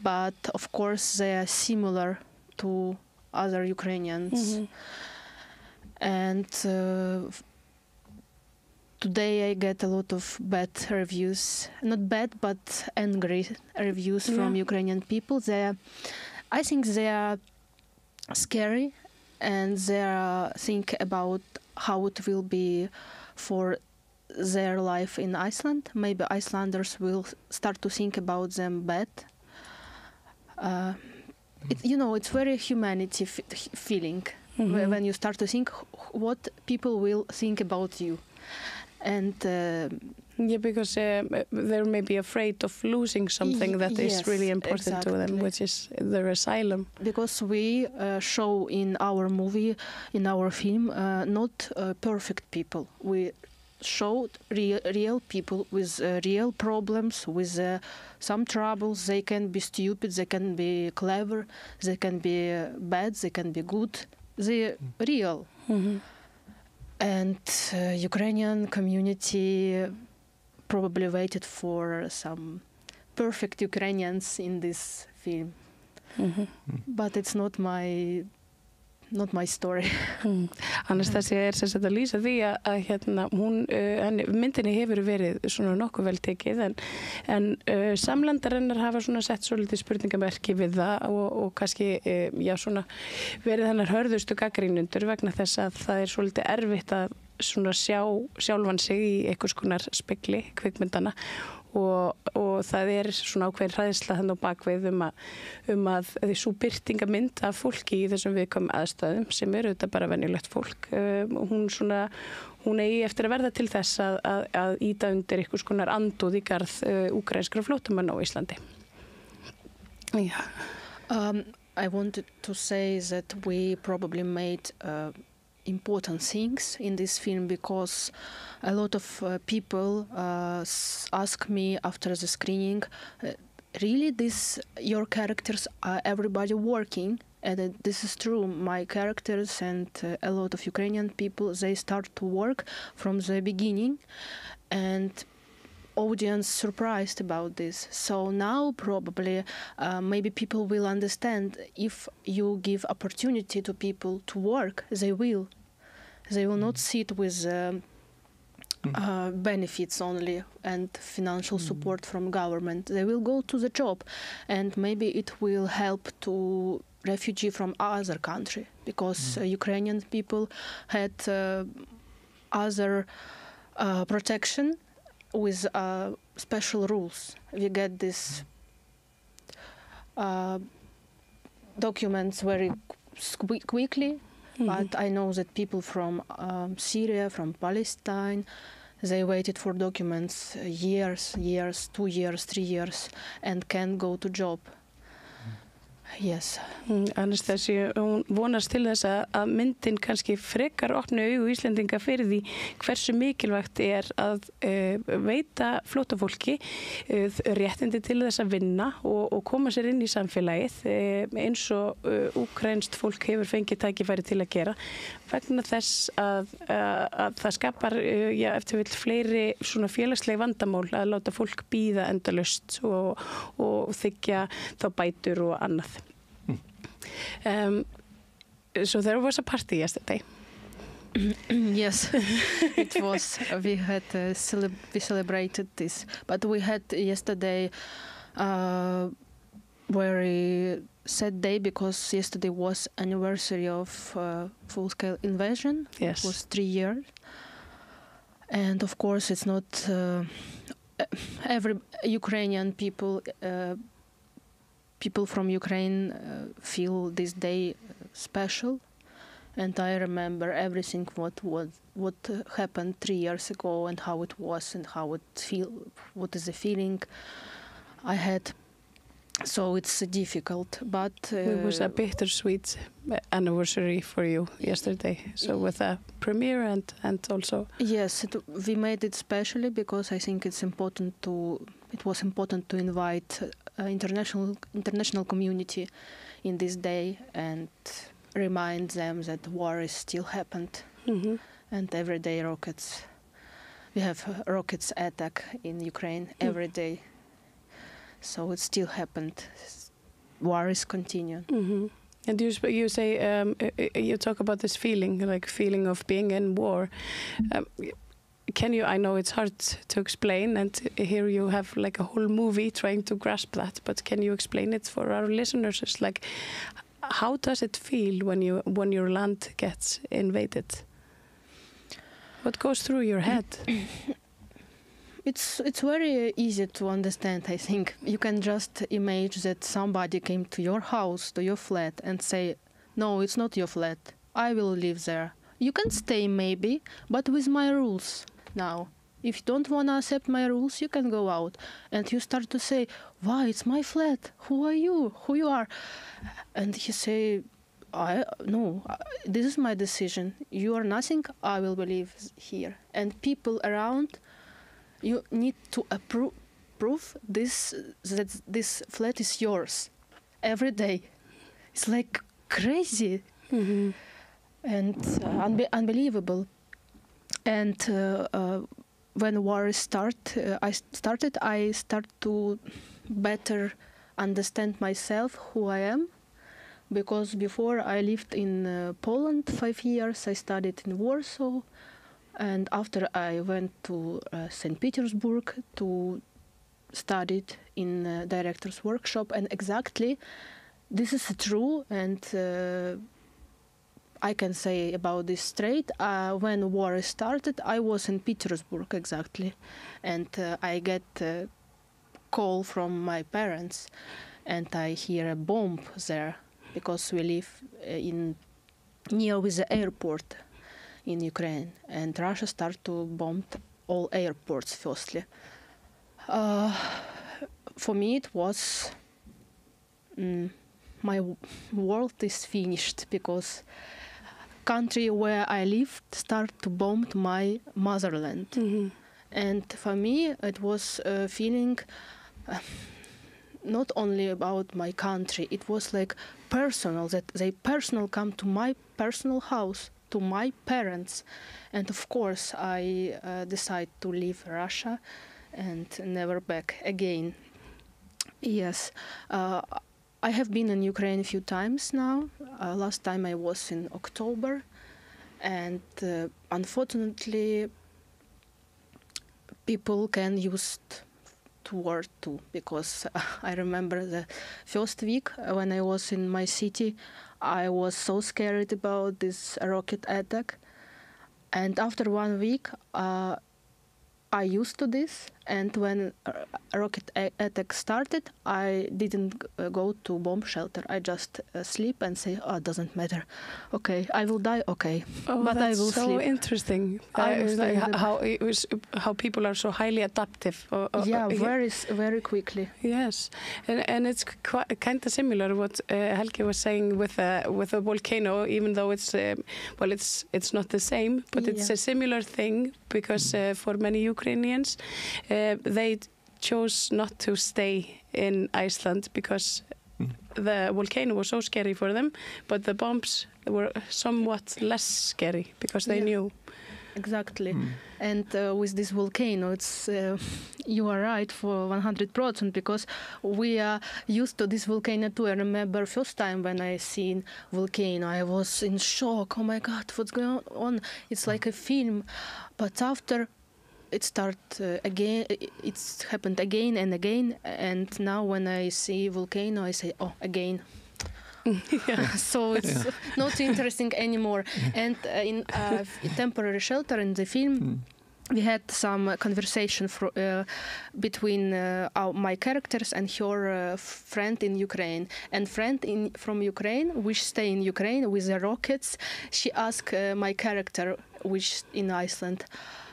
but of course they are similar to other Ukrainians. And today I get a lot of bad reviews, not bad, but angry reviews from Ukrainian people. I think they are scary, and they think about how it will be for their life in Iceland. Maybe Icelanders will start to think about them bad. It's very humanity feeling when you start to think what people will think about you. And Yeah, because they're maybe afraid of losing something that is really important to them, which is their asylum. Because we show in our movie, in our film, not perfect people. We showed real people with real problems, with some troubles. They can be stupid, they can be clever, they can be bad, they can be good. They're real. And Ukrainian community probably waited for some perfect Ukrainians in this film. But it's not my story. Anastasia sem sagt að lýsa því að hérna, myndinni hefur verið svona nokkuð vel tekið en samlendarinnar hafa svona sett svolítið spurningamerki við það og kannski svona verið hennar hörðustu gagnrýnendur vegna þess að það er svolítið erfitt að svona sjá sjálfan sig í einhvers konar spegli kvikmyndana og það er svona ákveðin hræðsla þannig á bakvið að þessu birtingamynd af fólki í þessum viðkvæmum aðstæðum sem eru þetta bara venjulegt fólk hún eigi eftir að verða til þess að ýta undir einhvers konar andúð í garð úkraínskra flóttamanna á Íslandi. I wanted to say that we probably made important things in this film because a lot of people ask me after the screening, really your characters are everybody working? And this is true. My characters and a lot of Ukrainian people, they start to work from the beginning, and audience surprised about this. So now probably maybe people will understand if you give opportunity to people to work, they will not sit with benefits only and financial support from government. They will go to the job, and maybe it will help to refugee from other country because Ukrainian people had other protection with special rules. We get these documents very quickly, but I know that people from Syria, from Palestine, they waited for documents years, 2 years, 3 years, and can't go to job. Yes. Anastasia, hún vonast til þess að myndin kannski frekar opna augu Íslendinga fyrir því hversu mikilvægt er að veita flóttafólki réttindi til þess að vinna og koma sér inn í samfélagið eins og úkraínskt fólk hefur fengið tækifæri til að gera vegna þess að það skapar eftir vill fleiri svona félagsleg vandamál að láta fólk bíða endalaust og þiggja þá bætur og annað. So there was a party yesterday. Yes, it was. We celebrated this, but we had yesterday very sad day because yesterday was anniversary of full-scale invasion. Yes. It was 3 years, and of course it's not every Ukrainian people. People from Ukraine feel this day special, and I remember everything what happened 3 years ago and how it was and how what is the feeling I had. So it's difficult, but it was a bittersweet anniversary for you yesterday. So with a premiere and also yes, we made it specially because I think it was important to invite international community in this day and remind them that war is still happened, and every day we have rockets attack in Ukraine every day. So it still happened. War is continuing. And you say you talk about this feeling of being in war. Can you? I know it's hard to explain, and here you have like a whole movie trying to grasp that. But can you explain it for our listeners? It's like, how does it feel when your land gets invaded? What goes through your head? It's very easy to understand, I think. You can just imagine that somebody came to your house, to your flat, and say, no, it's not your flat. I will live there. You can stay maybe, but with my rules now. If you don't want to accept my rules, you can go out. And you start to say, why, it's my flat. Who are you? Who you are? And he say, no, this is my decision. You are nothing, I will believe here. And people around, you need to prove this, that this flat is yours every day. It's like crazy and unbelievable. And when war I started to better understand myself, who I am. Because before I lived in Poland 5 years, I studied in Warsaw. And after I went to St. Petersburg to study in director's workshop. And exactly, this is true. And I can say about this straight. When war started, I was in Petersburg exactly. And I get a call from my parents. And I hear a bomb there. Because we live near with the airport in Ukraine, and Russia started to bomb all airports firstly. For me it was, my world is finished, because country where I lived started to bomb my motherland. And for me it was a feeling not only about my country, it was like personal, that they personal come to my personal house, to my parents. And of course I decided to leave Russia and never back again. Yes, I have been in Ukraine a few times now. Last time I was in October, and unfortunately people can use war too, because I remember the first week when I was in my city, I was so scared about this rocket attack. And after 1 week, I used to this. And when a rocket attack started, I didn't go to bomb shelter. I just sleep and say, oh, it doesn't matter. Okay, I will die, okay. Oh, but that's I will so sleep. Interesting. How people are so highly adaptive. Yeah, very quickly. Yes, and it's kind of similar what Helgi was saying with a volcano, even though it's it's not the same, but it's a similar thing, because for many Ukrainians, they chose not to stay in Iceland because the volcano was so scary for them, but the bombs were somewhat less scary because they knew. Exactly. And with this volcano, it's you are right for 100%, because we are used to this volcano too. I remember first time when I seen volcano, I was in shock. Oh my God, what's going on? It's like a film. But after it started again, it's happened again and again. And now when I see volcano, I say, oh, again. So it's not interesting anymore. And in temporary shelter in the film, we had some conversation between my characters and her friend in Ukraine. And friend from Ukraine, which stay in Ukraine with the rockets, she asked my character, which in Iceland,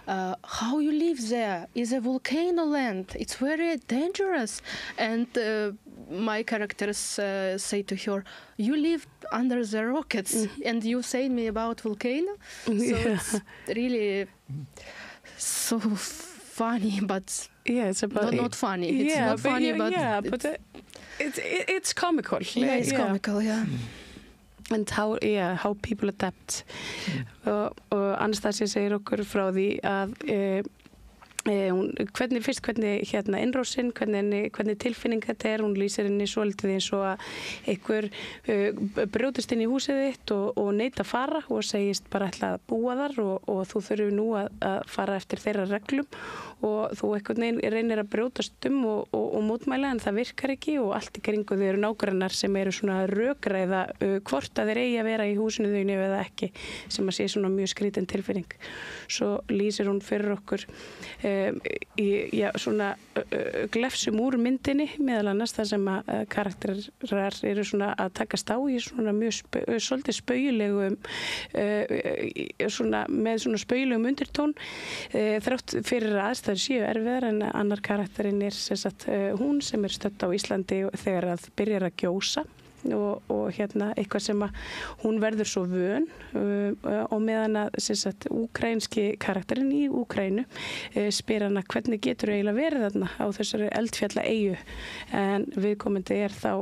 how you live there? Is a volcano land? It's very dangerous. And my characters say to her, you live under the rockets and you say me about volcano? So it's really so funny, but it's about not funny. It's not funny, but it's comical. Yeah, it's comical, yeah. And how people adapt. Og Anastasia segir okkur frá því að hvernig innrásin, hvernig tilfinning þetta hún lýsir henni svolítið eins og að einhver brjótist inn í húsið þitt og neita að fara og segist bara ætla að búa þar og þú þurfur nú að fara eftir þeirra reglum og þú einhvern veginn reynir að brjótast og mótmæla, en það virkar ekki og allt í kringu þau eru nágrannar sem eru svona rökræða hvort að þeir eigi að vera í húsinu þínu eða ekki, sem að sé svona mjög skrítin tilfinning. Svo lýsir hún fyrir okkur svona glefsum úr myndinni, meðal annars þar sem að karakterar eru svona að takast á í svona mjög svolítið spaugilegum svona með svona spaugilegum undirtón þrátt fyrir aðstæður séu erfiðar, en annar karakterinn er sem sagt hún sem er stödd á Íslandi þegar að byrjar að gjósa og eitthvað sem að hún verður svo vön og meðan að sem sagt úkraínski karakterinn í Úkraínu spyr hana hvernig getur eiginlega verið þarna á þessari eldfjalla eyju, en viðkomandi er þá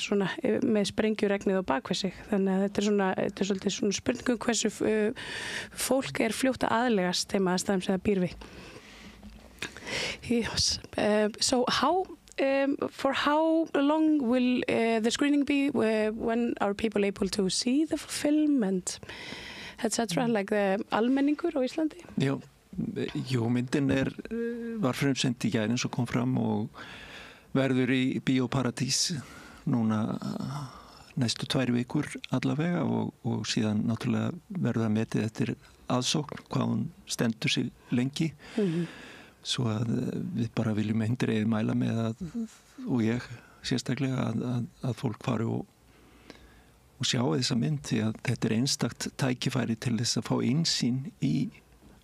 svona með sprengjuregnið á bakvið sig, þannig að þetta er svolítið svona spurningum hversu fólk er fljótt að aðlegast þeim aðstæðum sem það býr við. Yes. So for how long will the screening be? When are people able to see the film and etc. like the almenningur á Íslandi? Jú, myndin var frumsend í gær eins og kom fram og verður í Bíóparadís núna næstu 2 vikur allavega og síðan náttúrulega verður það metið eftir aðsókn hvað hún stendur sig lengi. Svo að við bara viljum eindregið mæla með og ég sérstaklega að fólk fari og sjá þessa mynd, því að þetta er einstakt tækifæri til þess að fá innsýn í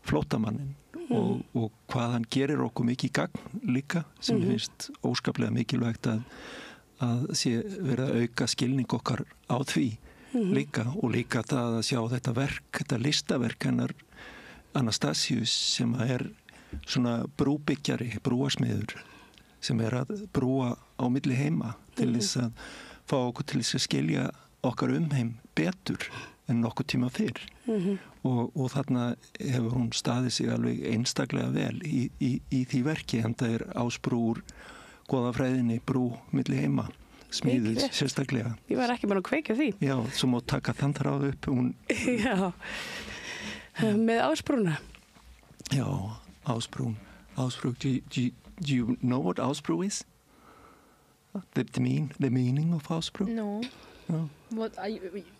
flóttamannin og hvað hann gerir okkur mikið gagn líka, sem finnst óskaplega mikilvægt að sé verið að auka skilning okkar á því líka, og líka það að sjá þetta listaverk hennar Anastasius sem er svona brúbyggjari, brúasmiður sem er að brúa á milli heima til þess að fá okkur til þess að skilja okkar umheim betur en nokkuð tíma fyrr og þarna hefur hún staðið sig alveg einstaklega vel í því verki, en það er ásbrú úr goðafræðinni, brú milli heima smíðið sérstaklega. Ég var ekki bara að kveikja því. Já, svo má taka þann þráð upp Já, með ásbrúna. Já, Ásbrú. Do you know what Ásbrú is? The meaning of Ásbrú? No.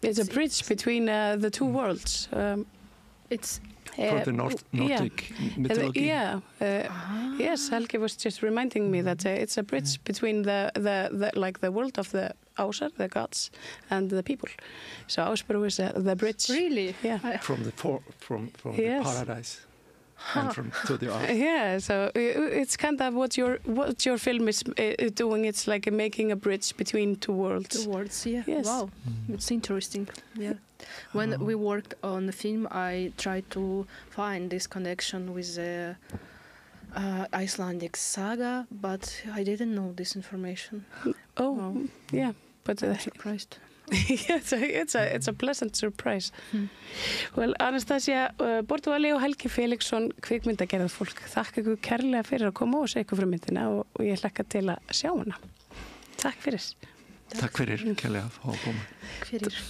It's a bridge between the two worlds. It's for the Nordic mythology. Yes, Helgi was just reminding me that it's a bridge between the world of the Ásar, the gods, and the people. So Ásbrú is the bridge. Really? Yeah. From the paradise. And from to the art. Yeah, so it's kind of what your film is doing. It's like making a bridge between two worlds. Two worlds, yeah. Yes. Wow, it's interesting. Yeah. When we worked on the film, I tried to find this connection with the Icelandic saga, but I didn't know this information. Oh, wow. Yeah, but I'm surprised. It's a pleasant surprise. Well, Anastasia Bortovali og Helgi Felixson, kvikmyndagerðar fólk, þakka ykkur kærlega fyrir að koma og segja ykkur frá myndina og ég hlakka til að sjá hana. Takk fyrir. Takk fyrir, kærlega að koma. Takk fyrir.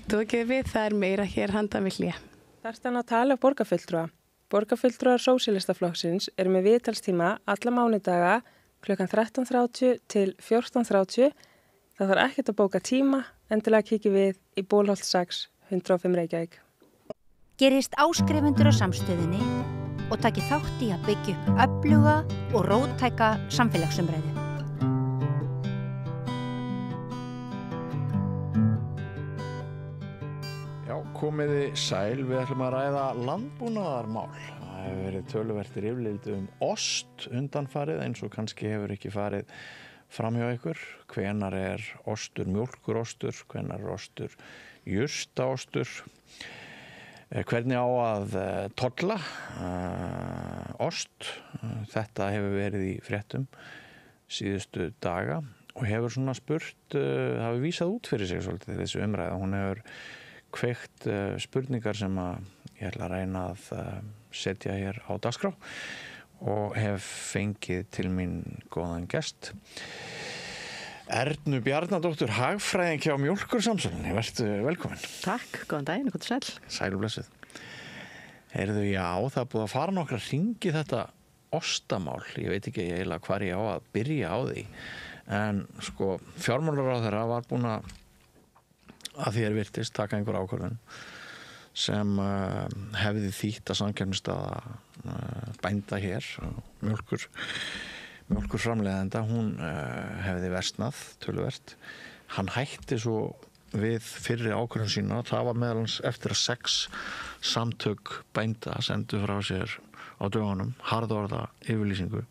Þú ekki við, það er meira hér handan við hlýja. Þar stann að tala borgarfulltrúa. Borgarfulltrúar Sósíalistaflokksins eru með viðtalstíma alla mánudaga klukkan 13:30 til 14:30. Það þarf ekkert að bóka tíma, endilega kikið við í Bólholt 6, 105 Reykjavík. Gerist áskrifundur á samstöðinni og taki þátt í að byggja upp öfluga og róttæka samfélagsumræðu. Já, komiði sæl, við ætlum að ræða landbúnaðarmál. Það hefur verið töluvert yfirlit ost undanfarið, eins og kannski hefur ekki farið fram hjá ykkur. Hvenar er ostur mjólkurostur, hvenar er ostur jurtaostur, hvernig á að tolla ost. Þetta hefur verið í fréttum síðustu daga og hefur svona spurt, hafi vísað út fyrir sig svolítið þessu umræða. Hún hefur kveikt spurningar sem ég ætla að reyna að setja hér á dagskrá og hef fengið til mín góðan gest. Ernu Bjarnadóttur, hagfræðing hjá Mjólkursamsölunni. Vertu velkomin. Takk, góðan daginn, hvað er sæl? Sæl og blessuð. Heyrðu, já, það er búið að fara nokkra hringi þetta ostamál. Ég veit ekki eiginlega hvar ég á að byrja á því. En sko, fjármálaráðherra var búin að því virtist taka einhver ákvörðun sem hefði þýtt að samkeppnisstaða bænda hér, mjólkur framleiðenda, hún hefði versnað töluvert. Hann hætti svo við fyrri ákvörðun sína, það var meðal hans eftir að 6 samtök bænda sendu frá sér á dögunum harðorða yfirlýsingu.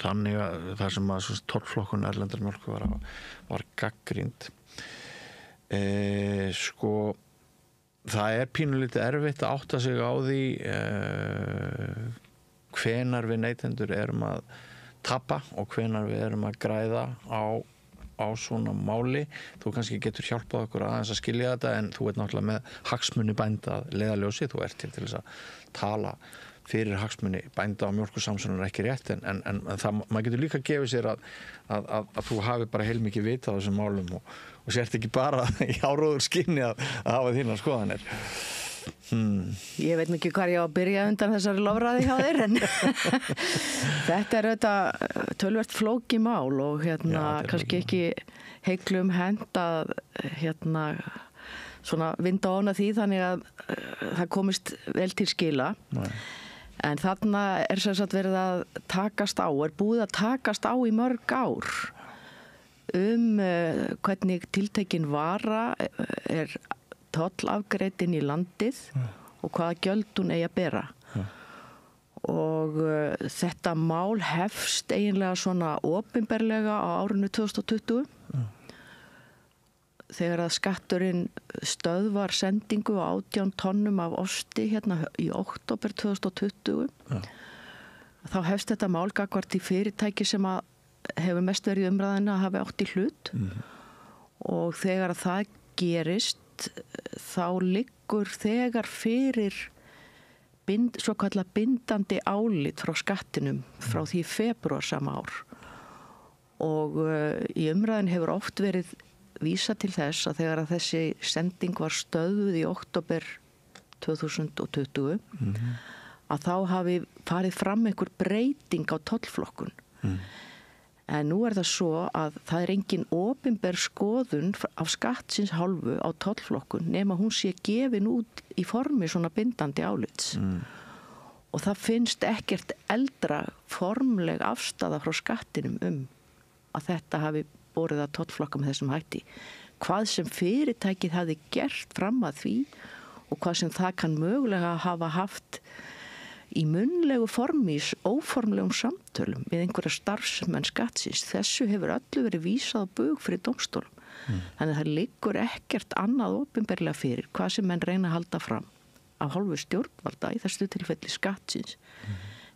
Þannig að það sem að tollflokkun erlendrar mjólkur var gagnrýnd. Það pínulítið erfitt að átta sig á því hvenar við neytendur erum að tapa og hvenar við erum að græða á svona máli. Þú kannski getur hjálpað okkur aðeins að skilja þetta, en þú ert náttúrulega með hagsmuni bænda að leiðarljósi. Þú ert til þess að tala fyrir hagsmuni bænda og mjólkursamsölunar ekki rétt, en maður getur líka gefið sér að þú hafi bara heilmikið vita á þessum málum og sért ekki bara í áróður skinni að hafa þínar skoðanir. Ég veit ekki hvað ég á að byrja undan þessari lofræði hjá þér, en þetta auðvitað töluvert flókið mál og kannski ekki heiklum hent að svona vinda ofan af því þannig að það komist vel til skila. Nei. En þarna sem sagt verið að takast á, búið að takast á í mörg ár hvernig tiltekin vara tollafgreidd í landið og hvaða gjöld hún eigi að bera. Og þetta mál hefst eiginlega svona opinberlega á árinu 2020 þegar að skatturinn stöðvar sendingu á 18 tonnum af osti hérna í október 2020. Þá hefst þetta mál gagnvart í fyrirtæki sem að hefur mest verið umræðinu að hafa átt í hlut og þegar að það gerist þá liggur þegar fyrir svo kallað bindandi álit frá skattinum frá því febrúar sama ár og í umræðin hefur oft verið vísa til þess að þegar að þessi sending var stöðuð í október 2020 að þá hafi farið fram einhver breyting á tollflokkun. En nú það svo að það engin opinber skoðun af skattsins hálfu á tollflokkun nema hún sé gefin út í formi svona bindandi álits. Og það finnst ekkert eldra formleg afstaða frá skattinum að þetta hafi borið að tollflokka með þessum hætti. Hvað sem fyrirtækið hafi gert fram að því og hvað sem það kann mögulega hafa haft í munnlegu formi, í óformlegum samtölum við einhverja starfsmenn skattsins. Þessu hefur öllu verið vísað á bug fyrir dómstólum. Þannig að það liggur ekkert annað opinberlega fyrir hvað sem menn reyna að halda fram af hálfu stjórnvalda í þessu tilfelli skattsins.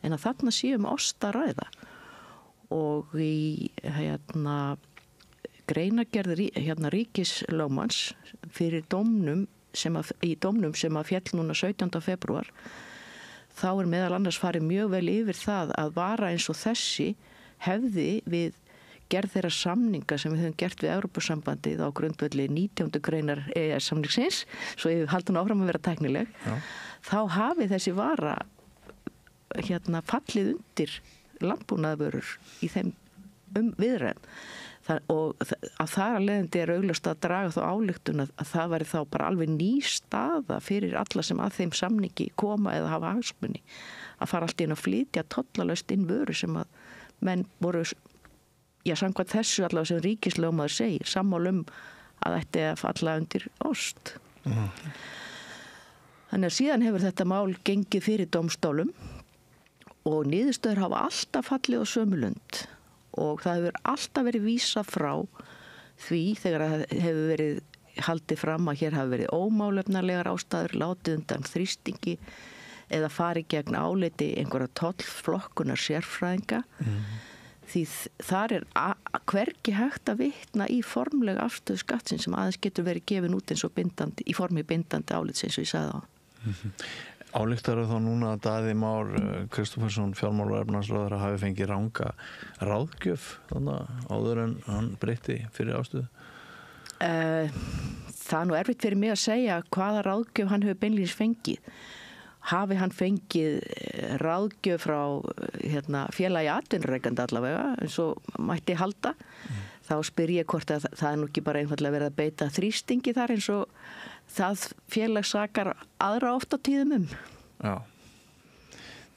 En að þarna séum ost að ræða. Og í greinagerð ríkislögmanns fyrir dómnum sem að féll núna 17. febrúar þá meðal annars farið mjög vel yfir það að vara eins og þessi hefði við gerð þeirra samninga sem við höfum gert við Evrópusambandið á grundvelli 19. greinar EES-samningsins, svo ég haldi hún áfram að vera tæknileg, þá hafi þessi vara fallið undir landbúnaðarvörur í þeim viðræðum. Og að þar að leiðandi augljóst að draga þá ályktun að það væri þá bara alveg ný staða fyrir alla sem að þeim samningi koma eða hafa hagsmuni að fara allt inn að flytja tollalaust inn vöru sem að menn voru, samkvæmt þessu allavega sem ríkislögmaður segir, sammála að ætti að falla undir ost. Þannig að síðan hefur þetta mál gengið fyrir dómstólum og niðurstöður hafa alltaf fallið á sömu lund. Og það hefur alltaf verið vísað frá því þegar það hefur verið haldið fram að hér hafi verið ómálefnarlegar ástæður, látið undan þrýstingi eða farið gegn áliti einhverja tollflokkunar sérfræðinga. Því þar hvergi hægt að vitna í formlega afstöðu skattsins sem aðeins getur verið gefin út eins og bindandi, í formi bindandi álits eins og ég sagði á. Ályktar þá núna að Daði Már Kristófersson, fjármála- og efnahagsráðherra, hafi fengið ranga ráðgjöf þannig áður en hann breytti fyrir ástöðu? Það erfitt fyrir mig að segja hvaða ráðgjöf hann hefur beinlínis fengið. hafi hann fengið ráðgjöf frá félagi atvinnurekanda allavega, eins og mætti halda, þá spyr ég hvort að það nú ekki bara einfallega verið að beita þrýstingi þar eins og það félag sakar aðra oft á tíðum Já.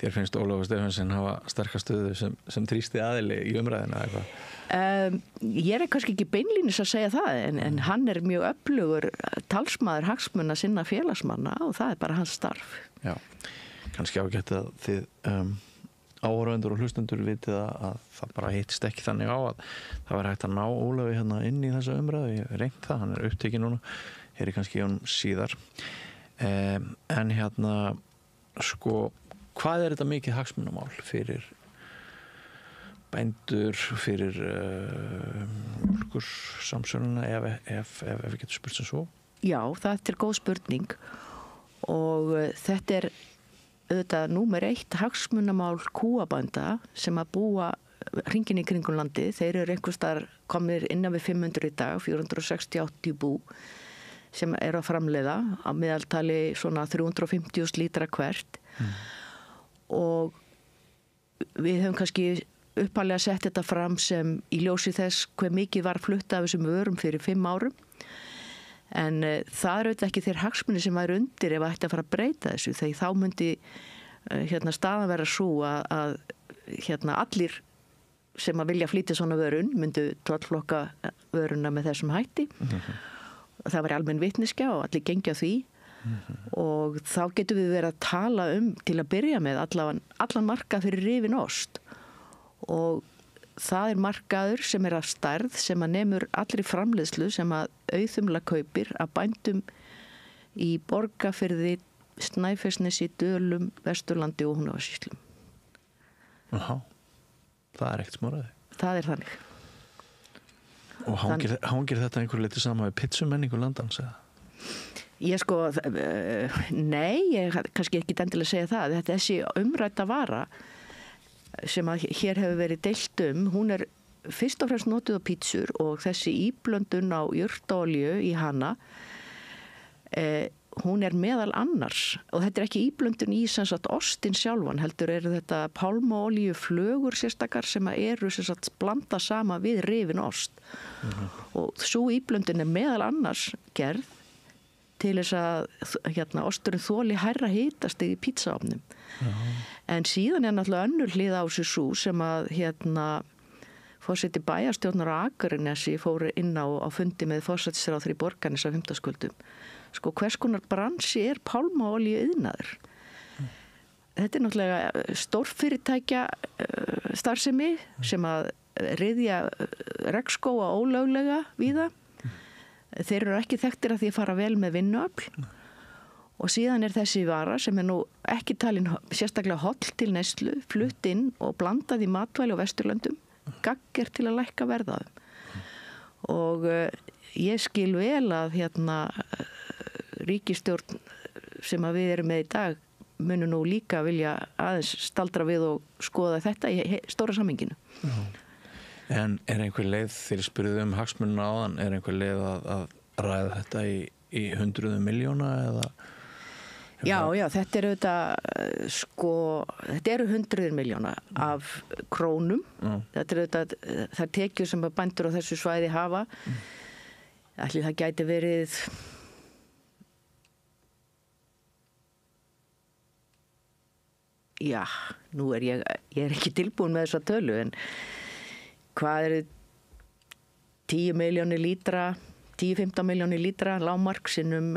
Þér finnst Ólafur Stephensen hafa sterka stöðu sem þrýsti aðili í umræðina eitthvað? Ég er kannski ekki beinlínis að segja það en hann er mjög öflugur talsmaður hagsmuna sinna félagsmanna og það er bara hans starf. Já, kannski ágætt að þið áhorfendur og hlustendur vitið að það bara hittist ekki þannig á að það var hægt að ná Ólafi hérna inn í þessa umræðu. Ég hef reynt það, hann er upptekinn núna, heyri kannski hann síðar. En hérna, sko, hvað er þetta mikið hagsmunamál fyrir bændur, fyrir mjólkursamsöluna ef við getum spurt sem svo? Já, það er góð spurning og þetta er auðvitað númer 1 hagsmunamál kúabænda sem að búa hringinn í kringum landið. Þeir eru einhvers staðar komnir innan við 500 í dag, 468 bú sem eru að framleiða á meðaltali svona 350 lítra hvert og við höfum kannski upphaflega sett þetta fram sem í ljósi þess hve mikið var flutt af þessum vörum fyrir 5 árum en það er auðvitað ekki þeir hagsmunir sem væri undir ef það ætti að fara að breyta þessu þegar þá myndi staðan vera svo að allir sem að vilja flytja svona vörun myndu tollflokka vöruna með þessum hætti það væri almenn vitneskja og allir gengja því og þá getum við verið að tala til að byrja með allan markað fyrir rifin ost og það er markaður sem er af stærð sem að nemur allri framleiðslu sem að Auðumla kaupir að bændum í Borgarfirði, Snæfellsnesi, Dölum, Vesturlandi og Húnavatnssýslum. Jaha, það er ekkert smáraði. Það er þannig. Og hangir þetta einhverju leiti saman við pizzumenningu landans eða? Ég sko, nei, ég kannski ekki endilega segja það. Þetta þessi umrædda vara sem að hér hefur verið deilt hún er fyrst og fremst notuð á pítsur og þessi íblöndun á jurtaolíu í hana, hún er meðal annars og þetta er ekki íblöndun í sem sagt ostin sjálfan, heldur eru þetta pálmaolíu flögur sérstakar sem eru sem sagt blanda sama við rifin ost og svo íblöndun er meðal annars gerð til þess að osturinn þoli hærra hitastig í pítsaofnum. En síðan er náttúrulega önnur hlið á þessu sú sem að forseti bæjarstjórnar á Akranesi fóru inn á fundi með forsætisráðherra í Borgarnes á 5. Sko hvers konar bransi er pálmaolíu iðnaður? Þetta er náttúrulega stórfyrirtækja starfsemi sem að ryðja regnskóga ólöglega víða. Þeir eru ekki þekktir að því að fara vel með vinnuafl og síðan er þessi vara sem er nú ekki talin sérstaklega holl til neyslu, flutt inn og blandað í matvæli á Vesturlöndum, gagger til að lækka verðaðum. Og ég skil vel að ríkisstjórn sem að við erum með í dag munu nú líka vilja aðeins staldra við og skoða þetta í stóra samhenginu. En er einhver leið, þegar spurðum hagsmunna áðan, er einhver leið að ræða þetta í 100 milljóna eða? Já, þetta eru þetta eru 100 milljóna af krónum. Þetta eru það tekjur sem bændur á þessu svæði hafa. Ætli það gæti verið nú er ég er ekki tilbúin með þessa tölu en hvað eru 10 miljónir lítra 10-15 miljónir lítra lágmark sinnum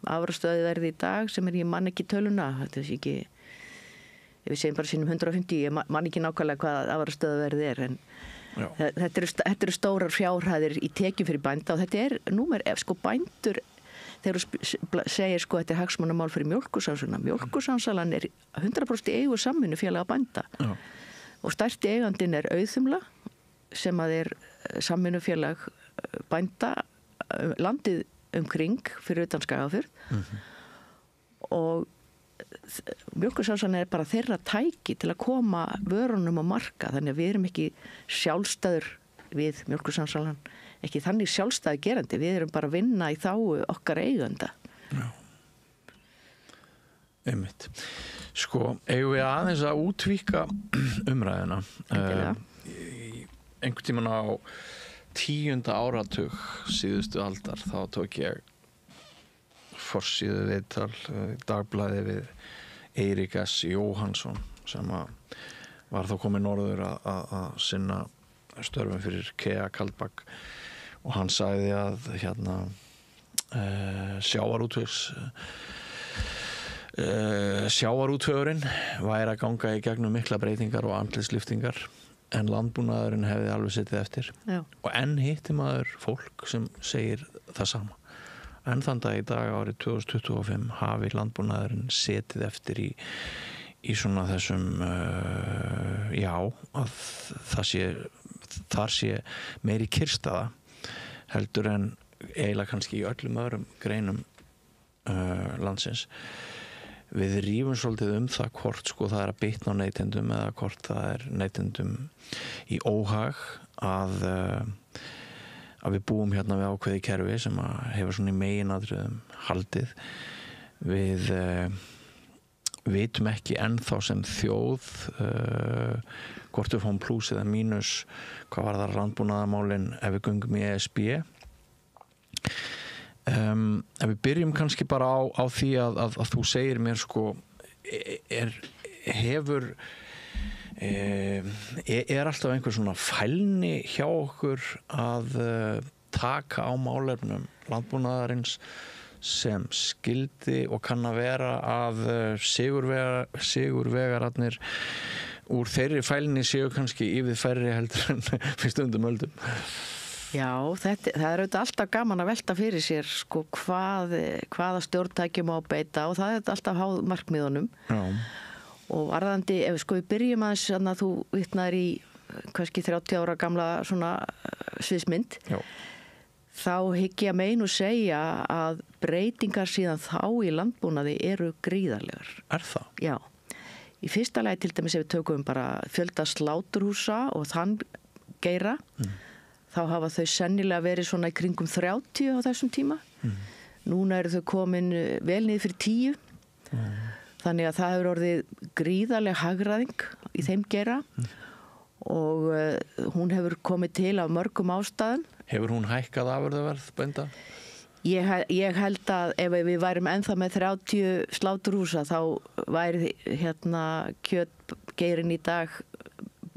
afurðastöðuverði í dag sem ég man ekki töluna þetta er ekki ef við segjum bara sinnum 150 ég man ekki nákvæmlega hvað afurðastöðuverði er en þetta eru stórar fjárhæðir í tekjum fyrir bænda og þetta er númer sko bændur þegar þú segir sko þetta er hagsmunamál fyrir mjólkursamsalan er 100% eigu samvinnu félaga bænda og stærsti eigandinn er Auðumla sem að er samvinnufélag bænda landið umkring fyrir utan Skagafjörð og mjólkursamsalan er bara þeirra tæki til að koma vörunum á markað þannig að við erum ekki sjálfstæður við mjólkursamsalan ekki þannig sjálfstæði gerandi við erum bara að vinna í þágu okkar eiganda. Einmitt. Sko, eigum við aðeins að útvíkka umræðina. Einhvern tímann á 10. áratug síðustu aldar þá tók ég forsíðu viðtal dagblaði við Eirík S. Jóhannsson sem var þá komið norður að sinna störfum fyrir Kea Kaldbak og hann sagði að sjávarútvegurinn væri að ganga í gegnum mikla breytingar og andlitslyftingar en landbúnaðurinn hefði alveg setið eftir. Já. Og enn hitti maður fólk sem segir það sama. En þann dag í dag árið 2025 hafi landbúnaðurinn setið eftir í svona þessum að þar sé meiri kyrrstaða heldur en eiginlega kannski í öllum öðrum greinum landsins. Við rífum svolítið það hvort sko það er að bitna á neytendum eða hvort það er neytendum í óhag að við búum hérna við ákveði kerfi sem hefur svona í meginatriðum haldið. Við vitum ekki ennþá sem þjóð hvort við fáum plús eða mínus hvað var það landbúnaðarmálin ef við göngum í ESB. Ef við byrjum kannski bara á því að þú segir mér sko er alltaf einhver svona fælni hjá okkur að taka á málefnum landbúnaðarins sem skildi og kann að vera að sigurvegararnir úr þeirri fælni séu kannski yfir færri heldur en við stundum öldum. Já, það er auðvitað alltaf gaman að velta fyrir sér sko hvaða stjórntækjum á að beita og það er alltaf háð markmiðunum. Já. Og varðandi, ef sko við byrjum aðeins þannig að þú vitnaðir í kannski 30 ára gamla svona sviðsmynd. Já. Þá hygg ég að meina og segja að breytingar síðan þá í landbúnaði eru gríðarlegar. Er það? Já. Í fyrsta lagi til dæmis ef við tökum bara fjölda sláturhúsa og þann geira. Þá hafa þau sennilega verið svona í kringum 30 á þessum tíma. Núna eru þau komin vel niður fyrir 10. Þannig að það hefur orðið gríðarleg hagræðing í þeim geira og hún hefur komið til af mörgum ástæðum. Hefur hún hækkað afurðaverð bænda? Ég held að ef við værum ennþá með 30 sláturhúsa þá væri kjötgeirin í dag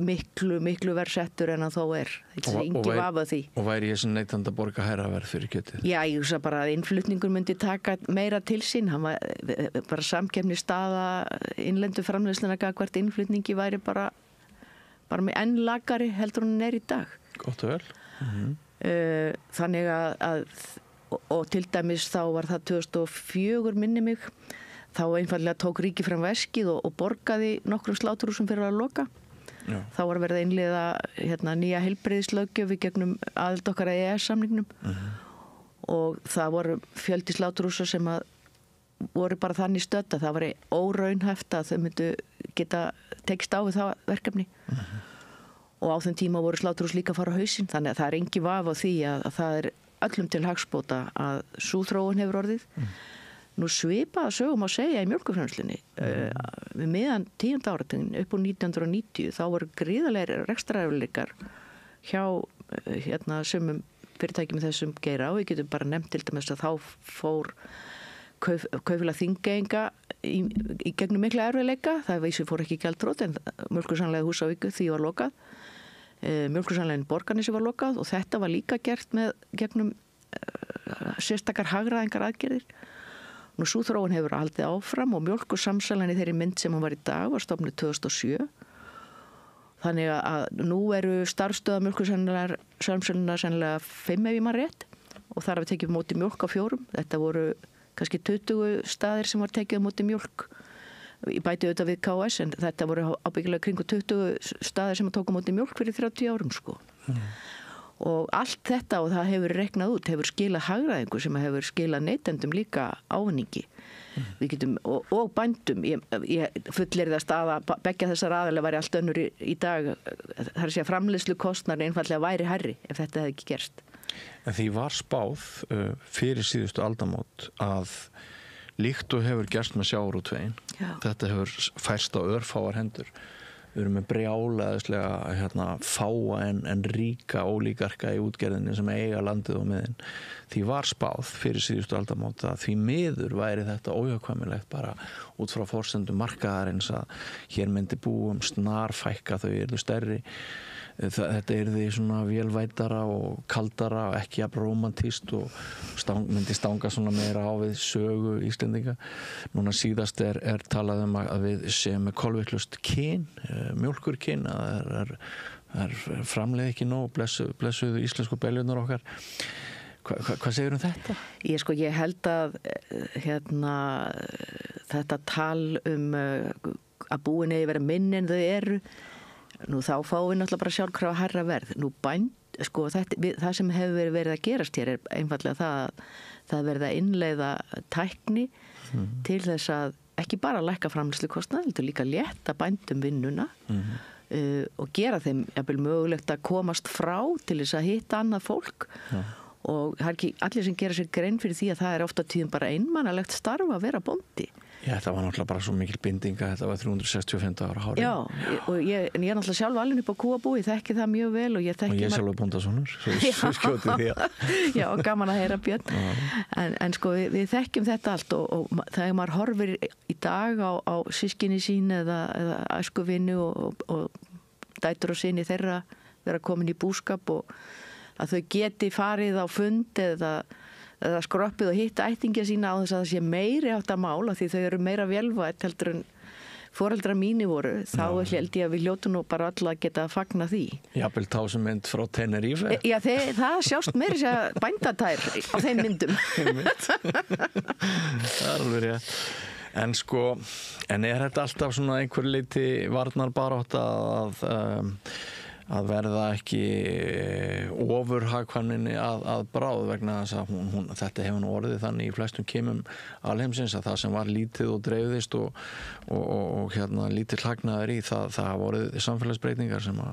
miklu verðsettur en að þó er. Það er engin vafa því. Og væri ég sem neytandi að borga hærra verð fyrir kjötið? Já, ég hugsa bara að innflutningur myndi taka meira til sín. Bara samkeppni staða innlendu framleiðsluna gagnvart innflutningi væri bara með enn lakari heldur hún er í dag. Gott og vel. Þannig að og til dæmis þá var það 2004 minni mig. Þá einfallega tók ríki fram veskið og borgaði nokkrum sláturhúsum fyrir að loka. Já. Þá var verið að innleiða nýja heilbrigðislöggjöf í gegnum aðild okkar að EES-samningnum og það voru fjöldi sláturhúsa sem að voru bara þannig stödd að það var óraunhæft að þau myndu geta tekist á við það verkefni og á þeim tíma voru sláturhús líka að fara á hausinn þannig að það er engin vafa á því að það er öllum til hagsbóta að sú þróun hefur orðið. Nú svipaða sögum að segja í mjólkurframleiðslunni við miðan 10. áratuginn upp úr 1990 þá voru gríðarlegir rekstrarerfiðleikar hjá sumum fyrirtækjum í þessum geira og við getum bara nefnt til dæmis að þá fór kaupfélag Þingeyinga í gegnum mikla erfiðleika það vísu fór ekki gjaldþrot en mjólkursamlega Húsavík því var lokað mjólkursamlegin Borgarnesi var lokað og þetta var líka gert með gegnum sérstakar hagræðingar aðgerðir. Nú sú þróun hefur haldið áfram og mjólkursamsalan í þeirri mynd sem hún var í dag var stofnuð 2007. Þannig að nú eru starfsstöðvar mjólkursamsalana sennilega 5 ef ég man rétt og þar hafa tekið móti mjólk á 4. Þetta voru kannski 20 staðir sem var tekið móti mjólk. Ég bæti auðvitað við KS en þetta voru ábyggilega kringu 20 staðir sem tóku móti mjólk fyrir 30 árum sko. Og allt þetta og það hefur reiknað út, hefur skilað hagræðingu sem hefur skilað neytendum líka ávinningi. Við getum, og bændum, ég fullir það staða, beggja þessar aðalega væri allt önnur í dag, það er að segja framleiðslu kostnaður einfallega væri hærri ef þetta hefði ekki gerst. En því var spáð fyrir síðustu aldamót að líkt og hefur gerst með sjávarútveginn. Þetta hefur færst á örfáar hendur. Við erum með brjálæðislega fáa en ríka ólígarka í útgerðinni sem eiga landið og miðin. Því var spáð fyrir síðustu aldamót að því miður væri þetta óhjákvæmilegt bara út frá forsendum markaðarins að hér myndi búum snarfækka, þau yrðu stærri. Þetta yrði svona vélvætara og kaldara og ekki jafn rómantískt og myndi stanga svona meira á við sögu Íslendinga. Núna síðast er talað að við séum með kolvetlaust kyn, mjólkurkyn, að það er framleið ekki nóg, blessuðu íslensku beljunar okkar. Hvað segir þetta? Ég held að þetta tal að búin eigi vera minni en þau eru, nú þá fáum við náttúrulega bara sjálfkrafa hærra verð. Nú það sem hefur verið að gerast hér er einfallega það verið að innleiða tækni til þess að ekki bara lækka framleiðslukostnað, heldur líka létta bændum vinnuna og gera þeim jafnvel mögulegt að komast frá til þess að hitta annað fólk. Og það er ekki allir sem gera sér grein fyrir því að það er ofta tíðum bara einmannalegt starf að vera bóndi. Já, þetta var náttúrulega bara svo mikil bindinga, þetta var 365 ára hárið. Já, og ég er náttúrulega sjálf alveg upp á kúabúi, ég þekki það mjög vel og ég þekki... Og ég sjálf er bóndasonur, svo skjóti því að... Já, gaman að heyra Björn. En við þekkjum þetta allt og þegar maður horfir í dag á systkini sín eða æskuvinnu og dætur og syni þeirra vera komin í búskap og að þau geti farið á fund eða skroppið og hitta ættingja sína á þess að það sé meiri átt að mála því þau eru meira velvætt heldur en foreldrar mínir voru, þá held ég að við hljótum nú bara alla að geta að fagna því. Jafnvel tásummynd frá Tenerife. Já, það sjást meiri sér bændatær á þeim myndum. Það er alveg rétt. En er þetta alltaf svona einhver leiti varnarbarátt að verða ekki ofurhagkvæmninni að bráð vegna þess að þetta hefur nú orðið þannig í flestum kimum alheimsins að það sem var lítið og dreifðist og lítill hagnaður í það hafa orðið samfélagsbreytingar sem að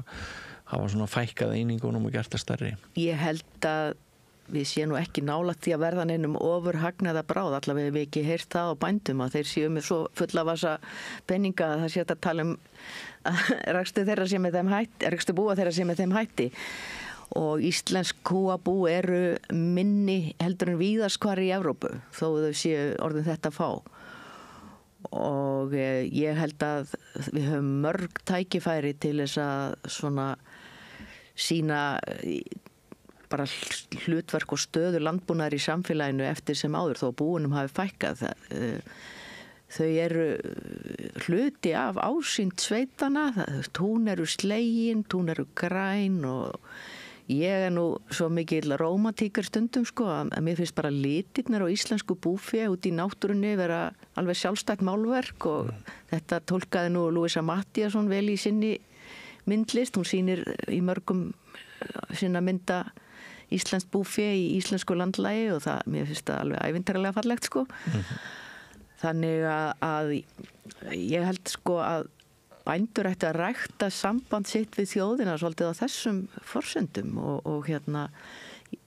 hafa svona fækkað einingunum og gert það stærri. Ég held að við séum nú ekki nálægt því að verða neinum ofurhagnaða bráð, allavega við ekki heyrt það á bændum að þeir séu með svo fulla vasa penninga að það sé að tala rekstur þeirra sem með þeim hætti, rekstur búa þeirra sem með þeim hætti og íslensk kúabú eru minni heldur en víðast hvar í Evrópu þó þau séu orðin þetta fá og ég held að við höfum mörg tækifæri til þess að svona sína bara hlutverk og stöðu landbúnaðar í samfélaginu eftir sem áður þó búinum hafi fækkað þau eru hluti af ásýnd sveitana, tún eru slegin, tún eru græn og ég er nú svo mikil rómantíkar stundum að mér finnst bara litirnir á íslensku búfé út í náttúrunni vera alveg sjálfstætt málverk og þetta tólkaði nú Louisa Matthíasson vel í sinni myndlist, hún sýnir í mörgum sinna mynda íslenskt búfé í íslensku landlægi og það, mér finnst það alveg ævintýralega fallegt Þannig að ég held að bændur ætti að rækta samband sitt við þjóðina svolítið á þessum forsendum og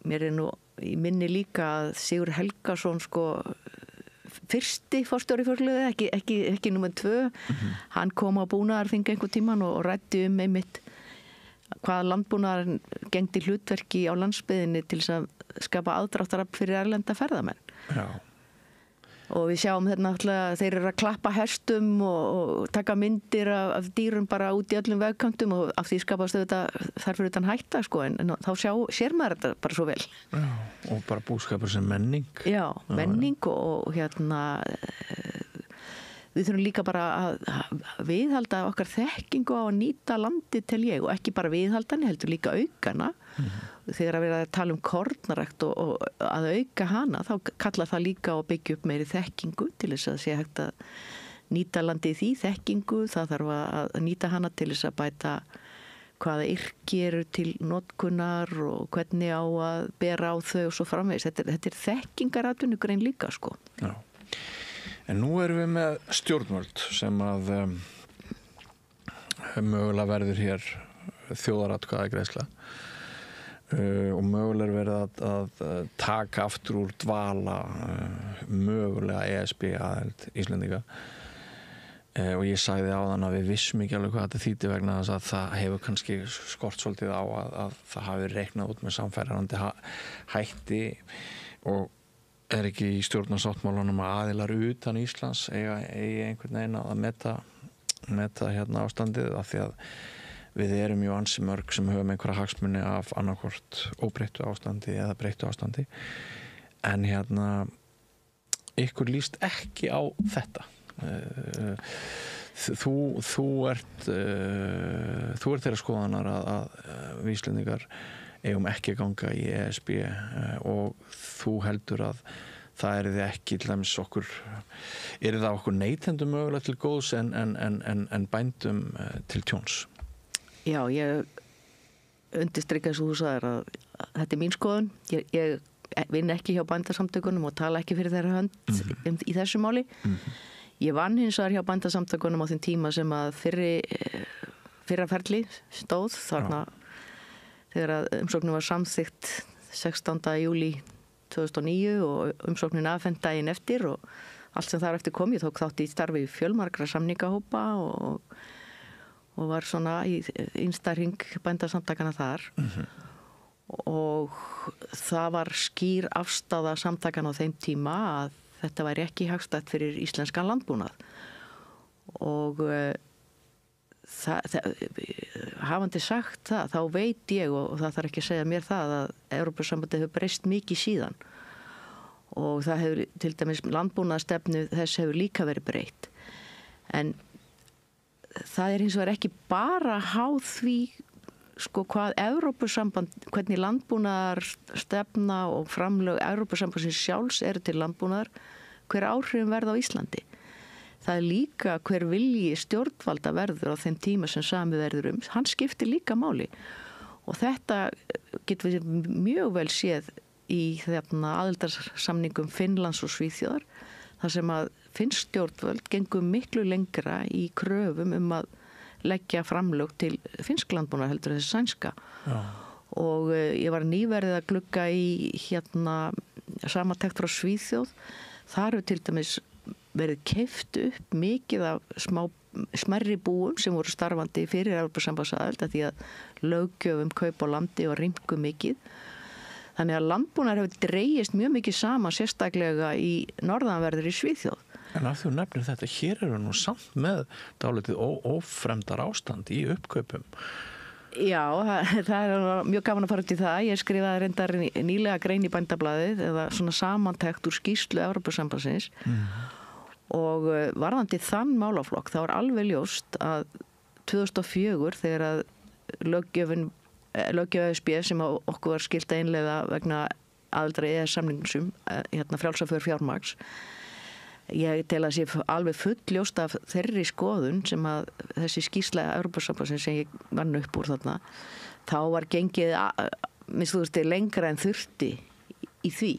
mér er nú í minni líka að Sigur Helgason fyrsti forstjóri Fornleifa, ekki númer 2 hann kom á búnaðarþing einhvern tímann og ræddi einmitt hvað landbúnaðarinn gegndi hlutverki á landsbyggðinni til þess að skapa aðdráttarafl fyrir erlenda ferðamenn. Já. Og við sjáum þetta náttúrulega, þeir eru að klappa hestum og taka myndir af dýrum bara út í öllum vegkantum og af því skapast auðvitað þar fyrir utan hætta en þá sér maður þetta bara svo vel. Já, og bara búskapur sem menning. Já, menning og við þurfum líka bara að viðhalda okkar þekkingu á að nýta landi til ég og ekki bara viðhaldan, heldur líka aukana. Þegar að vera að tala um kornarækt og að auka hana, þá kallar það líka að byggja upp meiri þekkingu til þess að sé hægt að nýta landi því þekkingu, það þarf að nýta hana til þess að bæta hvaða yrki eru til notkunar og hvernig á að bera á þau og svo framvegis. Þetta er þekkingaratvinnugrein líka Já. En nú erum við með stjórnvöld sem að mögulega verður hér þjóðaratkvæðagreiðsla og mögulega verið að taka aftur úr dvala mögulega ESB aðild Íslendinga og ég sagði áðan að við vissum ekki alveg hvað þetta þýddi vegna þess að það hefur kannski skort svolítið á að það hafi reiknað út með samfærandi hætti og ekki í stjórnarsáttmálanum að aðilar utan Íslands eigi einhvern veginn að meta hérna ástandið af því að við erum jú ansi mörg sem höfum einhverja hagsmuni af annarkvort óbreyttu ástandi eða breyttu ástandi en hérna ykkur líst ekki á þetta þú ert þeirra skoðanar að við Íslendingar eigum ekki að ganga í ESB og þú heldur að það er þið ekki til dæmis okkur neytendum mögulega til góðs en bændum til tjóns. Já, ég undirstrika eins og þú sagðir að þetta mín skoðun. Ég vinn ekki hjá bændasamtökunum og tala ekki fyrir þeirra hönd í þessu máli. Ég vann hins vegar hjá bændasamtökunum á þeim tíma sem að fyrra ferli stóð þarna þegar að umsóknin var samþykkt 16. júlí 2009 og umsóknin afhent daginn eftir og allt sem þar eftir kom. Ég tók þátt í starfi fjölmargra samningahópa og var svona í innsta hring bændasamtakana þar og það var skýr afstaða samtakana á þeim tíma að þetta væri ekki hagstætt fyrir íslenskan landbúnað og hafandi sagt það, þá veit ég og það þarf ekki að segja mér það að Evrópusambandið hefur breyst mikið síðan og það hefur til dæmis landbúnaðarstefnu þess hefur líka verið breytt en það er hins vegar ekki bara háð því sko hvað hvernig landbúnaðarstefna og framlög Evrópusambandsins sjálfs eru til landbúnaðar, hver áhrifin verða á Íslandi. Það er líka hver vilji stjórnvalda verður á þeim tíma sem sami verður hann skiptir líka máli og þetta getur við mjög vel séð í aðildarsamningum Finnlands og Svíþjóðar þar sem að finnsk stjórnvöld gengur miklu lengra í kröfum að leggja framlög til finnsk landbúnaðar heldur þessi sænska. Já. Og ég var nýverið að glugga í samantekt frá Svíþjóð. Þar hefur til dæmis verið keypt upp mikið af smærri búum sem voru starfandi fyrir Evrópusambandsaðild því að löggjöf kaup á landi og rýmku mikið. Þannig að landbúnaðar hefur dregist mjög mikið saman sérstaklega í norðanverður í Svíþjóð. En að þú nefnir þetta, hér eru nú samt með dálítið ófremdar ástand í uppkaupum. Já, það er mjög gaman að fara út í það. Ég skrifaði reyndar nýlega grein í Bændablaðið eða svona samantekt úr skýrslu Evrópusambandsins og varðandi þann málaflokk þá er alveg ljóst að 2004 þegar að löggjöf ESB sem okkur var skylt að innleiða vegna aðildar EES-samningsum frjálsaför fjármagns ég tel að sé alveg fullljóst af þeirri skoðun sem að þessi skýrsla Evrópusambandsins sem ég vann upp úr þarna þá var gengið lengra en þurfti í því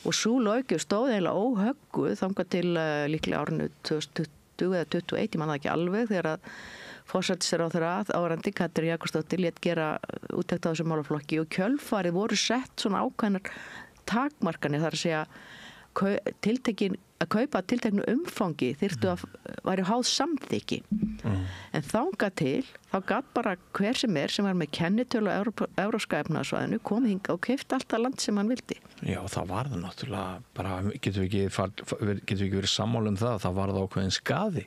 og svo löggjöf stóð eiginlega óhögguð þangað til líklega árinu 2020 eða 2021, ég man það ekki alveg þegar að forsætisráðherra áðurandi Katrín Jakobsdóttir lét gera úttekt á þessu málaflokki og kjölfarið voru sett svona ákveðnar takmarkanir þar að segja að kaupa tilteknu umfangi þyrftu að væri háð samþykki en þangað til þá gat bara hver sem var með kennitölu á Evrópska efnahagssvæðinu komið hingað og keypti allt það land sem hann vildi. Já, það var það náttúrulega bara, getum við ekki verið sammála það var það ákveðin skaði.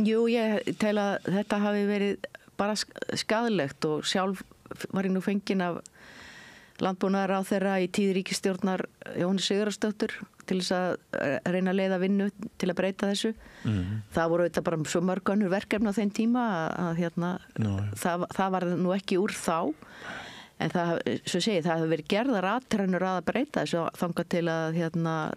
Jú, ég tel að þetta hafi verið bara skaðlegt og sjálf var ég nú fengin af landbúnaðarráðherra í tíð ríkisstjórnar Jóhannu Sigurðardóttur til þess að reyna að leiða vinnu til að breyta þessu. Það voru þetta bara svo mörg önnur verkefni á þeim tíma að það var nú ekki úr þá en það, svo segi, það hefur verið gerðar atrennur að breyta þessu þangað til að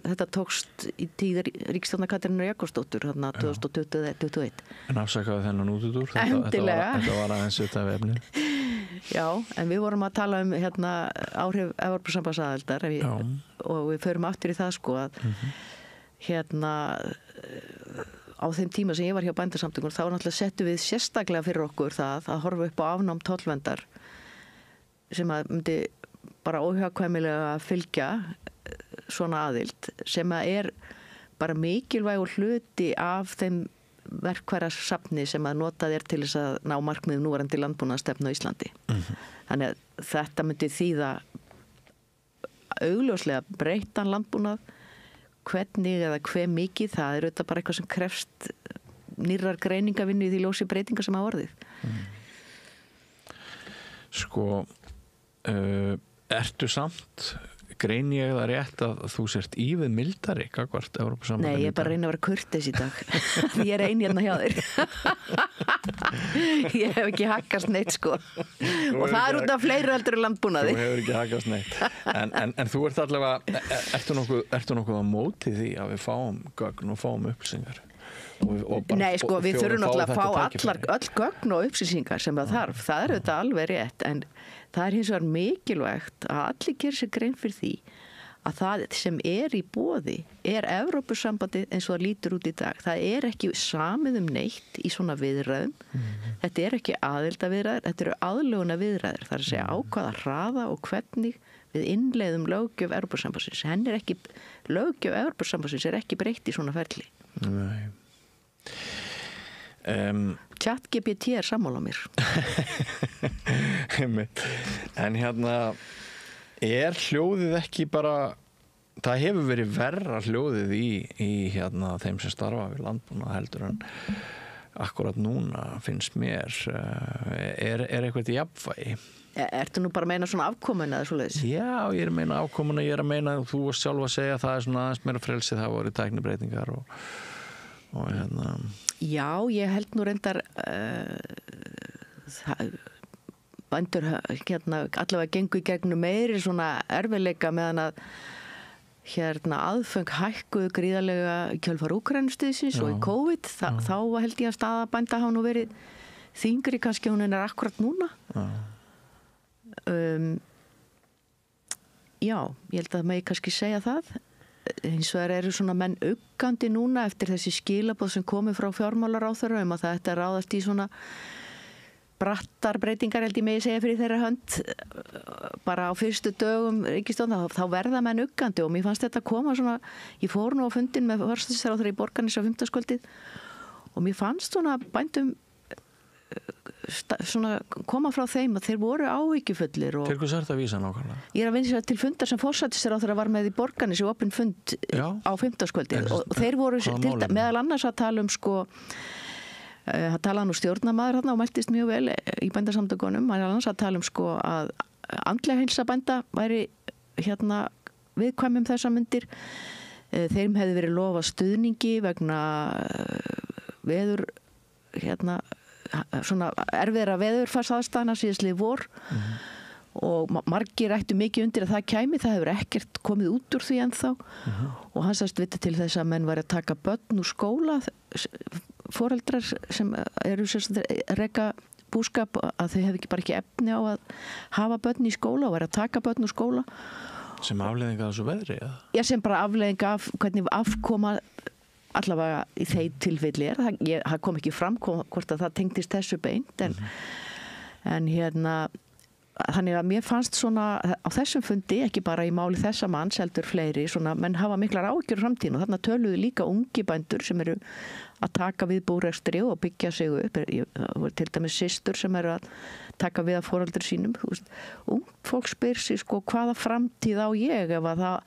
þetta tókst í tíð ríkisstjórnar Katrínar Jakobsdóttur 2020-2021. En afsakaðu þennan útúr? Endilega. Þetta var aðeins út af efni. Já, en við vorum að tala áhrif Evrópusambandsaðildar og við förum aftur í það sko að á þeim tíma sem ég var hjá Bændasamtökunum þá náttúrulega settum við sérstaklega fyrir okkur það að horfa upp á afnám tollverndar sem að myndi bara óhjákvæmilega fylgja svona aðild sem að bara mikilvægur hluti af þeim verkfærasafni sem að notað til þess að ná markmiðum núverandi landbúnaðarstefnu á Íslandi. Þannig að þetta myndi þýða augljóslega breyttan landbúnað, hvernig eða hve mikið, það auðvitað bara eitthvað sem krefst nýrrar greiningavinnu í því ljósi breytingar sem hafa orðið. Sko, ertu samt, greini ég það rétt að þú sért ívið mildari gagnvart Evrópusambandinu? Nei, ég bara reyna að vera kurteis í dag. Ég ein hérna hjá þér. Ég hef ekki hakkast neitt, sko. Og það út af fleiri heldur en landbúnaði. Þú hefur ekki hakkast neitt. En þú ert allavega, ertu nokkuð á móti því að við fáum gögn og fáum upplýsingar? Nei, sko, við þurfum náttúrulega að fá öll gögn og upplýsingar sem það þarf. Það auðvitað alveg rétt, en það hins vegar mikilvægt að allir gera sér grein fyrir því að það sem í boði Evrópusambandið eins og það lítur út í dag. Það ekki samið neitt í svona viðræðum. Þetta ekki aðildaviðræður, þetta eru aðlöguna viðræður. Það að segja á hvaða hraða og hvernig við innleiðum löggjöf Evrópusambandsins. Löggjöf Evrópusambandsins ekki breytt í svona ferli. Nei. ChatGPT sammála mér. En hérna hljóðið ekki bara, það hefur verið verra hljóðið í hérna þeim sem starfa við landbúnað heldur en akkurat núna finnst mér eitthvað í jafnvægi. Ertu nú bara að meina svona afkomuna eða svoleiðis? Já, ég að meina afkomuna, ég að meina þú varst sjálf að segja að það svona aðeins meira frelsi, það voru tæknibreytingar og hérna. Já, ég held nú reyndar bændur allavega gengu í gegnum meiri svona erfiðleika meðan að aðföng hækkuðu gríðarlega í kjölfar Úkraínustuðsins og í COVID, þá held ég að staða bænda hafa nú verið þyngri kannski hún akkurat núna. Já, ég held að megi kannski segja það. Hins vegar eru svona menn uggandi núna eftir þessi skilaboð sem komi frá fjármálaráðherra að þetta ráðast í svona brattar breytingar held ég megi segja fyrir þeirra hönd bara á fyrstu dögum ríkisstjórnar, þá verða menn uggandi og mér fannst þetta koma svona, ég fór nú á fundin með forsætisráðherra í Borgarnesi á 5. og mér fannst svona bændum svona koma frá þeim að þeir voru áhyggjufullir. Til hvers þetta að vísa nákvæmlega? Ég að vinna til fundar sem forsætisráðherra var með í Borgarnesi opinn fund á 5. og þeir voru meðal annars að tala sko það talaði nú stjórnarmaður þarna og mæltist mjög vel í bændasamtökunum, meðal annars að tala sko að andlega heilsa bænda væri viðkvæmum þessa myndir. Þeim hefði verið lofað stuðningi vegna veður svona erfiðra veðurfarsaðstæðna síðastlið vor og margir ættu mikið undir að það kæmi, það hefur ekkert komið út úr því ennþá og hann sagðist vita til þess að menn væri að taka börn úr skóla, foreldrar sem eru reka búskap að þau hefði bara ekki efni á að hafa börn í skóla og væri að taka börn úr skóla. Sem afleiðing af þessu veðri? Já, sem bara afleiðing af hvernig afkoma allavega í þeim tilfelli það kom ekki fram hvort að það tengdist þessu beint en þannig að mér fannst svona á þessum fundi, ekki bara í máli þessa manns heldur fleiri, svona menn hafa miklar áhyggjur framtíðin og þarna töluðu líka ungi bændur sem eru að taka við búrekstri og byggja sig upp, til dæmis systur sem eru að taka við að foreldrar sínum, ungt fólk spyr sig sko hvaða framtíð á ég ef að það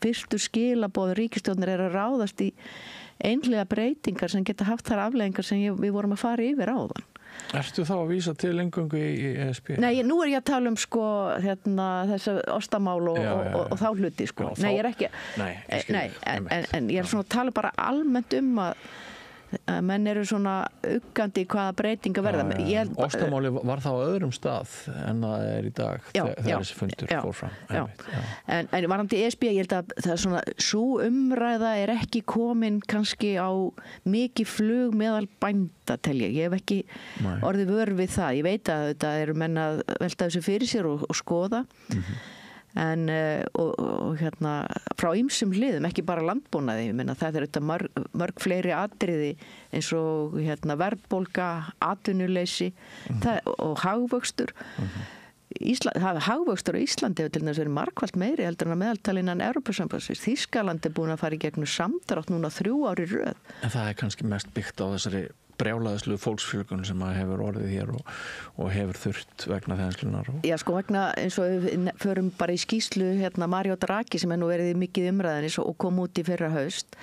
fyrstu skilaboð ríkisstjórnar að ráðast í einhlega breytingar sem geta haft þær afleiðingar sem við vorum að fara yfir áðan. Ertu þá að vísa til eingöngu í ESB? Nei, nú ég að tala sko þessu ostamál og þá hluti sko. Já, nei, ég ekki en ég svona að tala bara almennt að menn eru svona uggandi hvaða breytinga verða. Ostamáli var þá á öðrum stað en það í dag þegar þessi fundur fór fram. En varandi ESB, ég held að það svona sú umræða ekki komin kannski á mikið flug meðal bænda tel ég. Ég hef ekki orðið vör við það. Ég veit að þetta eru menn að velta þessu fyrir sér og skoða. En og frá ýmsum hliðum, ekki bara landbúnaði, ég meina það þetta mörg fleiri atriði eins og verðbólga, atvinnuleysi og hagvöxtur. hagvöxtur á Íslandi hefur til þess verið margfalt meiri heldur en að meðaltali innan Evrópusambandsins. Þýskaland er búin að fara í gegnum samdrátt núna 3 ár í röð. En það kannski mest byggt á þessari brjálaðislu fólksfjölgun sem að hefur orðið hér og hefur þurft vegna þenslunar. Já, sko vegna eins og við förum bara í skýrslu Mario Draghi sem nú verið mikið umræðinis og kom út í fyrra haust,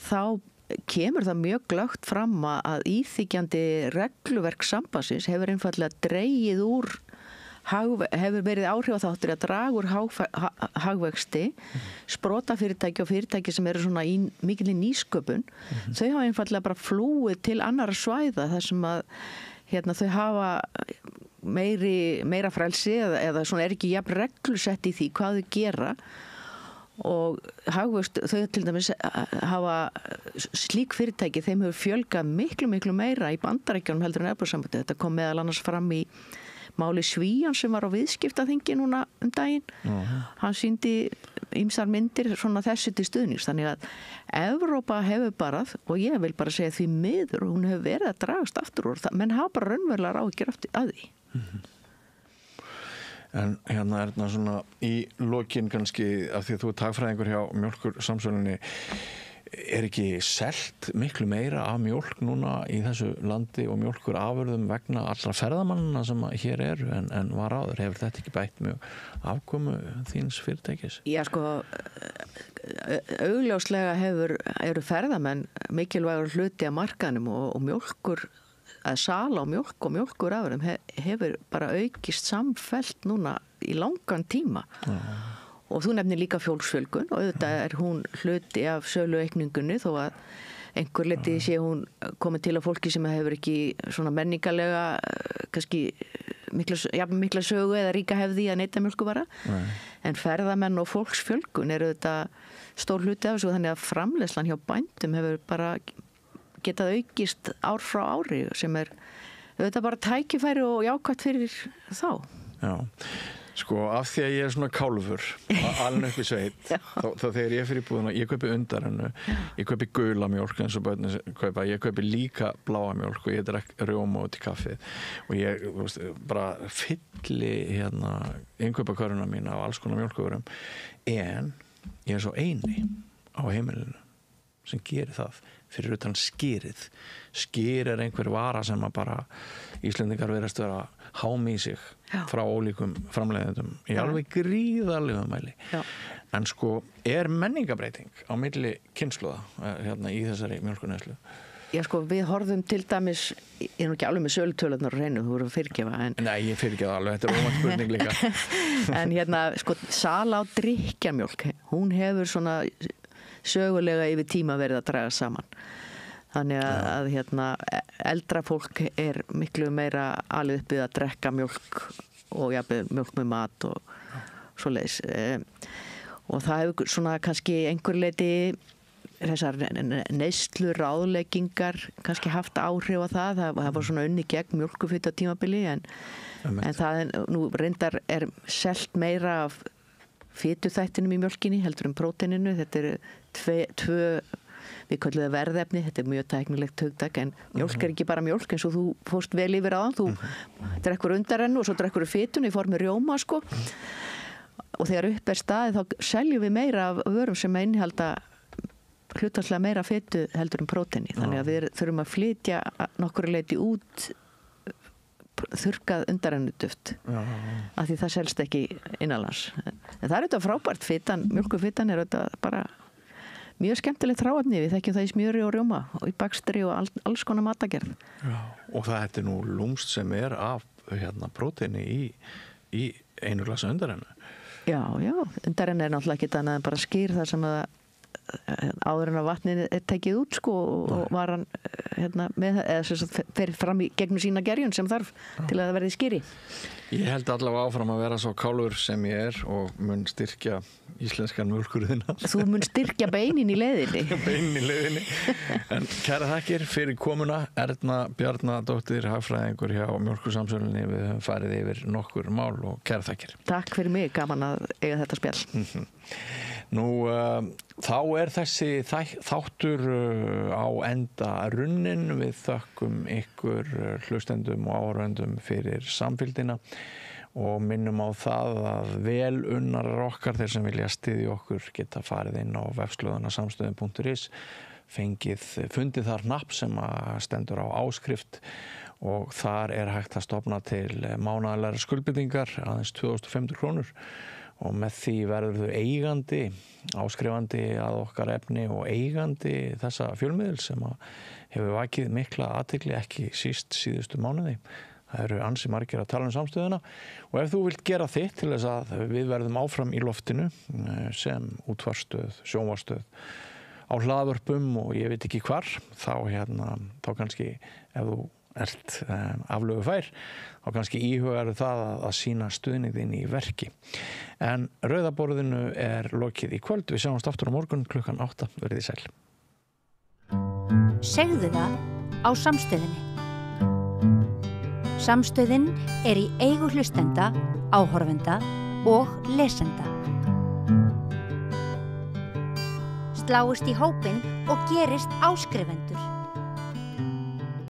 þá kemur það mjög glöggt fram að íþykjandi regluverk sambandsins hefur einfallega dregið úr hefur verið áhrifaþáttur að draga úr hagvexti, sprotafyrirtæki og fyrirtæki sem eru svona í mikilli nýsköpun, þau hafa einfallega bara flúið til annara svæða þar sem að þau hafa meira frelsi eða svona ekki jafn reglusett í því hvað þau gera og hagvöxt, þau til dæmis hafa slík fyrirtæki, þeim hefur fjölgað miklu meira í Bandaríkjunum heldur en Evrópusambandið. Þetta kom meðal annars fram í máli Svíjan sem var á viðskiptaþingi núna daginn. Hann sýndi ýmsar myndir svona þessu til stuðnings. Þannig að Evrópa hefur bara, og ég vil bara segja því miður, hún hefur verið að dragast aftur úr það, menn hafa bara raunverulega áhyggjur að því. En hérna er þetta svona í lokin kannski, af því að þú er tagfræðingur hjá Mjólkursamsölunni, er ekki selt miklu meira af mjólk núna í þessu landi og mjólkurafurðum vegna allra ferðamannana sem hér eru en var áður? Hefur þetta ekki bætt mjög afkomu þíns fyrirtækis? Já, sko, augljóslega eru ferðamenn mikilvægur hluti af markanum og mjólkur, að sala á mjólk og mjólkurafurðum hefur bara aukist samfellt núna í langan tíma. Og þú nefnir líka fólksfjölgun og auðvitað hún hluti af söluaukningunni þó að einhver leyti sé hún komið til að fólki sem hefur ekki svona menningarlega kannski mikla sögu eða ríka hefði að neyta mjólkuvara. En ferðamenn og fólksfjölgun eru auðvitað stór hluti af þessu þannig að framleiðslan hjá bændum hefur bara getað aukist ár frá ári sem auðvitað bara tækifæri og jákvætt fyrir þá. Já. Sko, af því að ég er svona kálfur alveg upp í sveit þá þegar ég fyrir búðuna, ég kaupi undarennu ég kaupi gula mjólk eins og börnin kaupa, ég kaupi líka bláa mjólk og ég drekk rjóma út í kaffið og ég bara fylli innkaupakörfuna mína á alls konar mjólkuvörum en ég er svo eini á heimilinu sem gerir það fyrir utan skýrið. Skýr er einhver vara sem að bara Íslendingar verðast vera hámi í sig frá ólíkum framleiðendum í alveg gríðarlegum mæli. En sko, er menningabreiting á milli kynslóða í þessari mjólkurneyslu? Já, sko, við horfum til dæmis, ég er nú ekki alveg með sölutöluðnar á hreinu, þú voru að fyrirgefa. Nei, ég fyrirgefa alveg, þetta er óvænt spurning líka. En sko, sala á drykkjarmjólk, hún hefur svona sögulega yfir tíma verið að draga saman. Þannig að eldra fólk er miklu meira alveg uppið að drekka mjólk og mjólk með mat og svoleiðis. Og það hefur svona kannski einhver leyti þessar neyslu ráðleggingar kannski haft áhrif á það. Það var svona unni gegn mjólkufita tímabili en það nú reyndar er selt meira af fituþættinum í mjólkinni heldur próteininu. Þetta eru tvö við kallum það verðefni, þetta er mjög tæknilegt hugtak en mjólk er ekki bara mjólk eins og þú fórst vel yfir á þann, þú drekkur undarennu og svo drekkur fitun í formi rjóma sko og þegar upp er staðið þá seljum við meira af vörum sem innihalda hlutfallslega meira fitu heldur próteini þannig að við þurfum að flytja nokkru leyti út þurrkað undarennuduft af því það selst ekki innanlands en það er auðvitað frábært fitan, mjólkufitan er auðvitað bara mjög skemmtilegt hráefni, við þekkjum það í smjöri og rjóma og í bakstri og alls konar matagerð. Já, og það er nú lúmst sem er af próteini í einu glasa undarennu. Já, undarennu er náttúrulega ekki annað en bara skýr þar sem að áður en að vatnið er tekið út sko og var hann með eða fer fram í gegnum sína gerjun sem þarf til að það verði skýri. Ég held allavega áfram að vera svo kálfur sem ég er og mun styrkja íslenskan mjólkurðina. Þú mun styrkja beinin í leiðinni. Beinin í leiðinni. En kæra þakkir fyrir komuna. Erna Bjarnadóttir, hagfræðingur hjá Mjólkursamsölunni. Við höfum farið yfir nokkur mál og kæra þakkir. Takk fyrir mig, gaman að eiga þetta spjall. Nú, þá er þessi þáttur á enda runnin. Við þökkum ykkur hlustendum og áhorfendum fyrir samfylgdina og minnum á það að vel unnarar okkar, þeir sem vilja styðja okkur, geta farið inn á vefslóðuna samstöðin.is, fundið þar hnapp sem stendur á áskrift og þar hægt að stofna til mánaðarlegar skuldbindingar aðeins 2.500 krónur og með því verður þau eigandi, áskrifandi að okkar efni og eigandi þessa fjölmiðil sem hefur vakið mikla athygli, ekki síst síðustu mánuði. Það eru ansi margir að tala samstöðuna og ef þú vilt gera þitt til þess að við verðum áfram í loftinu sem útvarpsstöð, sjónvarpsstöð, á hlaðvörpum og ég veit ekki hvar, þá kannski ef þú ert aflögu fær, þá kannski íhugaðu það að sína stuðning þinn í verki. En Rauðaborðinu lokið í kvöld. Við sjáumst aftur á morgun klukkan 8. Verið þið sæl. Segðu það á Samstöðinni. Samstöðin í eigu hlustenda, áhorfenda og lesenda. Sláist í hópinn og gerist áskrifendur.